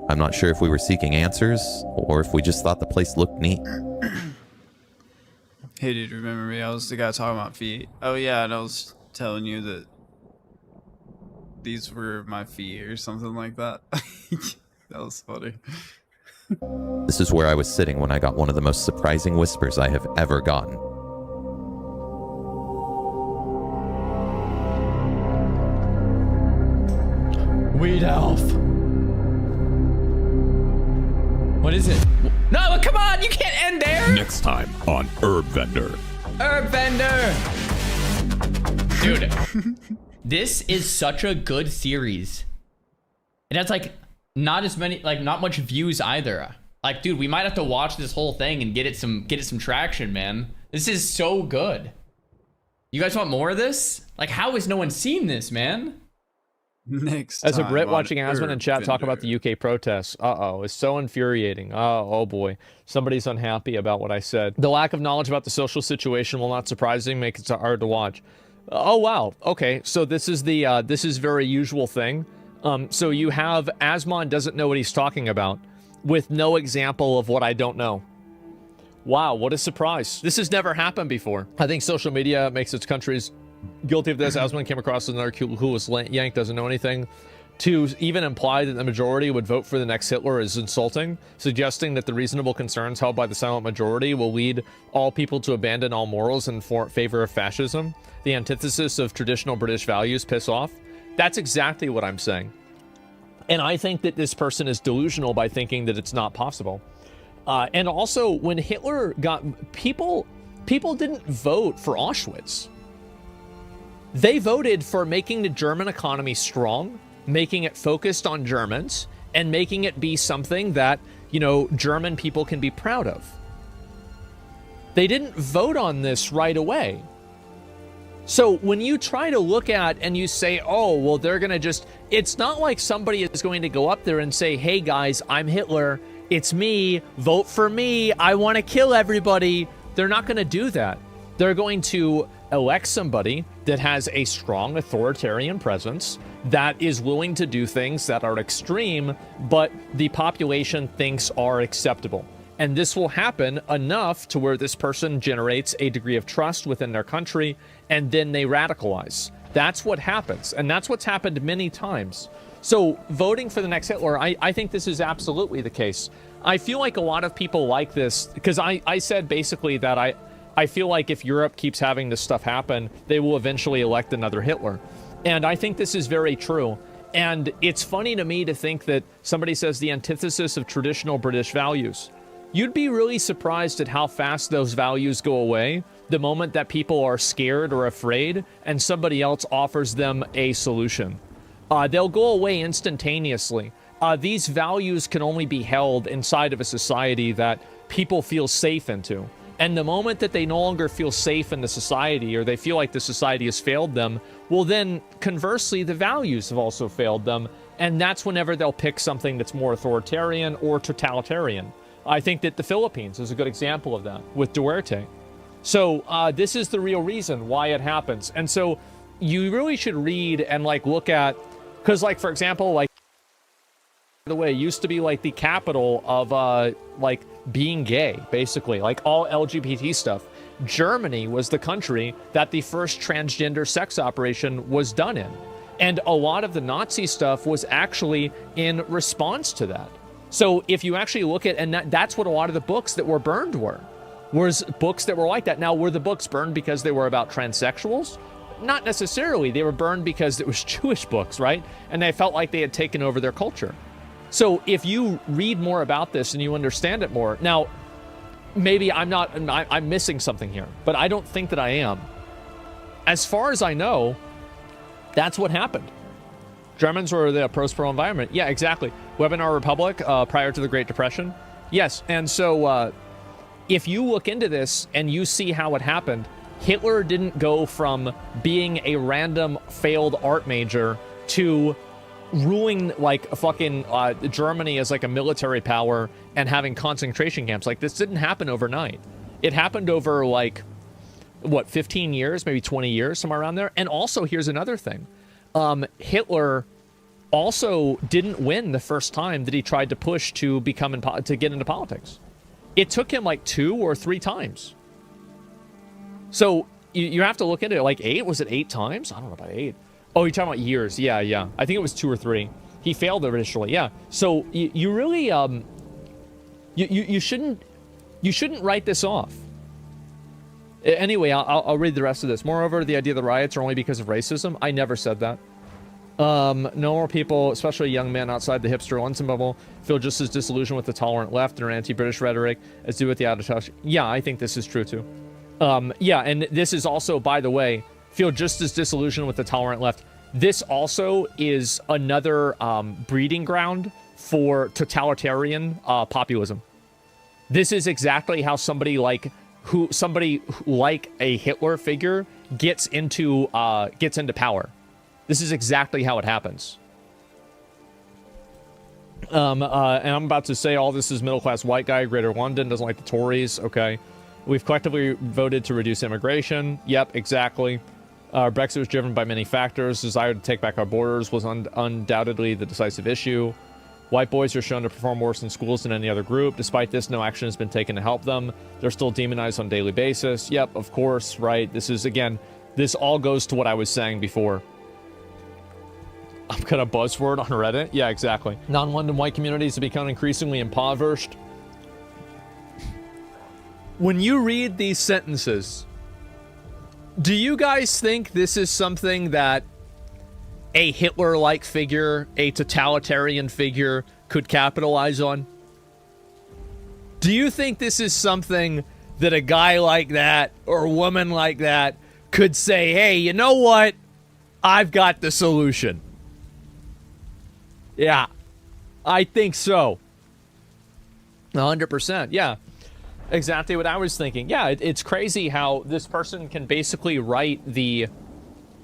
I'm not sure if we were seeking answers, or if we just thought the place looked neat. Hey dude, remember me? I was the guy talking about feet. Oh yeah, and I was telling you that these were my feet or something like that. That was funny. This is where I was sitting when I got one of the most surprising whispers I have ever gotten. Weed Elf. What is it? No, come on, you can't end there. Next time on Herb Vendor. Herb Vendor. Dude, this is such a good series. It has like not as many, like not much views either. Like, dude, we might have to watch this whole thing and get it some traction, man. This is so good. You guys want more of this? Like, how has no one seen this, man? Next As a time Brit on watching Asmon in chat talk about the UK protests, it's so infuriating. Oh boy, somebody's unhappy about what I said. The lack of knowledge about the social situation, while not surprising, makes it hard to watch. Oh wow, okay, so this is the this is very usual thing. So you have Asmon doesn't know what he's talking about, with no example of what I don't know. Wow, what a surprise. This has never happened before. I think social media makes its countries guilty of this. Asmon came across another clueless yank, doesn't know anything. To even imply that the majority would vote for the next Hitler is insulting, suggesting that the reasonable concerns held by the silent majority will lead all people to abandon all morals in favor of fascism. The antithesis of traditional British values piss off. That's exactly what I'm saying. And I think that this person is delusional by thinking that it's not possible. And also, when Hitler got... People didn't vote for Auschwitz. They voted for making the German economy strong, making it focused on Germans, and making it be something that, you know, German people can be proud of. They didn't vote on this right away. So when you try to look at and you say, oh, well, they're going to just... It's not like somebody is going to go up there and say, hey, guys, I'm Hitler. It's me. Vote for me. I want to kill everybody. They're not going to do that. They're going to elect somebody that has a strong authoritarian presence, that is willing to do things that are extreme, but the population thinks are acceptable. And this will happen enough to where this person generates a degree of trust within their country, and then they radicalize. That's what happens, and that's what's happened many times. So voting for the next Hitler, I think this is absolutely the case. I feel like a lot of people like this, because I said basically that I feel like if Europe keeps having this stuff happen, they will eventually elect another Hitler. And I think this is very true. And it's funny to me to think that somebody says the antithesis of traditional British values. You'd be really surprised at how fast those values go away the moment that people are scared or afraid and somebody else offers them a solution. They'll go away instantaneously. These values can only be held inside of a society that people feel safe into. And the moment that they no longer feel safe in the society, or they feel like the society has failed them, well then, conversely, the values have also failed them, and that's whenever they'll pick something that's more authoritarian or totalitarian. I think that the Philippines is a good example of that, with Duterte. So, this is the real reason why it happens. And so, you really should read and, like, look at... Because, like, for example, like... By the way, it used to be, like, the capital of, like... being gay, basically, like all LGBT stuff. Germany was the country that the first transgender sex operation was done in. And a lot of the Nazi stuff was actually in response to that. So if you actually look at, and that's what a lot of the books that were burned were books that were like that. Now, were the books burned because they were about transsexuals? Not necessarily. They were burned because it was Jewish books, right? And they felt like they had taken over their culture. So if you read more about this and you understand it more, now, maybe I'm missing something here, but I don't think that I am. As far as I know, that's what happened. Germans were the pro environment. Yeah, exactly. Webinar Republic, prior to the Great Depression. Yes, and so if you look into this and you see how it happened, Hitler didn't go from being a random failed art major to ruling like a fucking Germany as like a military power and having concentration camps. Like, this didn't happen overnight. It happened over like, what, 15 years, maybe 20 years, somewhere around there. And also, here's another thing. Hitler also didn't win the first time that he tried to push to to get into politics. It took him like 2 or 3 times. So you have to look into it. Like 8, was it 8 times? I don't know about 8. Oh, you're talking about years. Yeah. I think it was 2 or 3. He failed initially. Yeah. So you really you shouldn't write this off. Anyway, I'll read the rest of this. Moreover, the idea of the riots are only because of racism. I never said that. No more people, especially young men outside the hipster London bubble, feel just as disillusioned with the tolerant left and anti-British rhetoric as do with the out-of-touch. Yeah, I think this is true too. Yeah, and this is also, by the way, feel just as disillusioned with the tolerant left. This also is another breeding ground for totalitarian populism. This is exactly how somebody like a Hitler figure gets into power. This is exactly how it happens. And I'm about to say all this is middle-class white guy, Greater London, doesn't like the Tories. Okay. We've collectively voted to reduce immigration. Yep, exactly. Brexit was driven by many factors. Desire to take back our borders was undoubtedly the decisive issue. White boys are shown to perform worse in schools than any other group. Despite this, no action has been taken to help them. They're still demonized on a daily basis. Yep, of course, right? This is, again, this all goes to what I was saying before. I'm gonna buzzword on Reddit. Yeah, exactly. Non-London white communities have become increasingly impoverished. When you read these sentences, do you guys think this is something that a Hitler-like figure, a totalitarian figure, could capitalize on? Do you think this is something that a guy like that or a woman like that could say, hey, you know what? I've got the solution. Yeah, I think so. 100%, yeah. Exactly what I was thinking. Yeah, it's crazy how this person can basically write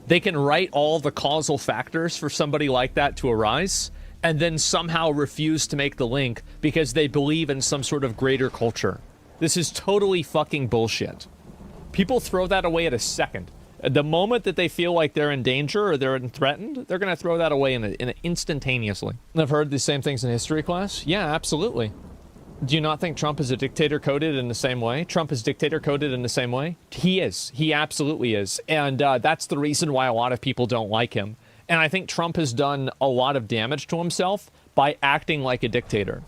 they can write all the causal factors for somebody like that to arise, and then somehow refuse to make the link because they believe in some sort of greater culture. This is totally fucking bullshit. People throw that away at a second. The moment that they feel like they're in danger or they're threatened, they're going to throw that away instantaneously. I've heard the same things in history class. Yeah, absolutely. Do you not think Trump is a dictator coded in the same way? Trump is dictator coded in the same way? He is. He absolutely is. And that's the reason why a lot of people don't like him. And I think Trump has done a lot of damage to himself by acting like a dictator.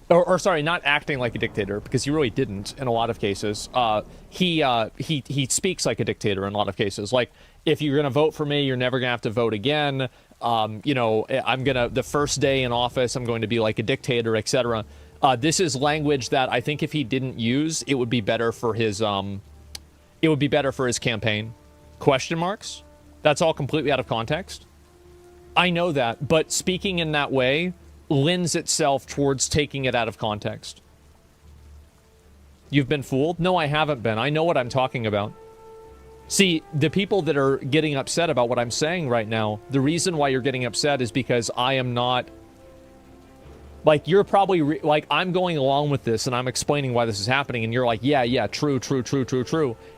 Or sorry, not acting like a dictator, because he really didn't in a lot of cases. He speaks like a dictator in a lot of cases. Like, if you're going to vote for me, you're never going to have to vote again. You know, the first day in office, I'm going to be like a dictator, etc. This is language that I think if he didn't use, it would be better for his campaign. Question marks? That's all completely out of context. I know that, but speaking in that way lends itself towards taking it out of context. You've been fooled? No, I haven't been. I know what I'm talking about. See, the people that are getting upset about what I'm saying right now, the reason why you're getting upset is because I am not... Like, you're probably, like, I'm going along with this, and I'm explaining why this is happening, and you're like, yeah, true.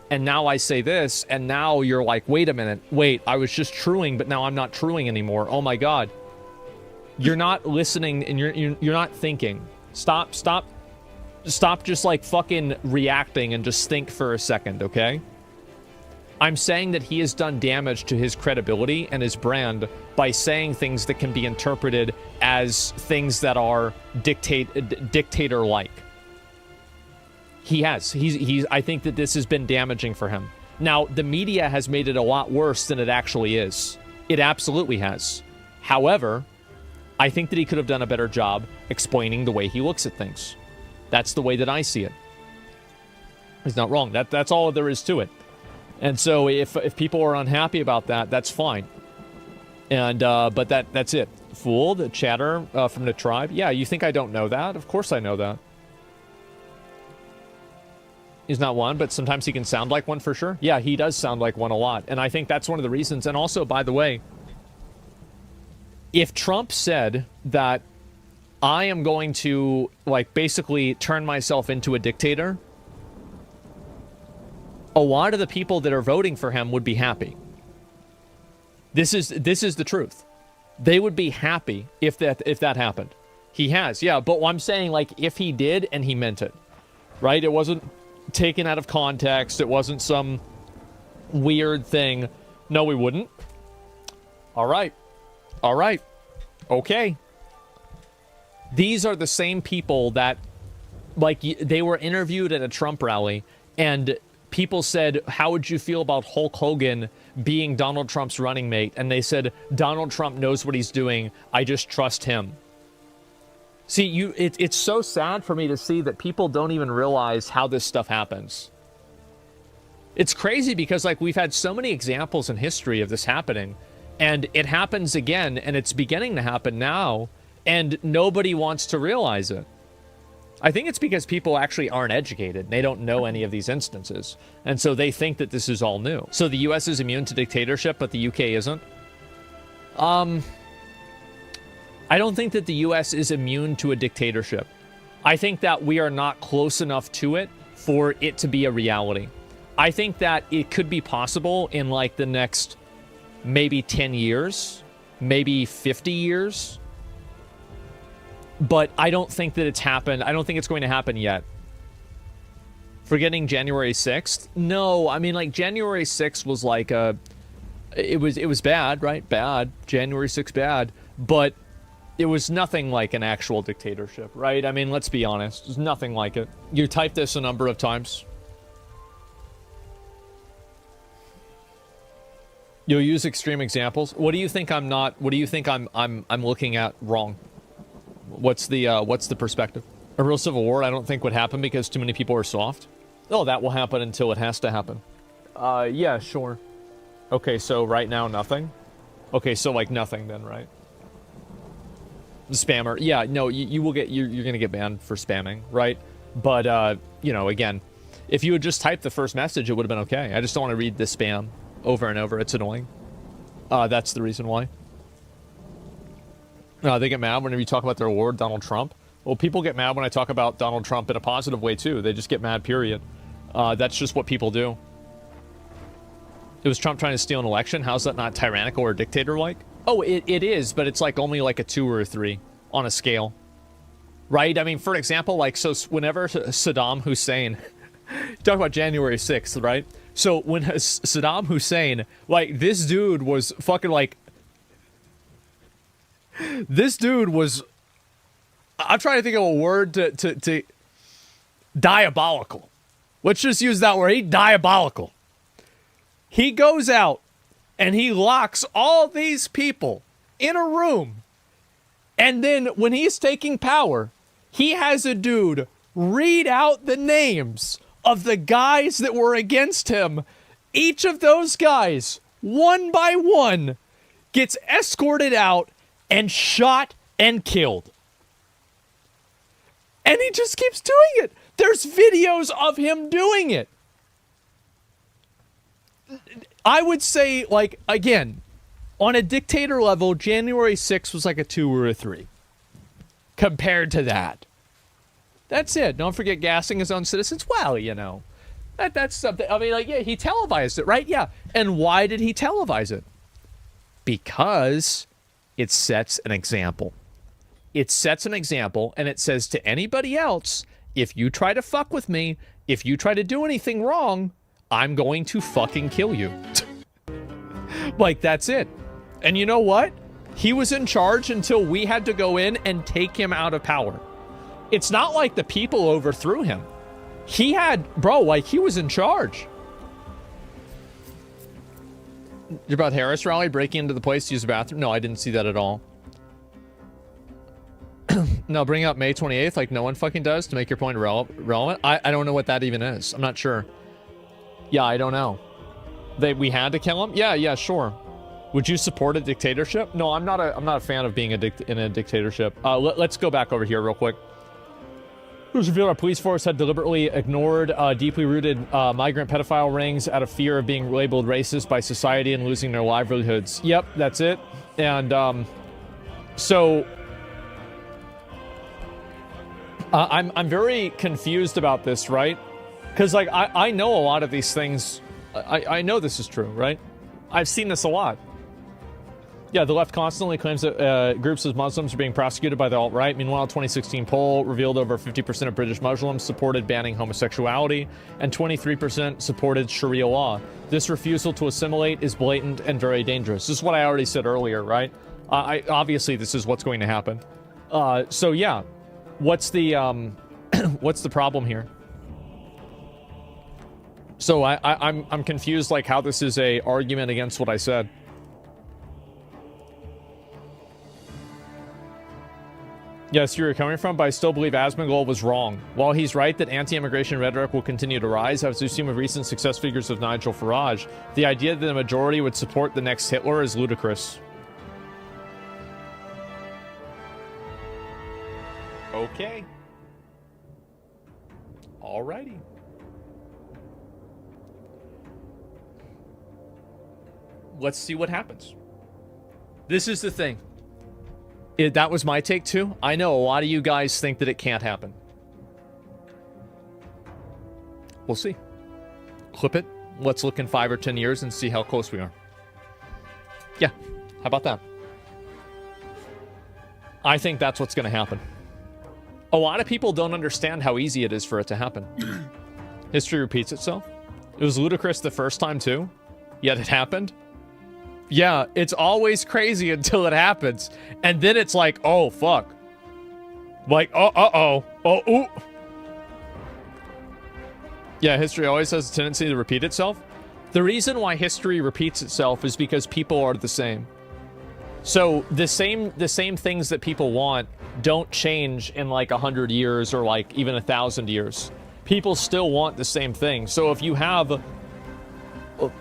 And now I say this, and now you're like, wait a minute. Wait, I was just truing, but now I'm not truing anymore. Oh my god. You're not listening, and you're not thinking. Stop just, like, fucking reacting and just think for a second, okay? I'm saying that he has done damage to his credibility and his brand by saying things that can be interpreted as things that are dictator-like. He has. I think that this has been damaging for him. Now, the media has made it a lot worse than it actually is. It absolutely has. However, I think that he could have done a better job explaining the way he looks at things. That's the way that I see it. He's not wrong. That's all there is to it. And so if people are unhappy about that, that's fine. And but that's it. Fooled, chatter from the tribe. Yeah, you think I don't know that? Of course I know that. He's not one, but sometimes he can sound like one for sure. Yeah, he does sound like one a lot. And I think that's one of the reasons. And also, by the way, if Trump said that I am going to, like, basically turn myself into a dictator, a lot of the people that are voting for him would be happy. This is the truth. They would be happy if that happened. He has, yeah, but I'm saying, like, if he did and he meant it, right? It wasn't taken out of context. It wasn't some weird thing. No, we wouldn't. All right. Okay. These are the same people that, like, they were interviewed at a Trump rally, and people said, how would you feel about Hulk Hogan being Donald Trump's running mate? And they said, Donald Trump knows what he's doing. I just trust him. See, it's so sad for me to see that people don't even realize how this stuff happens. It's crazy because, like, we've had so many examples in history of this happening, and it happens again, and it's beginning to happen now, and nobody wants to realize it. I think it's because people actually aren't educated. They don't know any of these instances. And so they think that this is all new. So the US is immune to dictatorship, but the UK isn't. I don't think that the US is immune to a dictatorship. I think that we are not close enough to it for it to be a reality. I think that it could be possible in like the next maybe 10 years, maybe 50 years. But I don't think that it's happened. I don't think it's going to happen yet. Forgetting January 6th? No, I mean, like, January 6th was like a... It was bad, right? Bad. January 6th bad. But it was nothing like an actual dictatorship, right? I mean, let's be honest. There's nothing like it. You typed this a number of times. You'll use extreme examples. What do you think I'm not... What do you think I'm looking at wrong? What's the perspective? A real civil war, I don't think would happen because too many people are soft. Oh, that will happen until it has to happen. Yeah, sure. Okay, so right now, nothing? Okay, so like nothing then, right? Spammer. Yeah, no, you will get, you're gonna get banned for spamming, right? But, you know, again, if you had just typed the first message, it would have been okay. I just don't want to read the spam over and over. It's annoying. That's the reason why. They get mad whenever you talk about their award, Donald Trump. Well, people get mad when I talk about Donald Trump in a positive way, too. They just get mad, period. That's just what people do. It was Trump trying to steal an election. How's that not tyrannical or dictator-like? Oh, it is, but it's like only like a 2 or a 3 on a scale. Right? I mean, for example, like, so whenever Saddam Hussein... you talk about January 6th, right? So when Saddam Hussein, like, this dude was fucking, like... This dude was... I'm trying to think of a word to diabolical. Let's just use that word. He diabolical. He goes out and he locks all these people in a room. And then when he's taking power, he has a dude read out the names of the guys that were against him. Each of those guys, one by one, gets escorted out and shot and killed. And he just keeps doing it. There's videos of him doing it. I would say, like, again, on a dictator level, January 6th was like a 2 or a 3. Compared to that. That's it. Don't forget gassing his own citizens. Well, you know, that's something. I mean, like, yeah, he televised it, right? Yeah. And why did he televise it? Because it sets an example. It sets an example, and it says to anybody else, if you try to fuck with me, if you try to do anything wrong, I'm going to fucking kill you. Like, that's it. And you know what? He was in charge until we had to go in and take him out of power. It's not like the people overthrew him. He had, bro, like, he was in charge. You're about Harris rally, breaking into the place to use the bathroom? No, I didn't see that at all. No, bring up May 28th like no one fucking does to make your point relevant. I don't know what that even is. I'm not sure. Yeah, I don't know. We had to kill him? Yeah, sure. Would you support a dictatorship? No, I'm not a fan of being in a dictatorship. Let's go back over here real quick. It was revealed our police force had deliberately ignored deeply rooted migrant pedophile rings out of fear of being labeled racist by society and losing their livelihoods. Yep, that's it. And so I'm very confused about this, right? Because, like, I know a lot of these things. I know this is true, right? I've seen this a lot. Yeah, the left constantly claims that groups of Muslims are being prosecuted by the alt-right. Meanwhile, a 2016 poll revealed over 50% of British Muslims supported banning homosexuality, and 23% supported Sharia law. This refusal to assimilate is blatant and very dangerous. This is what I already said earlier, right? Obviously, this is what's going to happen. So, yeah. What's the what's the problem here? So I'm confused, like, how this is a argument against what I said. Yes, you're coming from, but I still believe Asmongold was wrong. While he's right that anti-immigration rhetoric will continue to rise, I was assuming with recent success figures of Nigel Farage, the idea that the majority would support the next Hitler is ludicrous. Okay. Alrighty. Let's see what happens. This is the thing. That was my take too. I know a lot of you guys think that it can't happen. We'll see. Clip it. Let's look in 5 or 10 years and see how close we are. Yeah. How about that? I think that's what's going to happen. A lot of people don't understand how easy it is for it to happen. History repeats itself. It was ludicrous the first time too, yet it happened. Yeah, it's always crazy until it happens. And then it's like, oh, fuck. Like, oh, ooh. Yeah, history always has a tendency to repeat itself. The reason why history repeats itself is because people are the same. So the same things that people want don't change in like 100 years or like even 1,000 years. People still want the same thing. So if you have,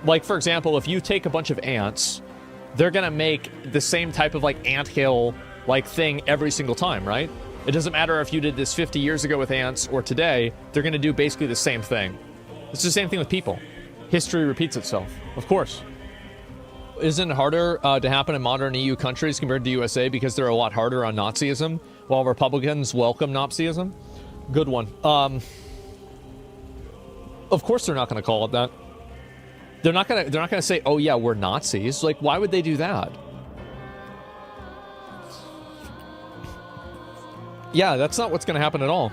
like for example, if you take a bunch of ants, they're gonna make the same type of like anthill like thing every single time, right? It doesn't matter if you did this 50 years ago with ants or today, they're gonna do basically the same thing. It's the same thing with people. History repeats itself, of course. Isn't it harder to happen in modern EU countries compared to USA because they're a lot harder on Nazism, while Republicans welcome Nazism? Good one. Of course they're not going to call it that. They're not going to say, "Oh yeah, we're Nazis." Like, why would they do that? Yeah, that's not what's going to happen at all.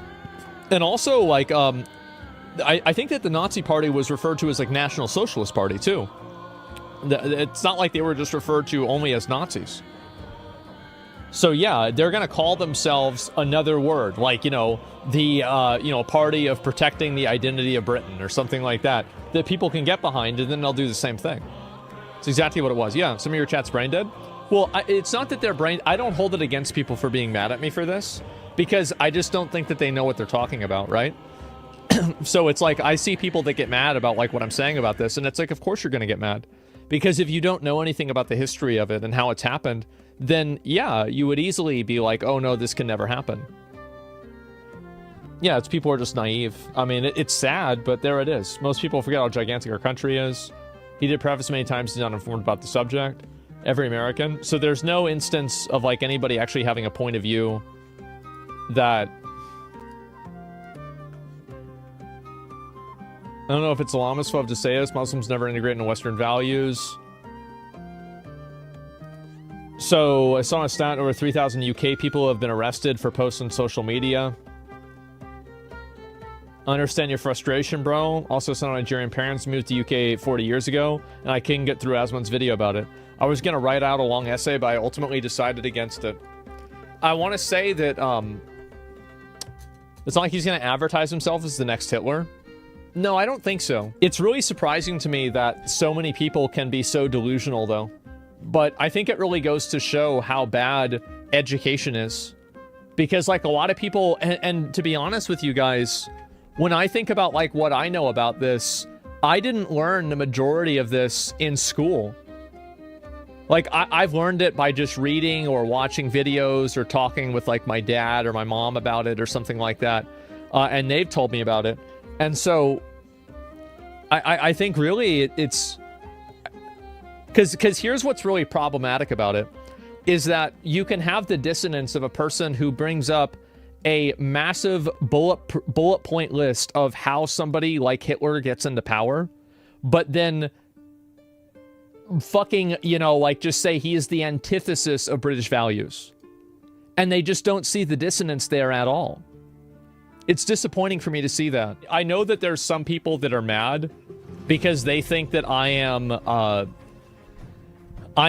And also, like, I think that the Nazi Party was referred to as like National Socialist Party too. It's not like they were just referred to only as Nazis. So yeah, they're going to call themselves another word, like, the, party of protecting the identity of Britain or something like that people can get behind, and then they'll do the same thing. It's exactly what it was. Yeah, some of your chat's brain dead. Well, it's not that they're I don't hold it against people for being mad at me for this, because I just don't think that they know what they're talking about, right? So it's like, I see people that get mad about like what I'm saying about this, and it's like, of course you're going to get mad. Because if you don't know anything about the history of it and how it's happened, then yeah, you would easily be like, oh no, this can never happen. Yeah, people are just naive. I mean, it's sad, but there it is. Most people forget how gigantic our country is. He did preface many times he's not informed about the subject. Every American. So there's no instance of like anybody actually having a point of view that... I don't know if it's Islamophobe to say this. Muslims never integrate into Western values. So, I saw a stat, over 3,000 UK people have been arrested for posts on social media. I understand your frustration, bro. Also, some Nigerian parents moved to UK 40 years ago, and I couldn't get through Asmon's video about it. I was going to write out a long essay, but I ultimately decided against it. I want to say that, it's not like he's going to advertise himself as the next Hitler. No, I don't think so. It's really surprising to me that so many people can be so delusional, though. But I think it really goes to show how bad education is. Because, like, a lot of people, and to be honest with you guys, when I think about, like, what I know about this, I didn't learn the majority of this in school. Like, I've learned it by just reading or watching videos or talking with, like, my dad or my mom about it or something like that. And they've told me about it. And so, I think really it's... Because here's what's really problematic about it, is that you can have the dissonance of a person who brings up a massive bullet point list of how somebody like Hitler gets into power, but then fucking, like just say he is the antithesis of British values. And they just don't see the dissonance there at all. It's disappointing for me to see that. I know that there's some people that are mad because they think that I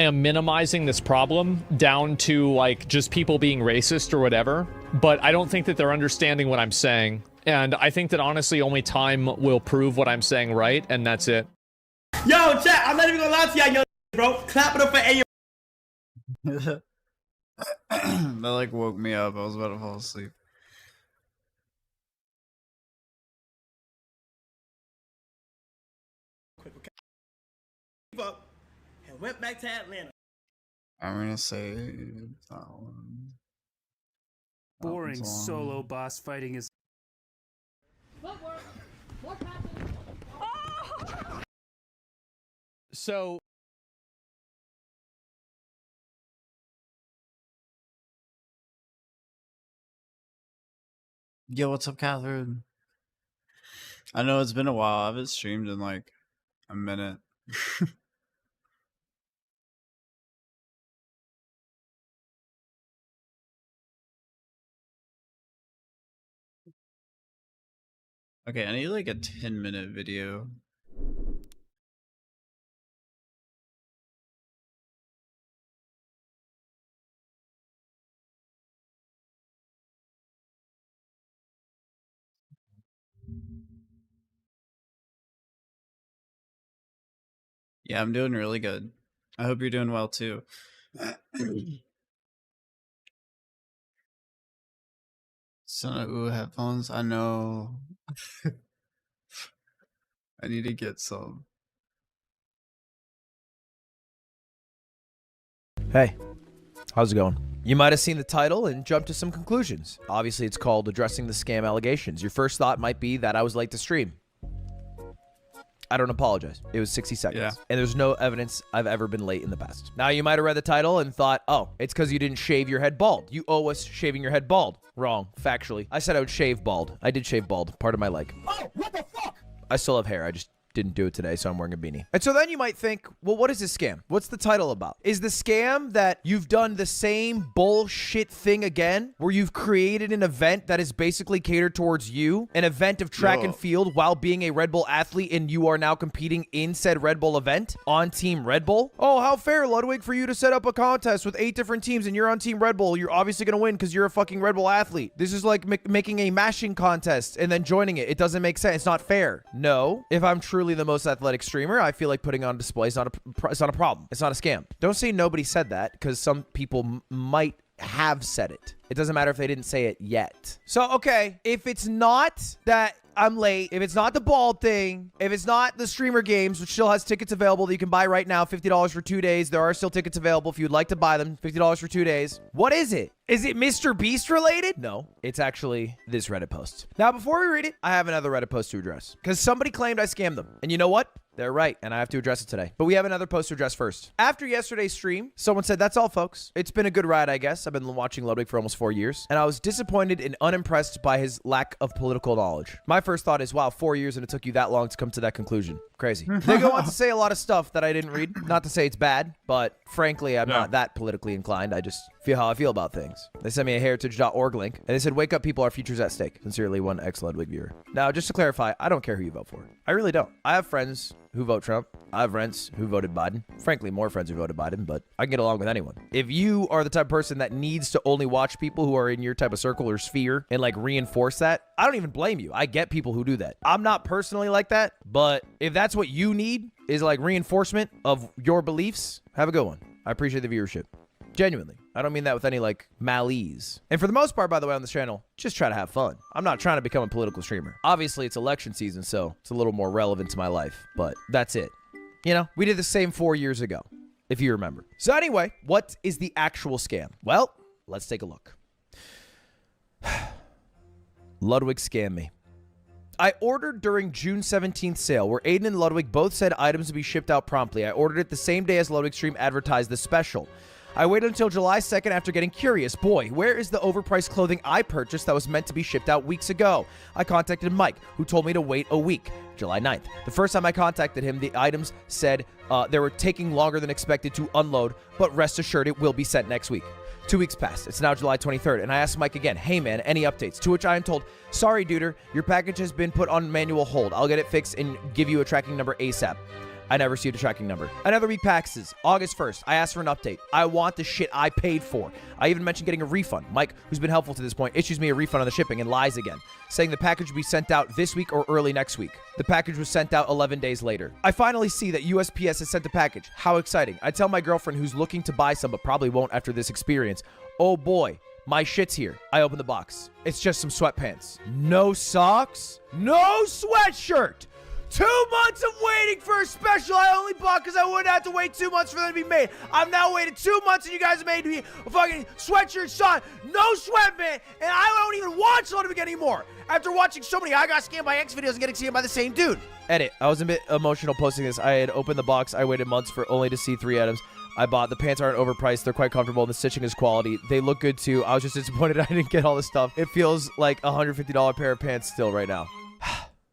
am minimizing this problem down to like just people being racist or whatever, but I don't think that they're understanding what I'm saying. And I think that honestly only time will prove what I'm saying right, and that's it. Yo, chat, I'm not even gonna lie to y'all, bro. Clap it up for A. That like woke me up. I was about to fall asleep. Up and went back to Atlanta. I'm gonna say that one. Boring solo boss fighting is. So Yo, what's up, Catherine? I know it's been a while. I haven't streamed in like a minute. Okay, I need like a 10-minute video. Yeah, I'm doing really good. I hope you're doing well too. Son ooh, headphones. I know. I need to get some. Hey, how's it going? You might have seen the title and jumped to some conclusions. Obviously, it's called Addressing the Scam Allegations. Your first thought might be that I was late to stream. I don't apologize. It was 60 seconds. Yeah. And there's no evidence I've ever been late in the past. Now, you might have read the title and thought, oh, it's because you didn't shave your head bald. You owe us shaving your head bald. Wrong. Factually. I said I would shave bald. I did shave bald. Part of my leg. Oh, what the fuck? I still have hair. I just didn't do it today, so I'm wearing a beanie. And so then you might think, well, what is this scam? What's the title about? Is the scam that you've done the same bullshit thing again, where you've created an event that is basically catered towards you, an event of track and field while being a Red Bull athlete, and you are now competing in said Red Bull event on Team Red Bull? Oh, how fair, Ludwig, for you to set up a contest with 8 different teams and you're on Team Red Bull. You're obviously going to win because you're a fucking Red Bull athlete. This is like making a mashing contest and then joining it. It doesn't make sense. It's not fair. No. If I'm truly the most athletic streamer, I feel like putting on display is not a problem. It's not a scam. Don't say nobody said that, because some people might have said it. It doesn't matter if they didn't say it yet. So, okay, if it's not that I'm late, if it's not the bald thing, if it's not the streamer games, which still has tickets available that you can buy right now, $50 for 2 days. There are still tickets available if you'd like to buy them, $50 for 2 days. What is it? Is it Mr. Beast related? No, it's actually this Reddit post. Now, before we read it, I have another Reddit post to address, because somebody claimed I scammed them. And you know what? They're right, and I have to address it today. But we have another post to address first. After yesterday's stream, someone said, that's all, folks. It's been a good ride, I guess. I've been watching Ludwig for almost 4 years, and I was disappointed and unimpressed by his lack of political knowledge. My first thought is, wow, 4 years and it took you that long to come to that conclusion. Crazy. They go on to say a lot of stuff that I didn't read. Not to say it's bad, but frankly, I'm not that politically inclined. I just feel how I feel about things. They sent me a heritage.org link, and they said, wake up, people, our future's at stake. Sincerely, one ex-Ludwig viewer. Now, just to clarify, I don't care who you vote for. I really don't. I have friends who vote Trump. I have friends who voted Biden. Frankly, more friends who voted Biden, but I can get along with anyone. If you are the type of person that needs to only watch people who are in your type of circle or sphere and like reinforce that, I don't even blame you. I get people who do that. I'm not personally like that, but if that's what you need is like reinforcement of your beliefs, have a good one. I appreciate the viewership. Genuinely. I don't mean that with any like malice. And for the most part, by the way, on this channel, just try to have fun. I'm not trying to become a political streamer. Obviously, it's election season, so it's a little more relevant to my life, but that's it. You know, we did the same 4 years ago, if you remember. So anyway, what is the actual scam? Well, let's take a look. Ludwig scammed me. I ordered during June 17th sale, where Aiden and Ludwig both said items would be shipped out promptly. I ordered it the same day as Ludwig's stream advertised the special. I waited until July 2nd after getting curious. Boy, where is the overpriced clothing I purchased that was meant to be shipped out weeks ago? I contacted Mike, who told me to wait a week. July 9th. The first time I contacted him, the items said they were taking longer than expected to unload, but rest assured it will be sent next week. 2 weeks passed. It's now July 23rd, and I asked Mike again, hey man, any updates? To which I am told, sorry duder, your package has been put on manual hold. I'll get it fixed and give you a tracking number ASAP. I never received a tracking number. Another week passes. August 1st. I asked for an update. I want the shit I paid for. I even mentioned getting a refund. Mike, who's been helpful to this point, issues me a refund on the shipping and lies again, saying the package will be sent out this week or early next week. The package was sent out 11 days later. I finally see that USPS has sent the package. How exciting. I tell my girlfriend, who's looking to buy some but probably won't after this experience, oh boy, my shit's here. I open the box. It's just some sweatpants. No socks. No sweatshirt. 2 months of waiting for a special I only bought because I wouldn't have to wait 2 months for them to be made. I've now waited 2 months and you guys have made me a fucking sweatshirt Sean. No sweatband, and I don't even watch Salon anymore. After watching so many I Got Scammed by X videos and getting scammed by the same dude. Edit. I was a bit emotional posting this. I had opened the box. I waited months for only to see 3 items. I bought. The pants aren't overpriced. They're quite comfortable. The stitching is quality. They look good too. I was just disappointed I didn't get all this stuff. It feels like a $150 pair of pants still right now.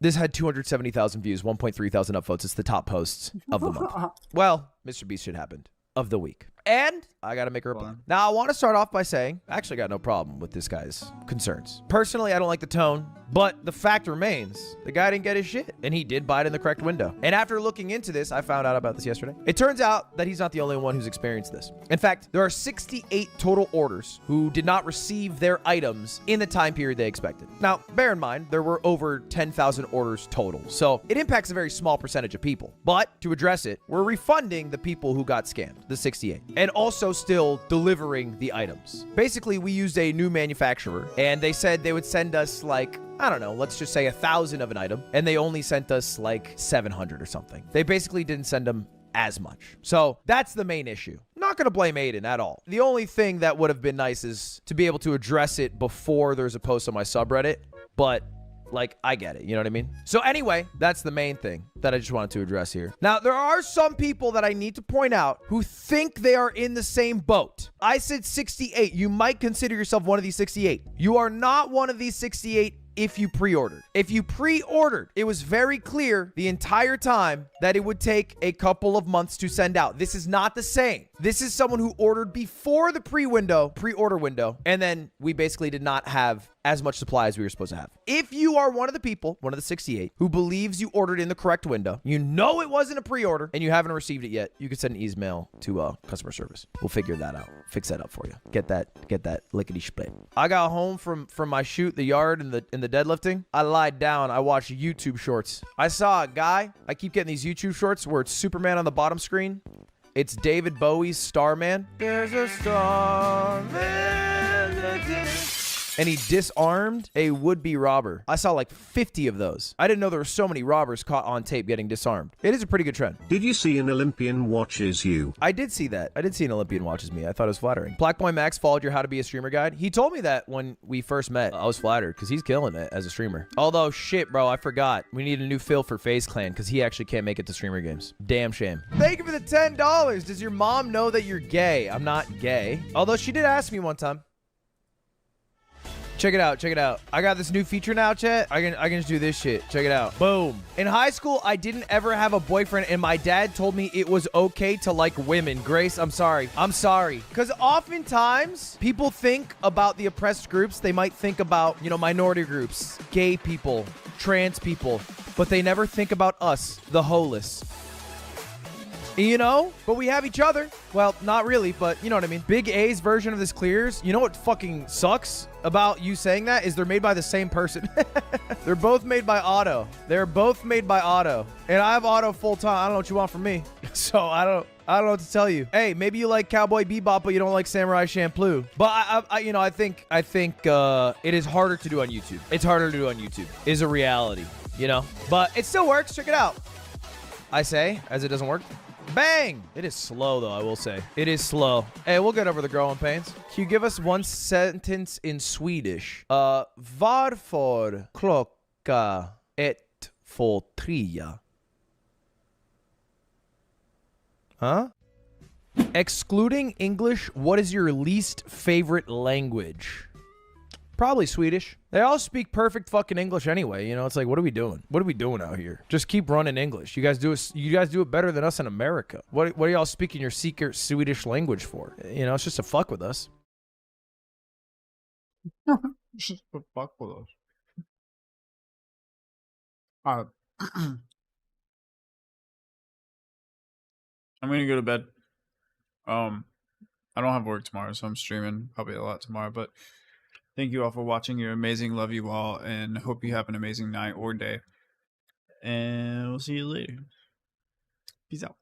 This had 270,000 views, 1.3 thousand upvotes. It's the top posts of the month. Well, Mr. Beast shit happened. Of the week. And I gotta make a reply. Now, I want to start off by saying, I actually got no problem with this guy's concerns. Personally, I don't like the tone, but the fact remains, the guy didn't get his shit, and he did buy it in the correct window. And after looking into this, I found out about this yesterday. It turns out that he's not the only one who's experienced this. In fact, there are 68 total orders who did not receive their items in the time period they expected. Now, bear in mind, there were over 10,000 orders total, so it impacts a very small percentage of people. But to address it, we're refunding the people who got scammed, the 68, and also still delivering the items. Basically, we used a new manufacturer, and they said they would send us like, I don't know, let's just say 1,000 of an item, and they only sent us like 700 or something. They basically didn't send them as much. So that's the main issue. Not going to blame Aiden at all. The only thing that would have been nice is to be able to address it before there's a post on my subreddit, but like, I get it, you know what I mean? So anyway, that's the main thing that I just wanted to address here. Now, there are some people that I need to point out who think they are in the same boat. I said 68. You might consider yourself one of these 68. You are not one of these 68 if you pre-ordered. If you pre-ordered, it was very clear the entire time that it would take a couple of months to send out. This is not the same. This is someone who ordered before the pre-order window, and then we basically did not have as much supply as we were supposed to have. If you are one of the people, one of the 68, who believes you ordered in the correct window, you know it wasn't a pre-order, and you haven't received it yet, you can send an email to customer service. We'll figure that out. Fix that up for you. Get that lickety split. I got home from my shoot, the yard, and the deadlifting. I lied down. I watched YouTube shorts. I saw a guy. I keep getting these YouTube shorts where it's Superman on the bottom screen. It's David Bowie's Starman. There's a starman. And he disarmed a would-be robber. I saw like 50 of those. I didn't know there were so many robbers caught on tape getting disarmed. It is a pretty good trend. Did you see an Olympian watches you? I did see that. I did see an Olympian watches me. I thought it was flattering. Blackboy Max followed your How to Be a Streamer guide. He told me that when we first met. I was flattered because he's killing it as a streamer. Although, shit, bro, I forgot. We need a new Phil for FaZe Clan because he actually can't make it to streamer games. Damn shame. Thank you for the $10. Does your mom know that you're gay? I'm not gay. Although she did ask me one time. Check it out. Check it out. I got this new feature now, chat. I can just do this shit. Check it out. Boom. In high school, I didn't ever have a boyfriend, and my dad told me it was okay to like women. Grace, I'm sorry. I'm sorry. Because oftentimes, people think about the oppressed groups. They might think about, you know, minority groups, gay people, trans people, but they never think about us, the holeless. You know? But we have each other. Well, not really, but you know what I mean. Big A's version of this clears. You know what fucking sucks about you saying that is they're made by the same person. They're both made by Otto. They're both made by Otto. And I have Otto full time. I don't know what you want from me. So I don't know what to tell you. Hey, maybe you like Cowboy Bebop, but you don't like Samurai Champloo. But I think it is harder to do on YouTube. It's harder to do on YouTube. Is a reality, you know? But it still works. Check it out. I say, as it doesn't work. Bang! It is slow, though, I will say. It is slow. Hey, we'll get over the growing pains. Can you give us one sentence in Swedish? Varför klocka 1:43? Huh? Excluding English, what is your least favorite language? Probably Swedish. They all speak perfect fucking English anyway. You know, it's like, what are we doing? What are we doing out here? Just keep running English. You guys do it better than us in America. What are y'all speaking your secret Swedish language for? You know, it's just to fuck with us. Just to fuck with us. I'm gonna go to bed. I don't have work tomorrow, so I'm streaming probably a lot tomorrow, but thank you all for watching. You're amazing. Love you all, and hope you have an amazing night or day. And we'll see you later. Peace out.